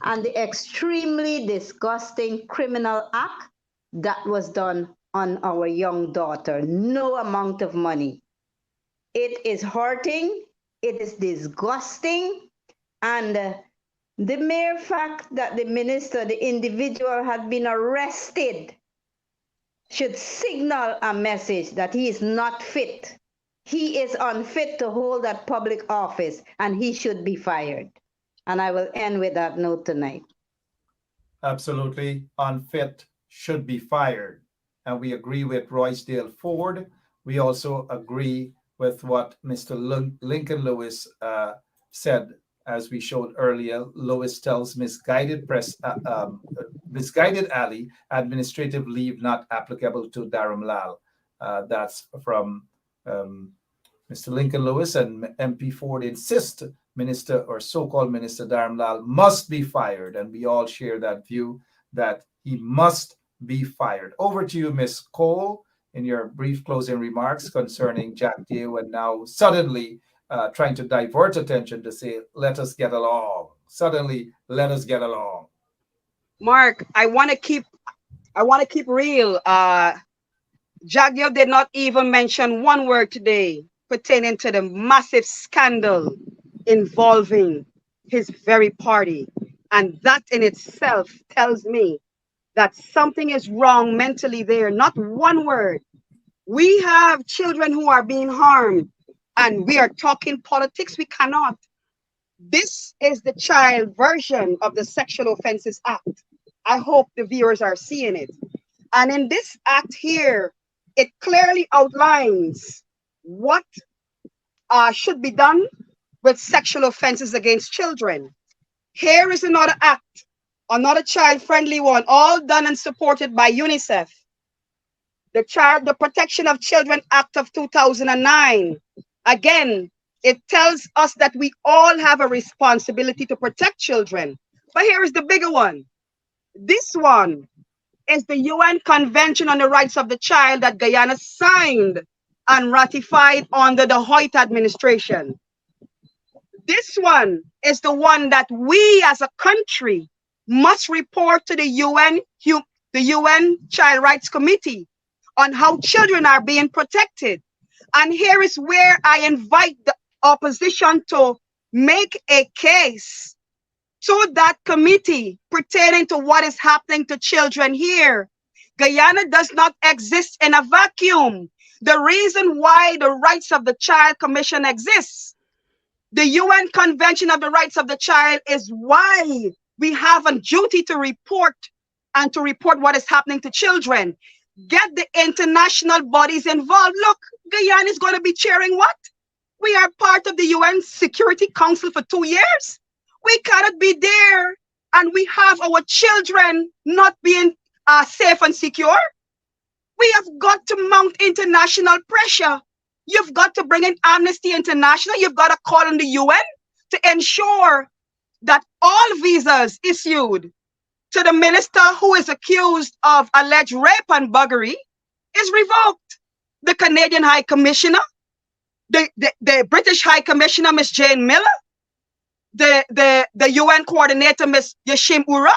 and the extremely disgusting criminal act that was done on our young daughter. No amount of money. It is hurting, it is disgusting, and The mere fact that the minister, the individual, had been arrested should signal a message that he is not fit. He is unfit to hold that public office, and he should be fired. And I will end with that note tonight. Absolutely unfit, should be fired. And we agree with Roycedale Ford. We also agree with what Mr. Lincoln Lewis said. As we showed earlier, Lewis tells misguided Ali administrative leave not applicable to Dharmalall. That's from Mr. Lincoln Lewis, and MP Ford insist Minister or so-called Minister Dharmalall must be fired, and we all share that view that he must be fired. Over to you, Ms. Cole, in your brief closing remarks concerning Jagdeo, and now suddenly trying to divert attention to say, let us get along. Suddenly, let us get along. Mark, I want to keep real. Jagdeo did not even mention one word today pertaining to the massive scandal involving his very party. And that in itself tells me that something is wrong mentally there. Not one word. We have children who are being harmed, and we are talking politics. We cannot. This is the child version of the Sexual Offences Act. I hope the viewers are seeing it. And in this act here, it clearly outlines what should be done with sexual offenses against children. Here is another act, another child-friendly one, all done and supported by UNICEF. The Protection of Children Act of 2009. Again, it tells us that we all have a responsibility to protect children. But here is the bigger one. This one is the UN Convention on the Rights of the Child that Guyana signed and ratified under the Hoyt administration. This one is the one that we as a country must report to the UN Child Rights Committee on how children are being protected. And here is where I invite the opposition to make a case to that committee pertaining to what is happening to children here. Guyana does not exist in a vacuum. The reason why the Rights of the Child Commission exists, the UN Convention of the Rights of the Child, is why we have a duty to report and to report what is happening to children. Get the international bodies involved. Look, Guyana is going to be chairing what? We are part of the UN Security Council for 2 years. We cannot be there and we have our children not being safe and secure. We have got to mount international pressure. You've got to bring in Amnesty International. You've got to call on the UN to ensure that all visas issued to the minister who is accused of alleged rape and buggery is revoked. The Canadian High Commissioner, the British High Commissioner, Miss Jane Miller, the UN coordinator, Miss Yashim Uruk,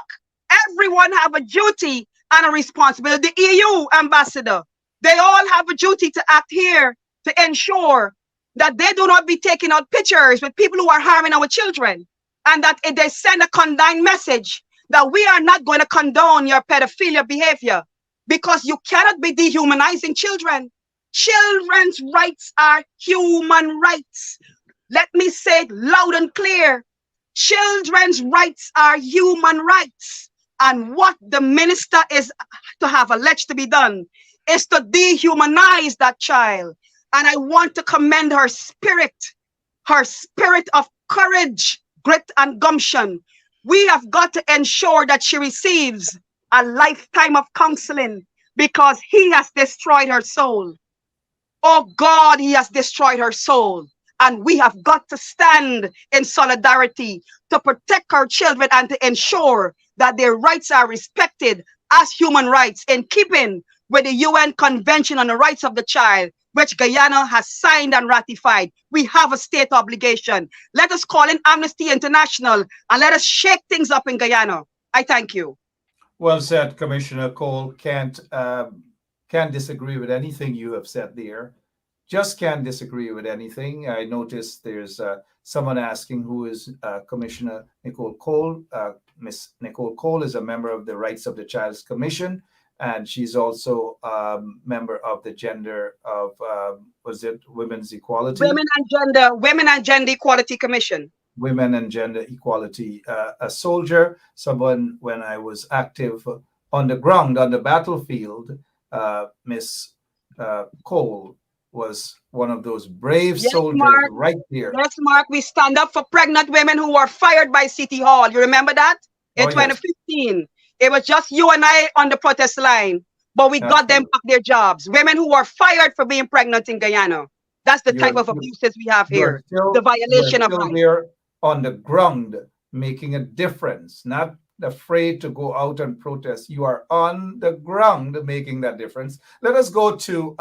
everyone have a duty and a responsibility. The EU ambassador, they all have a duty to act here to ensure that they do not be taking out pictures with people who are harming our children, and that they send a condign message that we are not going to condone your pedophilia behavior, because you cannot be dehumanizing children. Children's rights are human rights. Let me say it loud and clear. Children's rights are human rights. And what the minister is to have alleged to be done is to dehumanize that child. And I want to commend her spirit of courage, grit, and gumption. We have got to ensure that she receives a lifetime of counseling, because he has destroyed her soul. Oh God, he has destroyed her soul. And we have got to stand in solidarity to protect our children and to ensure that their rights are respected as human rights, in keeping with the UN Convention on the Rights of the Child, which Guyana has signed and ratified. We have a state obligation. Let us call in Amnesty International and let us shake things up in Guyana. I thank you. Well said, Commissioner Cole. Can't disagree with anything you have said there. just can't disagree with anything. I noticed there's someone asking who is Commissioner Nicole Cole. Miss Nicole Cole is a member of the Rights of the Child's Commission, and she's also member of the gender of was it Women's Equality? Women and Gender Equality Commission. Women and Gender Equality. A soldier, someone when I was active on the ground, on the battlefield, Miss Cole was one of those brave soldiers, Mark. right there. Yes, Mark, we stand up for pregnant women who were fired by City Hall. You remember that? In 2015. Yes. It was just you and I on the protest line, but we got them back their jobs. Women who were fired for being pregnant in Guyana. That's the type of abuses we have here. The violation of rights. There on the ground, making a difference, not afraid to go out and protest. You are on the ground making that difference. Let us go to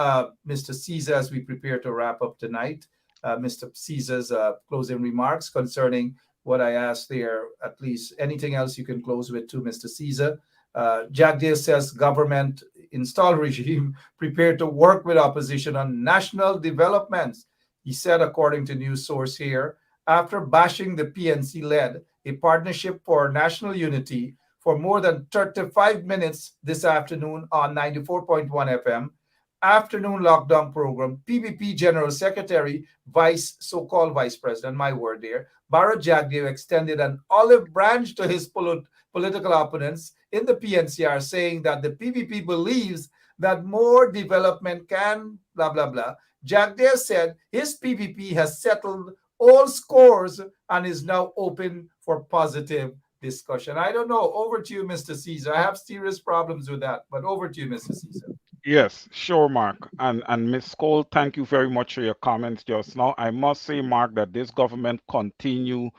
Mr. Caesar as we prepare to wrap up tonight. Mr. Caesar's closing remarks concerning what I asked there, at least anything else you can close with too, Mr. Caesar. Jagdeo says government install regime prepared to work with opposition on national developments. He said, according to news source here, after bashing the PNC-led a partnership for national unity for more than 35 minutes this afternoon on 94.1 FM, afternoon lockdown program, PPP General Secretary, so-called Vice President, my word there, Bharat Jagdeo extended an olive branch to his political opponents in the PNCR, saying that the PPP believes that more development can blah, blah, blah. Jagdeo said his PPP has settled all scores and is now open for positive discussion. I don't know. Over to you, Mr. Caesar. I have serious problems with that, but over to you, Mr. Caesar. Yes, sure, Mark. And Ms. Cole, thank you very much for your comments just now. I must say, Mark, that this government continue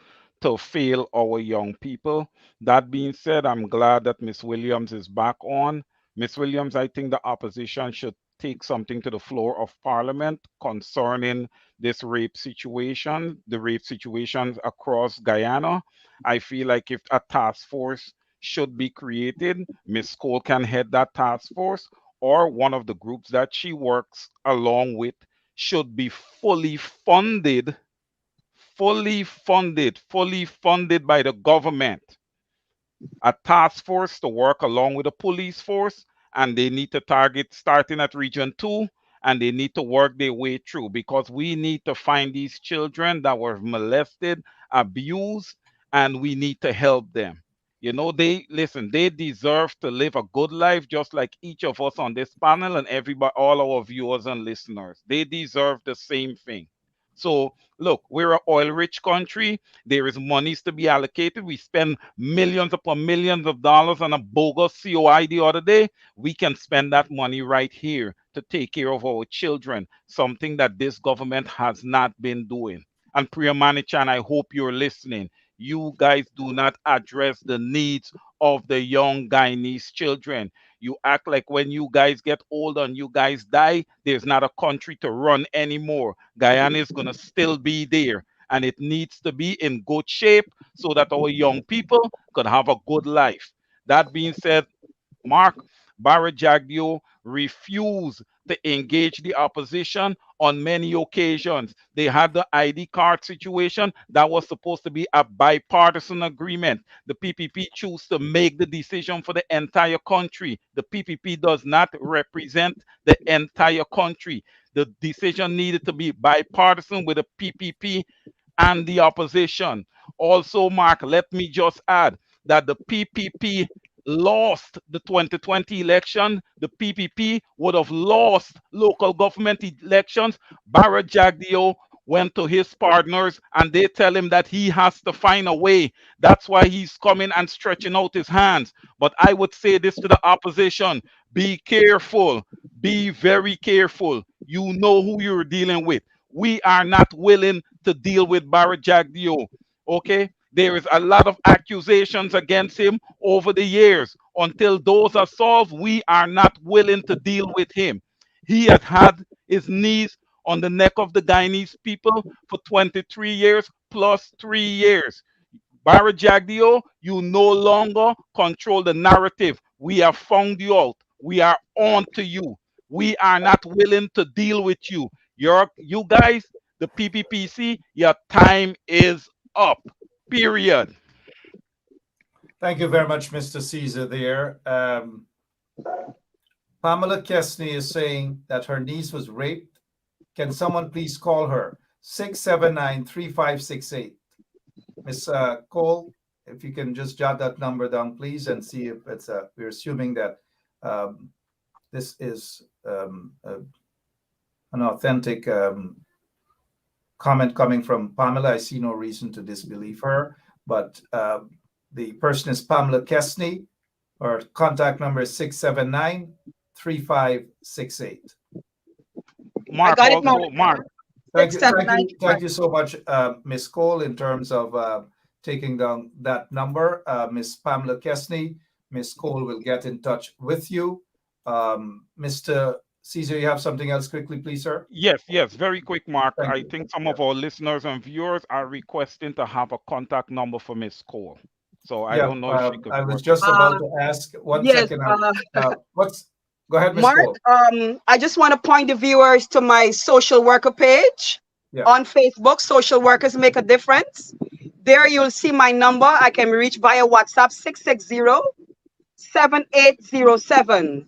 to fail our young people. That being said, I'm glad that Ms. Williams is back on. Ms. Williams, I think the opposition should take something to the floor of Parliament concerning this rape situation, the rape situations across Guyana. I feel like if a task force should be created, Ms. Cole can head that task force, or one of the groups that she works along with should be fully funded by the government. A task force to work along with a police force, and they need to target starting at Region 2, and they need to work their way through, because we need to find these children that were molested, abused, and we need to help them. You know, they deserve to live a good life just like each of us on this panel and everybody, all our viewers and listeners. They deserve the same thing. So look, we're an oil-rich country. There is monies to be allocated. We spend millions upon millions of dollars on a bogus COI the other day. We can spend that money right here to take care of our children, something that this government has not been doing. And Priya Manichan, I hope you're listening. You guys do not address the needs of the young Guyanese children. You act like when you guys get old and you guys die, there's not a country to run anymore. Guyana is going to still be there, and it needs to be in good shape so that our young people could have a good life. That being said, Mark, Bharat Jagdeo refused to engage the opposition on many occasions. They had the ID card situation that was supposed to be a bipartisan agreement. The PPP chose to make the decision for the entire country. The PPP does not represent the entire country. The decision needed to be bipartisan with the PPP and the opposition. Also, Mark, let me just add that the PPP lost the 2020 election. The PPP would have lost local government elections. Bharat Jagdeo went to his partners and they tell him that he has to find a way. That's why he's coming and stretching out his hands. But I would say this to the opposition: be careful, be very careful. You know who you're dealing with. We are not willing to deal with Bharat Jagdeo. Okay? There is a lot of accusations against him over the years. Until those are solved, we are not willing to deal with him. He has had his knees on the neck of the Guyanese people for 23 years plus 3 years. Bharat Jagdeo, you no longer control the narrative. We have found you out. We are on to you. We are not willing to deal with you. You guys, the PPPC, your time is up. Period. Thank you very much, Mr. Caesar there. Pamela Kesney is saying that her niece was raped. Can someone please call her? 679-3568. Miss Cole, if you can just jot that number down, please, and see if it's we're assuming that this is an authentic comment coming from Pamela. I see no reason to disbelieve her, but the person is Pamela Kesney. Our contact number is 679-3568. Mark, I got it, also, Mark. Thank you so much, Miss Cole, in terms of taking down that number. Miss Pamela Kesney, Miss Cole will get in touch with you. Mr. Caesar, you have something else quickly, please, sir? Yes, very quick, Mark. Thank I you. think some of our listeners and viewers are requesting to have a contact number for Miss Cole. So I don't know if she could. I was just about to ask. One yes, second. Go ahead, Miss Mark, Cole. I just want to point the viewers to my social worker page on Facebook, Social Workers Make a Difference. There you'll see my number. I can be reached via WhatsApp, 660-7807.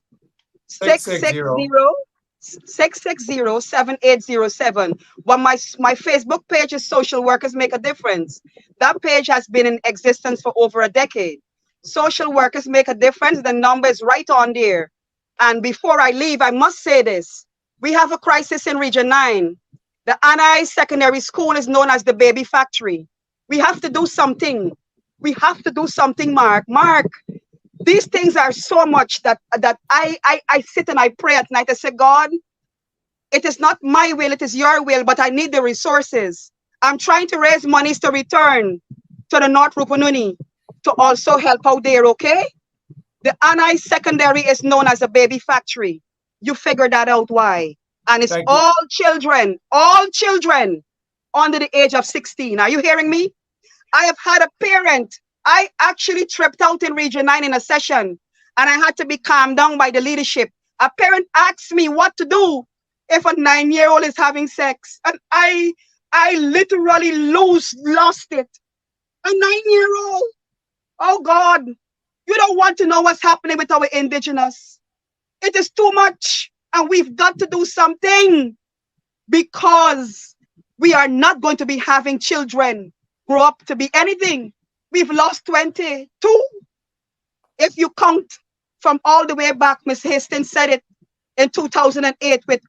660-7807. But my Facebook page is Social Workers Make a Difference. That page has been in existence for over a decade. Social Workers Make a Difference. The number is right on there. And before I leave, I must say this. We have a crisis in Region 9. The Anai Secondary School is known as the baby factory. We have to do something. We have to do something, Mark. Mark, these things are so much that I sit and I pray at night. I say, God, it is not my will, it is your will, but I need the resources. I'm trying to raise monies to return to the North Rupununi to also help out there, okay? The Anai Secondary is known as a baby factory. You figure that out why. And it's all children under the age of 16. Are you hearing me? I have had a parent. I actually tripped out in Region 9 in a session, and I had to be calmed down by the leadership. A parent asked me what to do if a 9-year-old is having sex. And I literally lost it. A 9-year-old. Oh God. You don't want to know what's happening with our Indigenous. It is too much, and we've got to do something, because we are not going to be having children grow up to be anything. We've lost 22. If you count from all the way back, Miss Hastings said it in 2008 with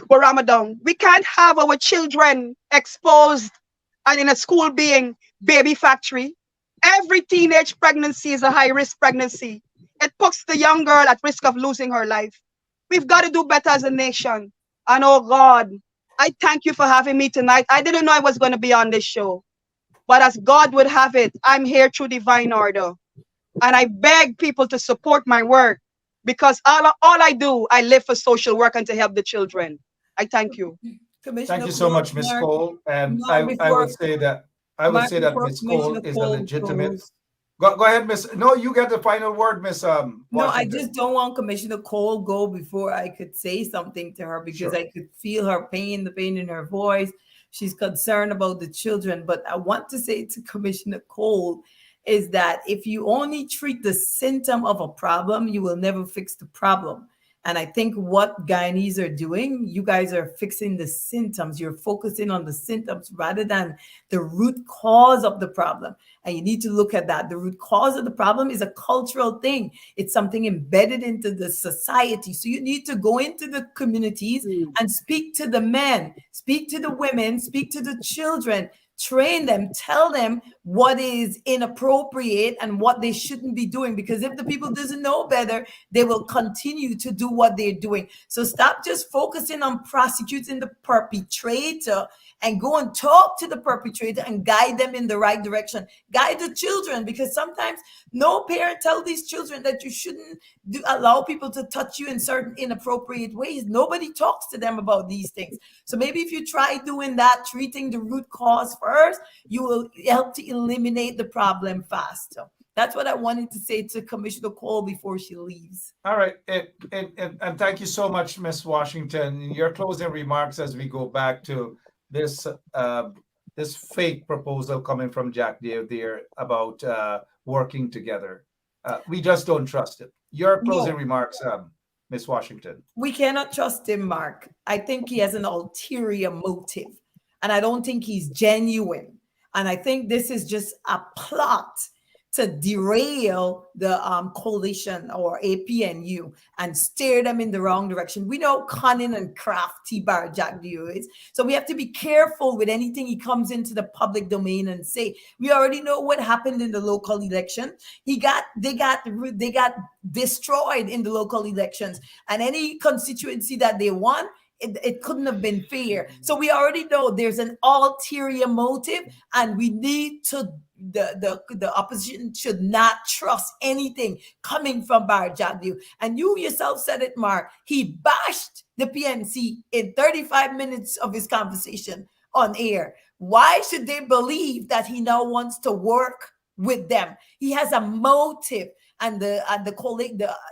Ramadan. We can't have our children exposed and in a school being baby factory. Every teenage pregnancy is a high-risk pregnancy. It puts the young girl at risk of losing her life. We've got to do better as a nation. And oh God, I thank you for having me tonight. I didn't know I was going to be on this show. But as God would have it, I'm here through divine order. And I beg people to support my work, because all I do, I live for social work and to help the children. I thank you. Thank you so much, Ms. Cole. And I would say that Ms. Cole is a legitimate. Go ahead, Miss. No, you get the final word, Miss. No, I just don't want Commissioner Cole go before I could say something to her, because I could feel her pain, the pain in her voice. She's concerned about the children. But I want to say to Commissioner Cole is that if you only treat the symptom of a problem, you will never fix the problem. And I think what Guyanese are doing, you guys are fixing the symptoms. You're focusing on the symptoms rather than the root cause of the problem. And you need to look at that. The root cause of the problem is a cultural thing. It's something embedded into the society. So you need to go into the communities and speak to the men, speak to the women, speak to the children, train them, tell them what is inappropriate and what they shouldn't be doing. Because if the people doesn't know better, they will continue to do what they're doing. So stop just focusing on prosecuting the perpetrator and go and talk to the perpetrator and guide them in the right direction. Guide the children, because sometimes no parent tell these children that you shouldn't allow people to touch you in certain inappropriate ways. Nobody talks to them about these things. So maybe if you try doing that, treating the root cause first, you will help to eliminate the problem faster. That's what I wanted to say to Commissioner Cole before she leaves. All right. And thank you so much, Miss Washington. Your closing remarks as we go back to this this fake proposal coming from Jagdeo there about working together. We just don't trust it. Your closing No, remarks, Miss Washington. we cannot trust him, Mark. I think he has an ulterior motive, and I don't think he's genuine. And I think this is just a plot to derail the coalition or APNU and steer them in the wrong direction. We know cunning and crafty Bar Jagdeo is, so we have to be careful with anything he comes into the public domain and say. We already know what happened in the local election. They got destroyed in the local elections, and any constituency that they won, it couldn't have been fair. So we already know there's an ulterior motive, and we need to the opposition should not trust anything coming from Bar Jagdeo. And you yourself said it, Mark. He bashed the PNC in 35 minutes of his conversation on air. Why should they believe that he now wants to work with them? He has a motive. And the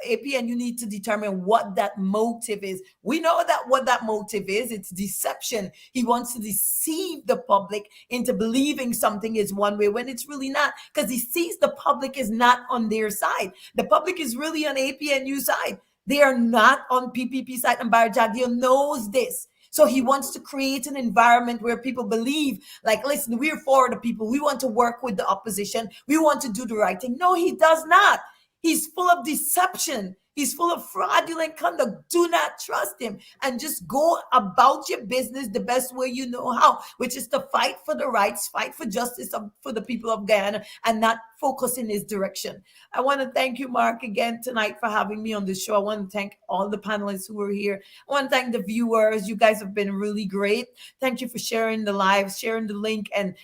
APNU need to determine what that motive is. We know that what that motive is. It's deception. He wants to deceive the public into believing something is one way when it's really not, because he sees the public is not on their side. The public is really on APNU side. They are not on PPP side, and Bar Jagdeo knows this. So he wants to create an environment where people believe, like, listen, we're for the people. We want to work with the opposition. We want to do the right thing. No, he does not. He's full of deception. He's full of fraudulent conduct. Do not trust him, and just go about your business the best way you know how, which is to fight for the rights, fight for justice for the people of Guyana, and not focus in his direction. I want to thank you, Mark, again tonight for having me on the show. I want to thank all the panelists who were here. I want to thank the viewers. You guys have been really great. Thank you for sharing the live, sharing the link, and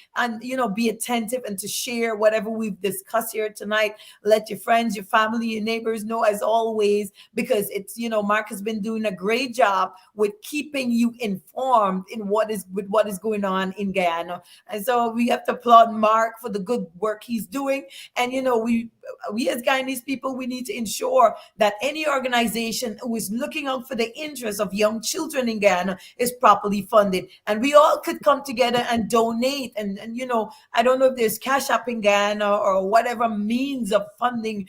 be attentive and to share whatever we've discussed here tonight. Let your friends, your family, your neighbors know, as always, because it's, Mark has been doing a great job with keeping you informed in what is going on in Guyana. And so we have to applaud Mark for the good work he's doing. And we as Guyanese people, we need to ensure that any organization who is looking out for the interests of young children in Guyana is properly funded. And we all could come together and donate. And I don't know if there's Cash App in Guyana or whatever means of funding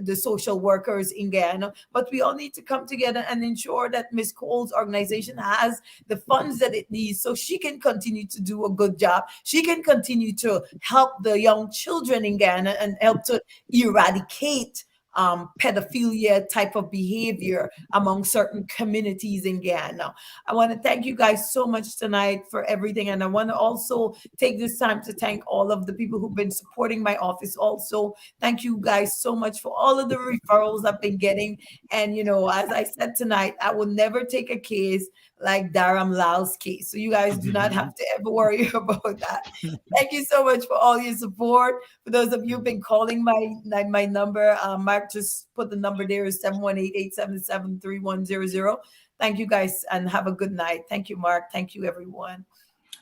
the social workers in Guyana, but we all need to come together and ensure that Ms. Cole's organization has the funds that it needs so she can continue to do a good job. She can continue to help the young children in Guyana and help to eradicate pedophilia type of behavior among certain communities in Guyana. I want to thank you guys so much tonight for everything. And I want to also take this time to thank all of the people who've been supporting my office also. Thank you guys so much for all of the referrals I've been getting. And, as I said tonight, I will never take a case like Dharmalall's case. So you guys do not have to ever worry about that. Thank you so much for all your support. For those of you who've been calling my number, Mark just put the number there is 718-877-3100. Thank you guys and have a good night. Thank you, Mark. Thank you, everyone.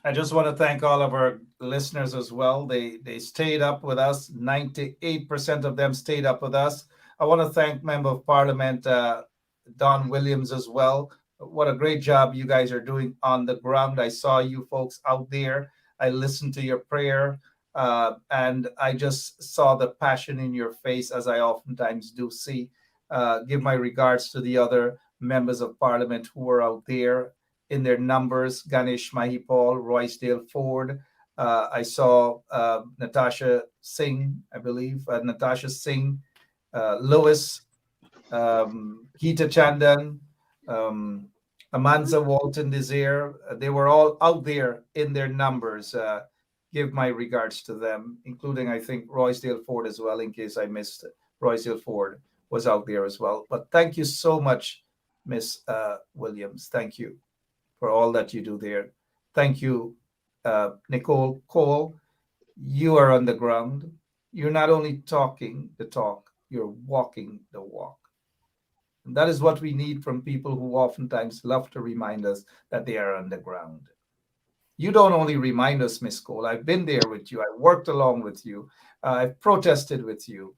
I just want to thank all of our listeners as well. They stayed up with us. 98% of them stayed up with us. I want to thank Member of Parliament Don Williams as well. What a great job you guys are doing on the ground. I saw you folks out there. I listened to your prayer, and I just saw the passion in your face, as I oftentimes do see. Give my regards to the other members of Parliament who were out there in their numbers. Ganesh Mahipal, Roysdale Ford. I saw Natasha Singh, I believe. Natasha Singh, Lewis, Geeta Chandan, Amanza Walton Desire. They were all out there in their numbers. Give my regards to them, including, I think, Roysdale Ford as well, in case I missed it. Roysdale Ford was out there as well. But thank you so much, Miss Williams. Thank you for all that you do there. Thank you, Nicole Cole. You are on the ground. You're not only talking the talk, you're walking the walk. And that is what we need from people who oftentimes love to remind us that they are on the ground. You don't only remind us, Miss Cole. I've been there with you. I worked along with you. I've protested with you.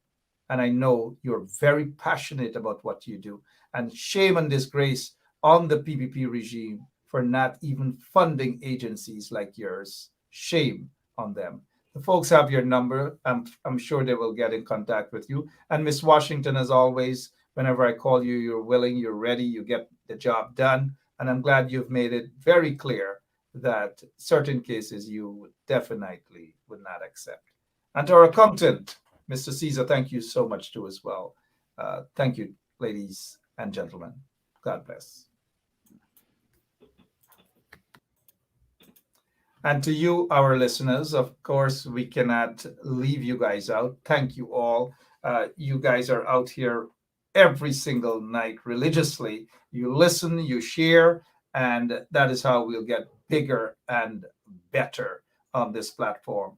And I know you're very passionate about what you do. And shame and disgrace on the PPP regime for not even funding agencies like yours. Shame on them. The folks have your number. I'm sure they will get in contact with you. And Miss Washington, as always, whenever I call you, you're willing, you're ready, you get the job done. And I'm glad you've made it very clear that certain cases you definitely would not accept. And to our accountant, Mr. Caesar, thank you so much too as well. Thank you, ladies and gentlemen. God bless. And to you, our listeners, of course, we cannot leave you guys out. Thank you all. You guys are out here every single night religiously. You listen, you share, and that is how we'll get bigger and better on this platform.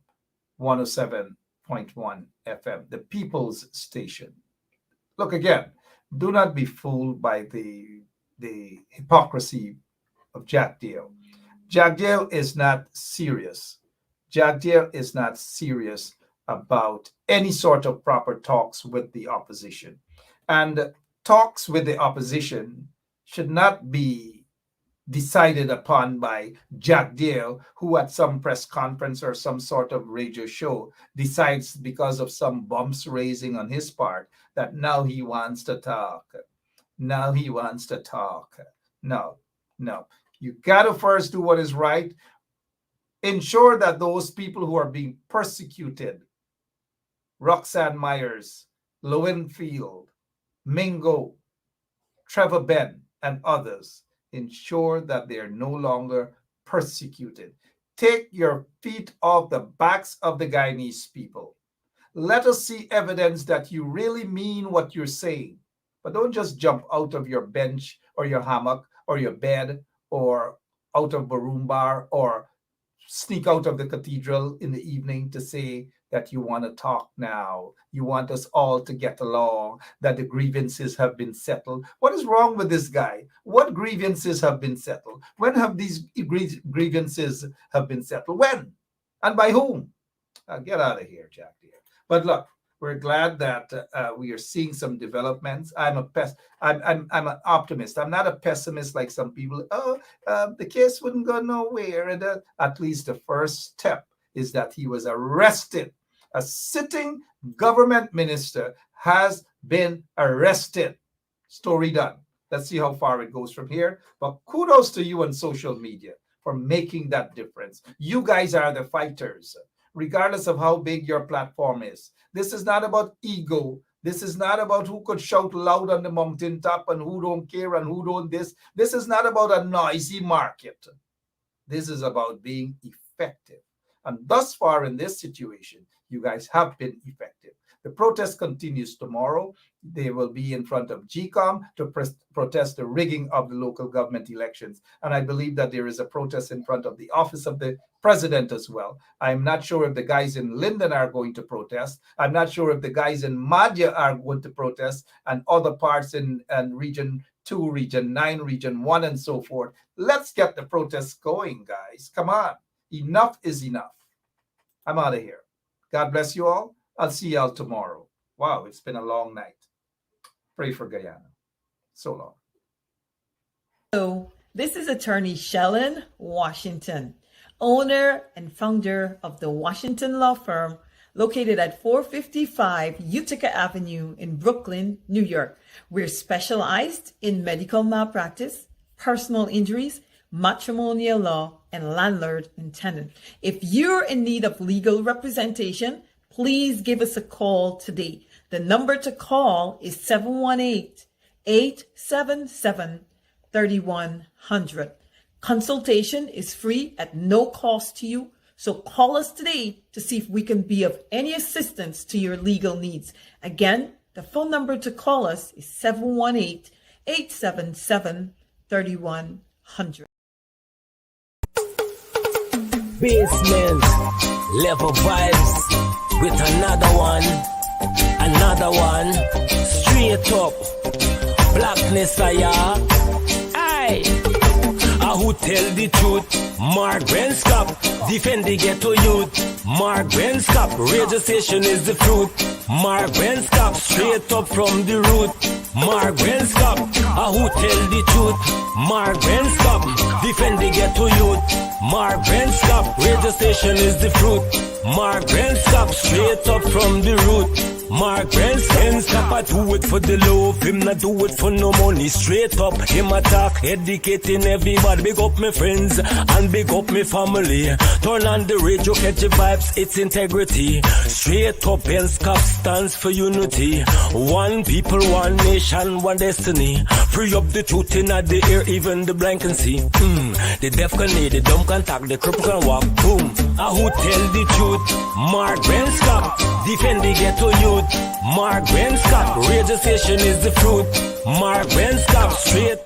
107.1 FM, the people's station. Look, again, do not be fooled by the hypocrisy of Jagdeo. Jagdeo is not serious. Jagdeo is not serious about any sort of proper talks with the opposition. And talks with the opposition should not be decided upon by Jagdeo, who at some press conference or some sort of radio show decides because of some bumps raising on his part that now he wants to talk. Now he wants to talk. No. You got to first do what is right. Ensure that those people who are being persecuted, Roxanne Myers, Lowen Field, Mingo, Trevor Ben, and others, ensure that they are no longer persecuted. Take your feet off the backs of the Guyanese people. Let us see evidence that you really mean what you're saying. But don't just jump out of your bench or your hammock or your bed or out of Barumbar or sneak out of the cathedral in the evening to say that you want to talk now. You want us all to get along, that the grievances have been settled. What is wrong with this guy? What grievances have been settled? When have these grievances have been settled? When? And by whom? Get out of here, Jack dear. But look, we're glad that we are seeing some developments. I'm an optimist. I'm not a pessimist like some people. The case wouldn't go nowhere. And at least the first step is that he was arrested. A sitting government minister has been arrested. Story done. Let's see how far it goes from here. But kudos to you on social media for making that difference. You guys are the fighters, regardless of how big your platform is. This is not about ego. This is not about who could shout loud on the mountaintop and who don't care and who don't this. This is not about a noisy market. This is about being effective. And thus far in this situation, you guys have been effective. The protest continues tomorrow. They will be in front of GCOM to protest the rigging of the local government elections. And I believe that there is a protest in front of the office of the president as well. I'm not sure if the guys in Linden are going to protest. I'm not sure if the guys in Madhya are going to protest, and other parts in Region 2, Region 9, Region 1, and so forth. Let's get the protests going, guys. Come on. Enough is enough. I'm out of here. God bless you all. I'll see y'all tomorrow. Wow, it's been a long night. Pray for Guyana. So long. So, this is attorney Shellen Washington, owner and founder of the Washington Law Firm, located at 455 Utica Avenue in Brooklyn, New York. We're specialized in medical malpractice, personal injuries, matrimonial law, and landlord and tenant. If you're in need of legal representation, please give us a call today. The number to call is 718-877-3100. Consultation is free at no cost to you. So call us today to see if we can be of any assistance to your legal needs. Again, the phone number to call us is 718-877-3100. Basement level vibes with another one, straight up blackness. Aye, who tell the truth? Mark Scott, defend the ghetto youth. Mark Scott, radio station is the fruit. Mark Scott, straight up from the root. Mark Scott, who tell the truth? Mark Scott, defend the ghetto youth. Mark Scott, radio station is the fruit. Mark Scott, straight up from the root. Mark Scott, I do it for the love, him not do it for no money. Straight up, him attack, educating everybody. Big up my friends and big up my family. Turn on the radio, catch the vibes, it's integrity. Straight up, Scott stands for unity. One people, one nation, one destiny. Free up the truth in the air, even the blind can see. The deaf can hear, the dumb can talk, the cripple can walk. Boom. Who tell the truth? Mark Scott, defend the ghetto youth. Mark Scott, radio station is the fruit. Mark Scott, straight.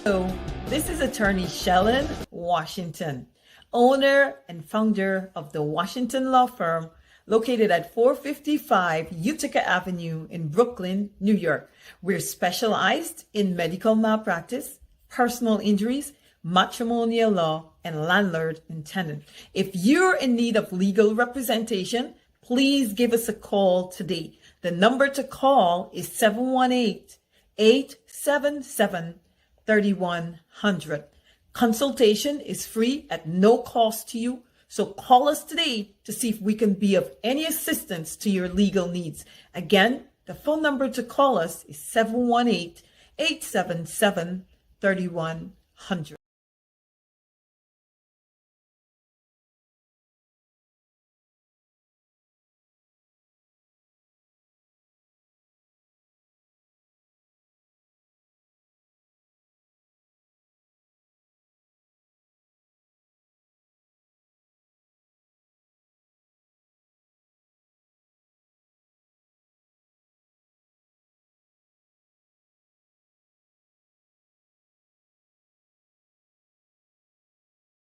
So, this is attorney Shellen Washington, owner and founder of the Washington Law Firm, located at 455 Utica Avenue in Brooklyn, New York. We're specialized in medical malpractice, personal injuries, matrimonial law, and landlord and tenant. If you're in need of legal representation, please give us a call today. The number to call is 718-877-3100. Consultation is free at no cost to you. So call us today to see if we can be of any assistance to your legal needs. Again, the phone number to call us is 718-877-3100.